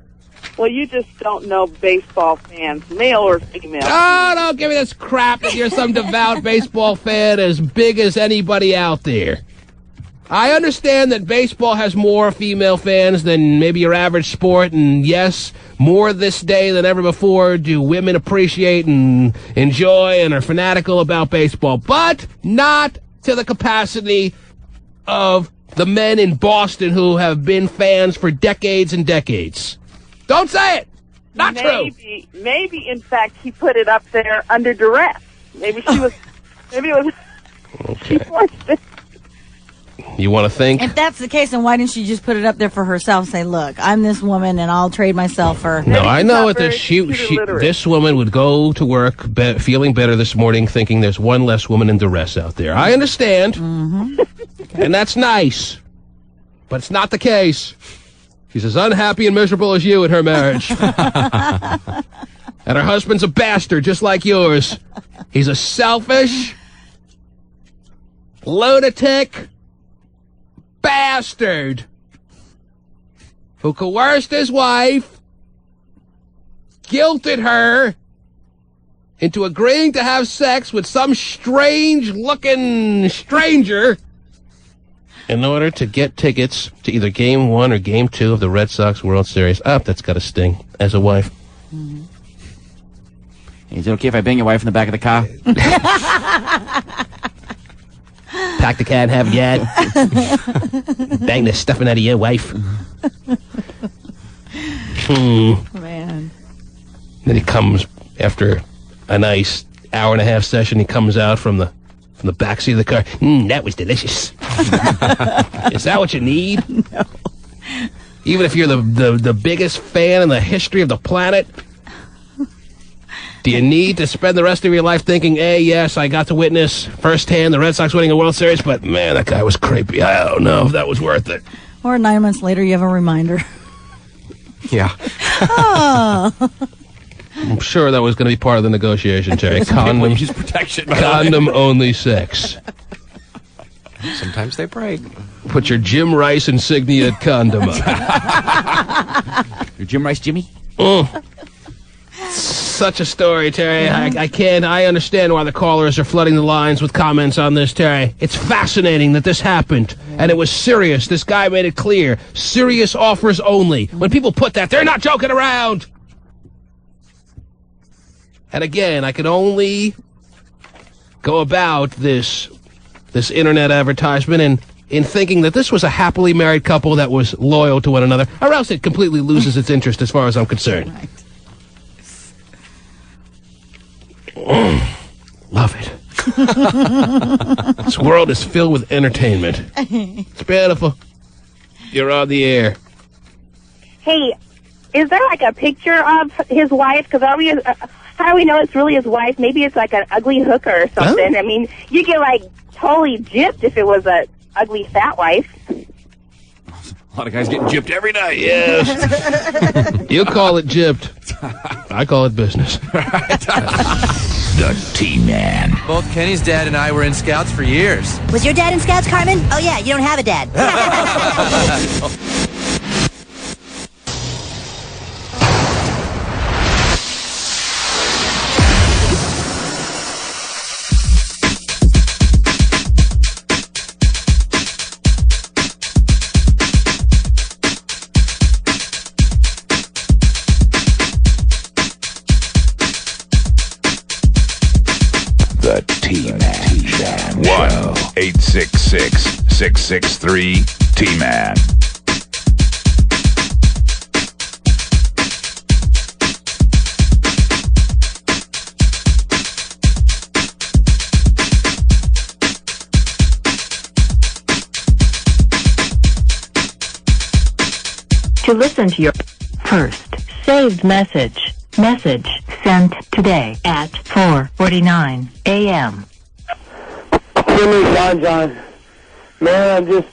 Well, you just don't know baseball fans, male or female. Oh, don't give me this crap that you're some devout baseball fan as big as anybody out there. I understand that baseball has more female fans than maybe your average sport, and yes, more this day than ever before do women appreciate and enjoy and are fanatical about baseball, but not to the capacity of the men in Boston who have been fans for decades and decades. Don't say it. Not true. Maybe, in fact, he put it up there under duress. Maybe she was. Maybe it was. Okay. She forced it. You want to think? If that's the case, then why didn't she just put it up there for herself? Say, look, I'm this woman, and I'll trade myself for. No, I know it. That this woman would go to work feeling better this morning, thinking there's one less woman in duress out there. I understand, and that's nice, but it's not the case. She's as unhappy and miserable as you in her marriage. And her husband's a bastard, just like yours. He's a selfish, lunatic bastard who coerced his wife, guilted her into agreeing to have sex with some strange-looking stranger in order to get tickets to either Game 1 or Game 2 of the Red Sox World Series. That's got to sting as a wife. Is it okay if I bang your wife in the back of the car? Pack the cat and have it yet. Bang the stuffing out of your wife. Man. Then he comes after a nice hour-and-a-half session. He comes out from the backseat of the car. That was delicious. Is that what you need? No. Even if you're the biggest fan in the history of the planet, do you need to spend the rest of your life thinking, hey, yes, I got to witness firsthand the Red Sox winning a World Series, but man, that guy was creepy. I don't know if that was worth it. Or 9 months later, you have a reminder. Yeah. Oh. I'm sure that was going to be part of the negotiation, Terry. Condom, Use protection. condom-only sex. Sometimes they break. Put your Jim Rice insignia condom on. Your Jim Rice Jimmy? Such a story, Terry. I understand why the callers are flooding the lines with comments on this, Terry. It's fascinating that this happened, and it was serious. This guy made it clear. Serious offers only. When people put that, they're not joking around. And again, I could only go about this internet advertisement in thinking that this was a happily married couple that was loyal to one another, or else it completely loses its interest as far as I'm concerned. Right. Love it. This world is filled with entertainment. It's beautiful. You're on the air. Hey, is there like a picture of his wife? Because how do we know it's really his wife? Maybe it's like an ugly hooker or something. Oh. I mean, you get like totally gypped if it was a ugly fat wife. A lot of guys getting gypped every night. Yes. You call it gypped. I call it business. The T-Man. Both Kenny's dad and I were in Scouts for years. Was your dad in Scouts, Carmen? Oh, yeah, you don't have a dad. The T-Man. 1-866-663-T-Man. To listen to your first saved message sent today at 4:49 a.m. Jimmy, John. Man, I'm just...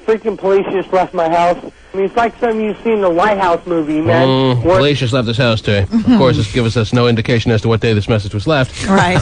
freaking police just left my house. I mean, it's like something you've seen in the Lighthouse movie, man. Police just left this house today. Of course, this gives us no indication as to what day this message was left. Right.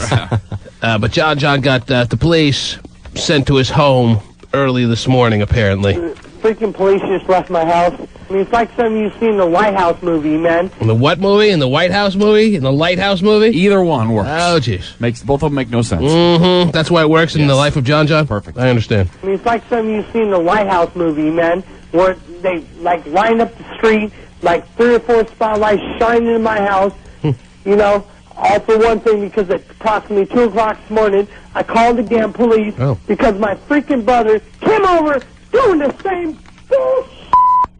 But John got the police sent to his home early this morning, apparently. Freaking police just left my house. I mean, it's like something you've seen in the Lighthouse movie, man. In the what movie? In the White House movie? In the Lighthouse movie? Either one works. Oh, jeez. Both of them make no sense. Mm-hmm. That's why it works in the life of John. Perfect. I understand. I mean, it's like something you've seen in the Lighthouse movie, man, where they, like, line up the street, like 3 or 4 spotlights shining in my house, you know, All for one thing, because at approximately 2 o'clock this morning, I called the damn police because my freaking brother came over doing the same bullshit.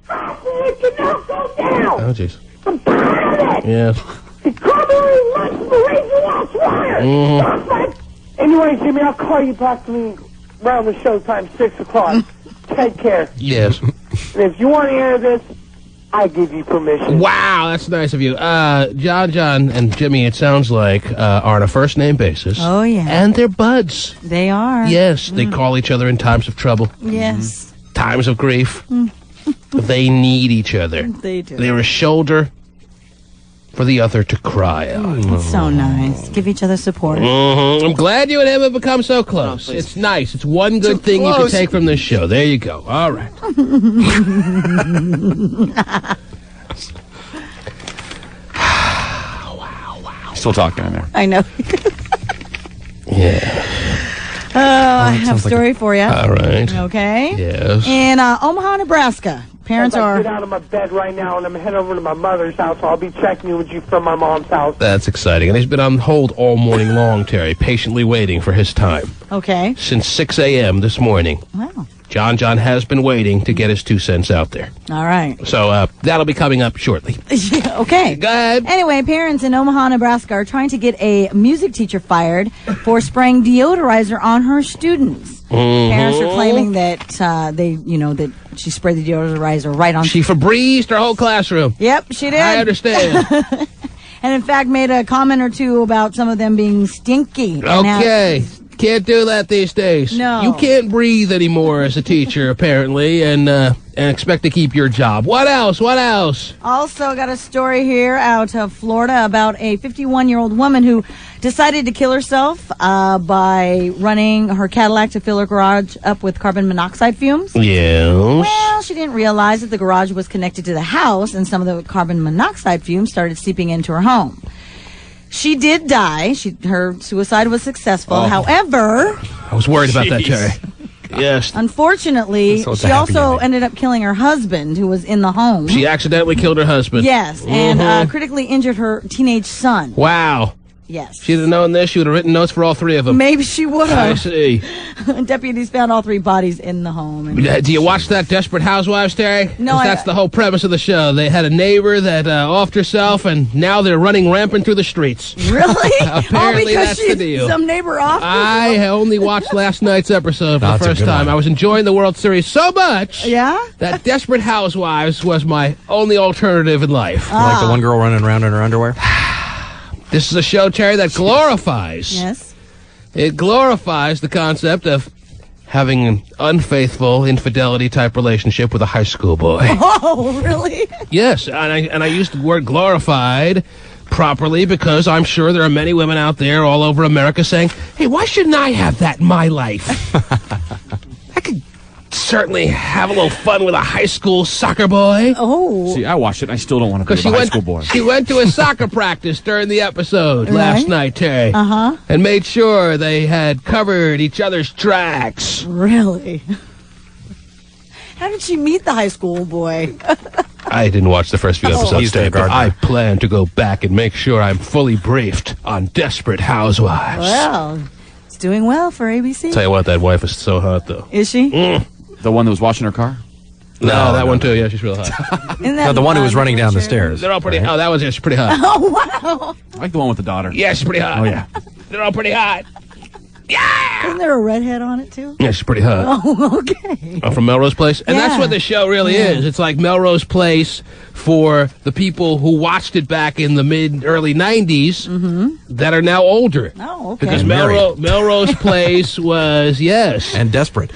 It cannot go down. Oh, jeez. I'm tired of it. Yes. The covering lunch the razor last wire. Anyway, Jimmy, I'll call you back to me around the show time, 6 o'clock. Take care. Yes. And if you want to hear this, I give you permission. Wow, that's nice of you. John, and Jimmy, it sounds like, are on a first-name basis. Oh, yeah. And they're buds. They are. Yes, they call each other in times of trouble. Yes. Times of grief. They need each other. They do. They're a shoulder for the other to cry on. It's so nice. Give each other support. I'm glad you and him have become so close. It's nice. It's one good thing you can take from this show. There you go. All right. Wow. Still talking in there. I know. Yeah. I have a story for you. All right. Okay. Yes. In Omaha, Nebraska, parents I are... get out of my bed right now, and I'm heading over to my mother's house. I'll be checking with you from my mom's house. That's exciting. And he's been on hold all morning long, Terry, patiently waiting for his time. Okay. Since 6 a.m. this morning. Wow. John has been waiting to get his 2 cents out there. All right. So that'll be coming up shortly. Yeah, okay. Go ahead. Anyway, parents in Omaha, Nebraska are trying to get a music teacher fired for spraying deodorizer on her students. Parents are claiming that that she sprayed the deodorizer right on. She Febrezed her whole classroom. Yep, she did. I understand. And in fact, made a comment or two about some of them being stinky. Okay. Can't do that these days. No. You can't breathe anymore as a teacher, apparently, and expect to keep your job. What else? Also got a story here out of Florida about a 51-year-old woman who decided to kill herself by running her Cadillac to fill her garage up with carbon monoxide fumes. Yes. Well, she didn't realize that the garage was connected to the house, and some of the carbon monoxide fumes started seeping into her home. She did die. Her suicide was successful. However... I was worried about that, Terry. Yes. Unfortunately, she also ended up killing her husband, who was in the home. She accidentally killed her husband. Yes, and critically injured her teenage son. Wow. Yes. She'd have known this, she would have written notes for all 3 of them. Maybe she would have. I see. Deputies found all 3 bodies in the home. Do you watch that Desperate Housewives, Terry? No, that's the whole premise of the show. They had a neighbor that offed herself, and now they're running rampant through the streets. Really? Apparently because that's the deal. Some neighbor offed herself? I only watched last night's episode for the first time. I was enjoying the World Series so much that Desperate Housewives was my only alternative in life. Like the one girl running around in her underwear? This is a show, Terry, that glorifies. Yes. It glorifies the concept of having an unfaithful infidelity type relationship with a high school boy. Oh, really? Yes, and I used the word glorified properly because I'm sure there are many women out there all over America saying, hey, why shouldn't I have that in my life? I could certainly have a little fun with a high school soccer boy. Oh. See, I watched it. I still don't want to be with a high school boy. She went to a soccer practice during the episode last night, Terry. Uh-huh. And made sure they had covered each other's tracks. Really? How did she meet the high school boy? I didn't watch the first few episodes, Terry, but I plan to go back and make sure I'm fully briefed on Desperate Housewives. Well, it's doing well for ABC. Tell you what, that wife is so hot, though. Is she? The one that was washing her car? No, that one too. Yeah, she's real hot. No, the one who was running down the stairs. They're all pretty hot. Oh, that was pretty hot. Oh, wow. I like the one with the daughter. Yeah, she's pretty hot. Oh, yeah. They're all pretty hot. Isn't there a redhead on it, too? Yeah, she's pretty hot. Oh, okay. From Melrose Place. And that's what the show really is. It's like Melrose Place for the people who watched it back in the early 90s that are now older. Oh, okay. Because Melrose Place was, yes. And desperate.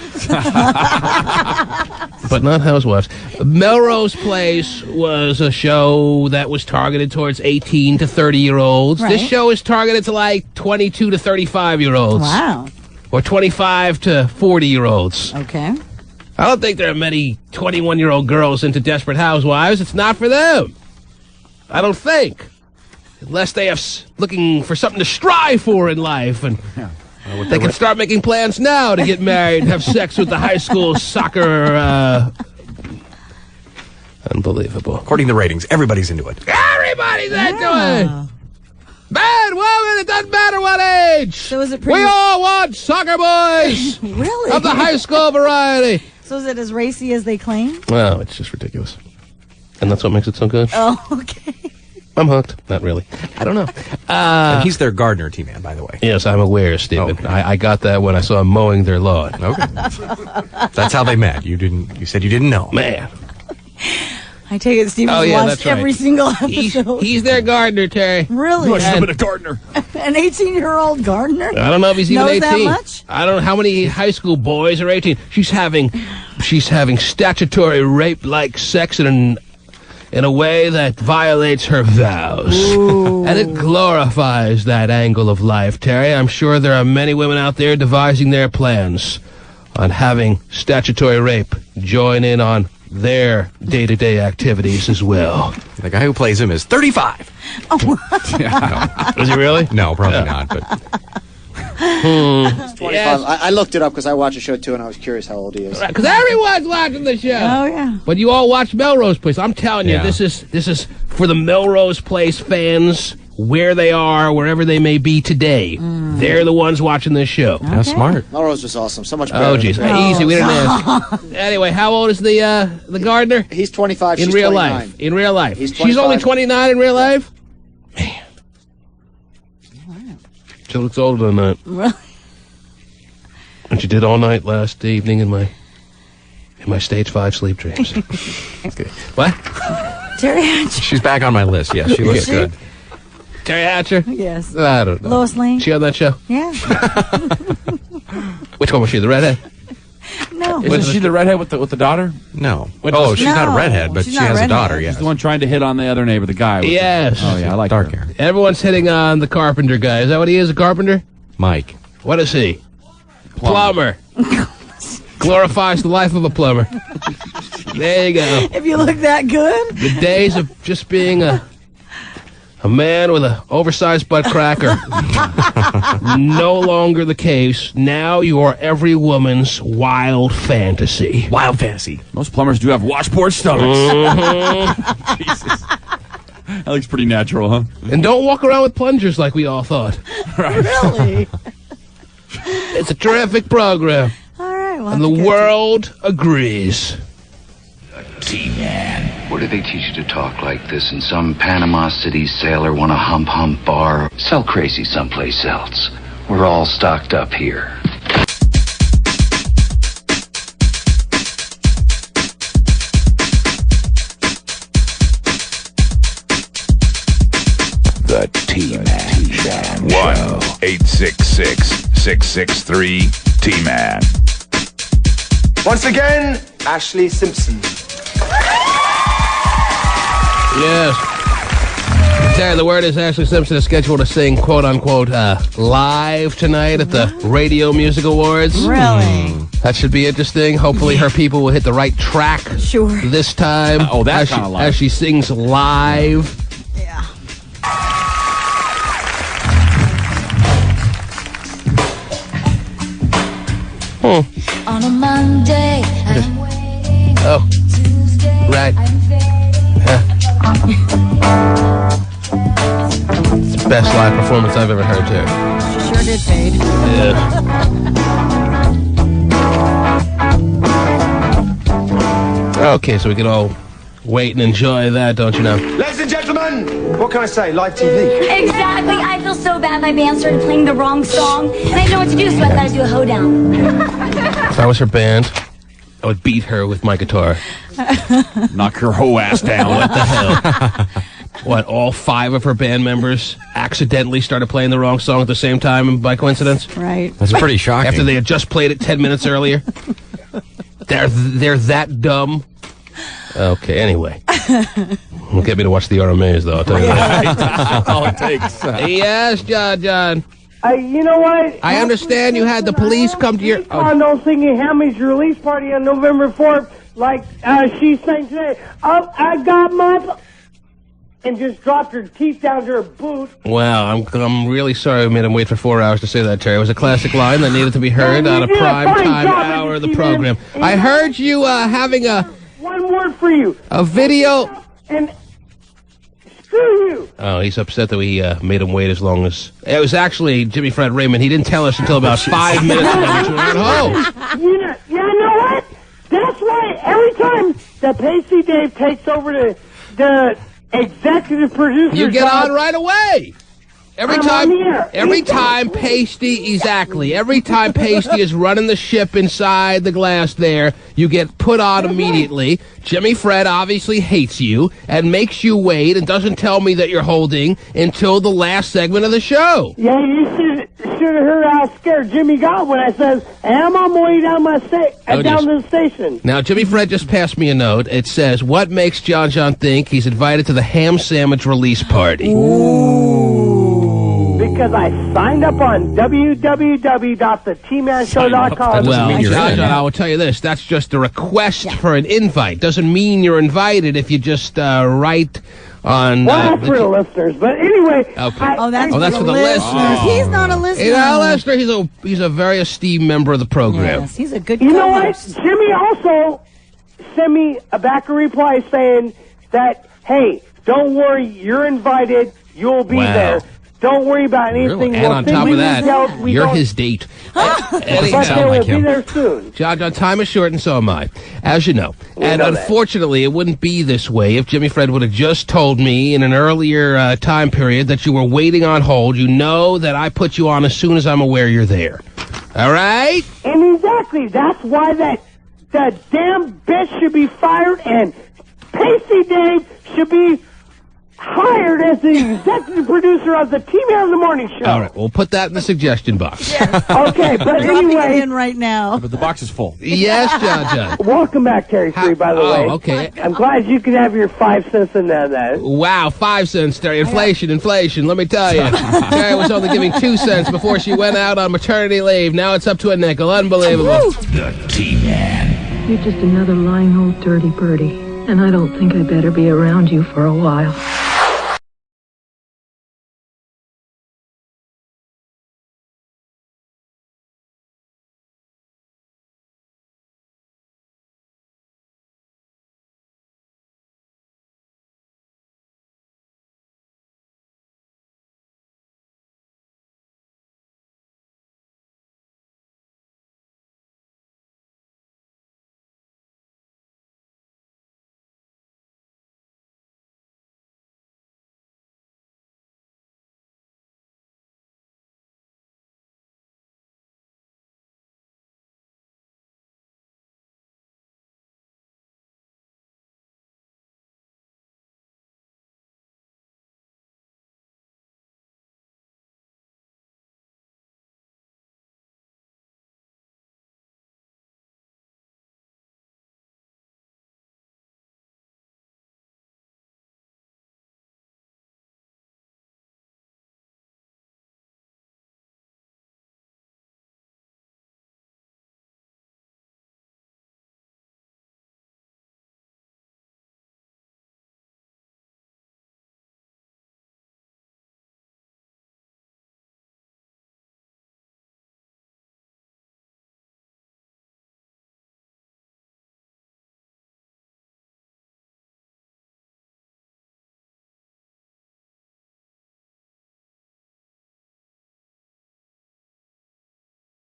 But not Housewives. Melrose Place was a show that was targeted towards 18 to 30-year-olds. Right. This show is targeted to like 22 to 35-year-olds. Wow. Or 25 to 40-year-olds. Okay. I don't think there are many 21-year-old girls into Desperate Housewives. It's not for them. I don't think. Unless they have looking for something to strive for in life. And they can start making plans now to get married and have sex with the high school soccer. Unbelievable. According to the ratings, everybody's into it. Everybody's into it. Man, woman, it doesn't matter what age. So is it We all want soccer boys. Really? Of the high school variety. So is it as racy as they claim? Well, it's just ridiculous. And that's what makes it so good. Oh, okay. I'm hooked. Not really. I don't know. And he's their gardener, T-Man, by the way. Yes, I'm aware, Stephen. Okay. I got that when I saw him mowing their lawn. Okay. That's how they met. You said you didn't know. Man. I take it Stephen's watched every single episode. He's their gardener, Terry. Really? You should have been a gardener. An 18-year-old gardener? I don't know if he's even knows 18. that much? I don't know how many high school boys are 18. She's having statutory rape-like sex in a way that violates her vows. Ooh. And it glorifies that angle of life, Terry. I'm sure there are many women out there devising their plans on having statutory rape join in on their day-to-day activities as well. The guy who plays him is 35. Is he really? No, probably not. But 25. Yes. I looked it up because I watch the show too, and I was curious how old he is. Because everyone's watching the show. Oh, yeah. But you all watch Melrose Place. I'm telling you, Yeah. this is for the Melrose Place fans, where they are, wherever they may be today. They're the ones watching this show. that's smart. Melrose was awesome. So much better. Oh, than geez. the- Easy. We didn't ask. Anyway, how old is the gardener? He's 25. In She's real 29. life. In real life. He's She's only 25. 29 in real life? Man. She looks older than that. Really? And she did all night last evening in my stage 5 sleep dreams. Okay. What? Terry Hatcher. She's back on my list. Yes, she looks she? good. Terry Hatcher? Yes. I don't know. Lois Lane? She on that show? Yeah. Which one was she? The redhead? No. Isn't she the redhead with the daughter? No. What Oh, does- she's not a No, redhead, but she's she not has a redhead. daughter, yes. She's the one trying to hit on the other neighbor, the guy. With Yes. Oh, yeah, I like Dark her. hair. Everyone's hitting on the carpenter guy. Is that what he is, a carpenter? Mike. What is he? Plumber. Glorifies the life of a plumber. There you go. If you look that good? The days of just being a man with an oversized butt cracker. No longer the case. Now you are every woman's wild fantasy. Wild fantasy. Most plumbers do have washboard stomachs. Mhm. Jesus. That looks pretty natural, huh? And don't walk around with plungers like we all thought. Really? It's a terrific program. All right. Well, And the world agrees. T-Man. Where do they teach you to talk like this? In some Panama City sailor want a hump bar? Sell crazy someplace else. We're all stocked up here. The T-Man. 1-866-663-T-Man. Once again, Ashlee Simpson. Yes. Terry, the word is Ashlee Simpson is scheduled to sing, quote-unquote, live tonight at the Radio Music Awards. Really? That should be interesting. Hopefully her people will hit the right track Sure. this time. Oh, that as kind of live. As she sings live. Yeah. On a Monday, I'm waiting. Oh, Tuesday, right. It's the best live performance I've ever heard, Terry. She sure did fade. Yeah. Okay, so we can all wait and enjoy that, don't you know? Ladies and gentlemen, what can I say? Live TV. Exactly. I feel so bad. My band started playing the wrong song, and I didn't know what to do, so I thought I'd do a hoedown. If I was her band, I would beat her with my guitar. Knock her whole ass down. What the hell? What, all 5 of her band members accidentally started playing the wrong song at the same time by coincidence? Right. That's pretty shocking. After they had just played it 10 minutes earlier? They're that dumb? Okay, anyway. Won't get me to watch the RMAs, though, I'll tell you that. That's all it takes. Yes, John. You know what? I understand you had the police come to your... On those singing Hammy's release party on November 4th, like she sang today. Oh, I got my... And just dropped her teeth down to her boot. Well, I'm really sorry we made him wait for 4 hours to say that, Terry. It was a classic line that needed to be heard on a prime time hour of the program. I heard you having One word for you. a video... And Screw you. Oh, he's upset that we made him wait as long as... It was actually Jimmy Fred Raymond. He didn't tell us until about 5 minutes ago that you were at home. You know what? That's why every time that Pacey Dave takes over the executive producer... You get on right away. Every time Pasty is running the ship inside the glass there, you get put on immediately. Jimmy Fred obviously hates you and makes you wait and doesn't tell me that you're holding until the last segment of the show. Yeah, you should have heard how scared Jimmy got when I said, I'm on my way down down to the station. Now, Jimmy Fred just passed me a note. It says, what makes John think he's invited to the ham sandwich release party? Ooh. Because I signed up on www.thetmanshow.com. Well, John, I will tell you this. That's just a request for an invite. Doesn't mean you're invited if you just write on... Well, that's for the listeners. But anyway... Okay. That's for the listeners. He's not a listener. He's not a listener. He's a very esteemed member of the program. Yes, he's a good You know what? Jimmy also sent me a back reply saying that, hey, don't worry, you're invited. You'll be there. Don't worry about anything. And on top of that, you're his date. But they will be there soon. John, time is short, and so am I, as you know. And unfortunately, it wouldn't be this way if Jimmy Fred would have just told me in an earlier time period that you were waiting on hold. You know that I put you on as soon as I'm aware you're there. All right? And exactly. That's why that damn bitch should be fired, and Pacey Dave should be hired as the executive producer of the T-Man of the Morning Show. All right, we'll put that in the suggestion box. Okay, but anyway... in right now. But the box is full. Yes, John. Welcome back, Terry 3, by the way. Okay. I'm glad you can have your 5 cents in that. Wow, 5 cents, Terry. Inflation, let me tell you. Terry was only giving 2 cents before she went out on maternity leave. Now it's up to a nickel. Unbelievable. The T-Man. You're just another lying old dirty birdie, and I don't think I better be around you for a while.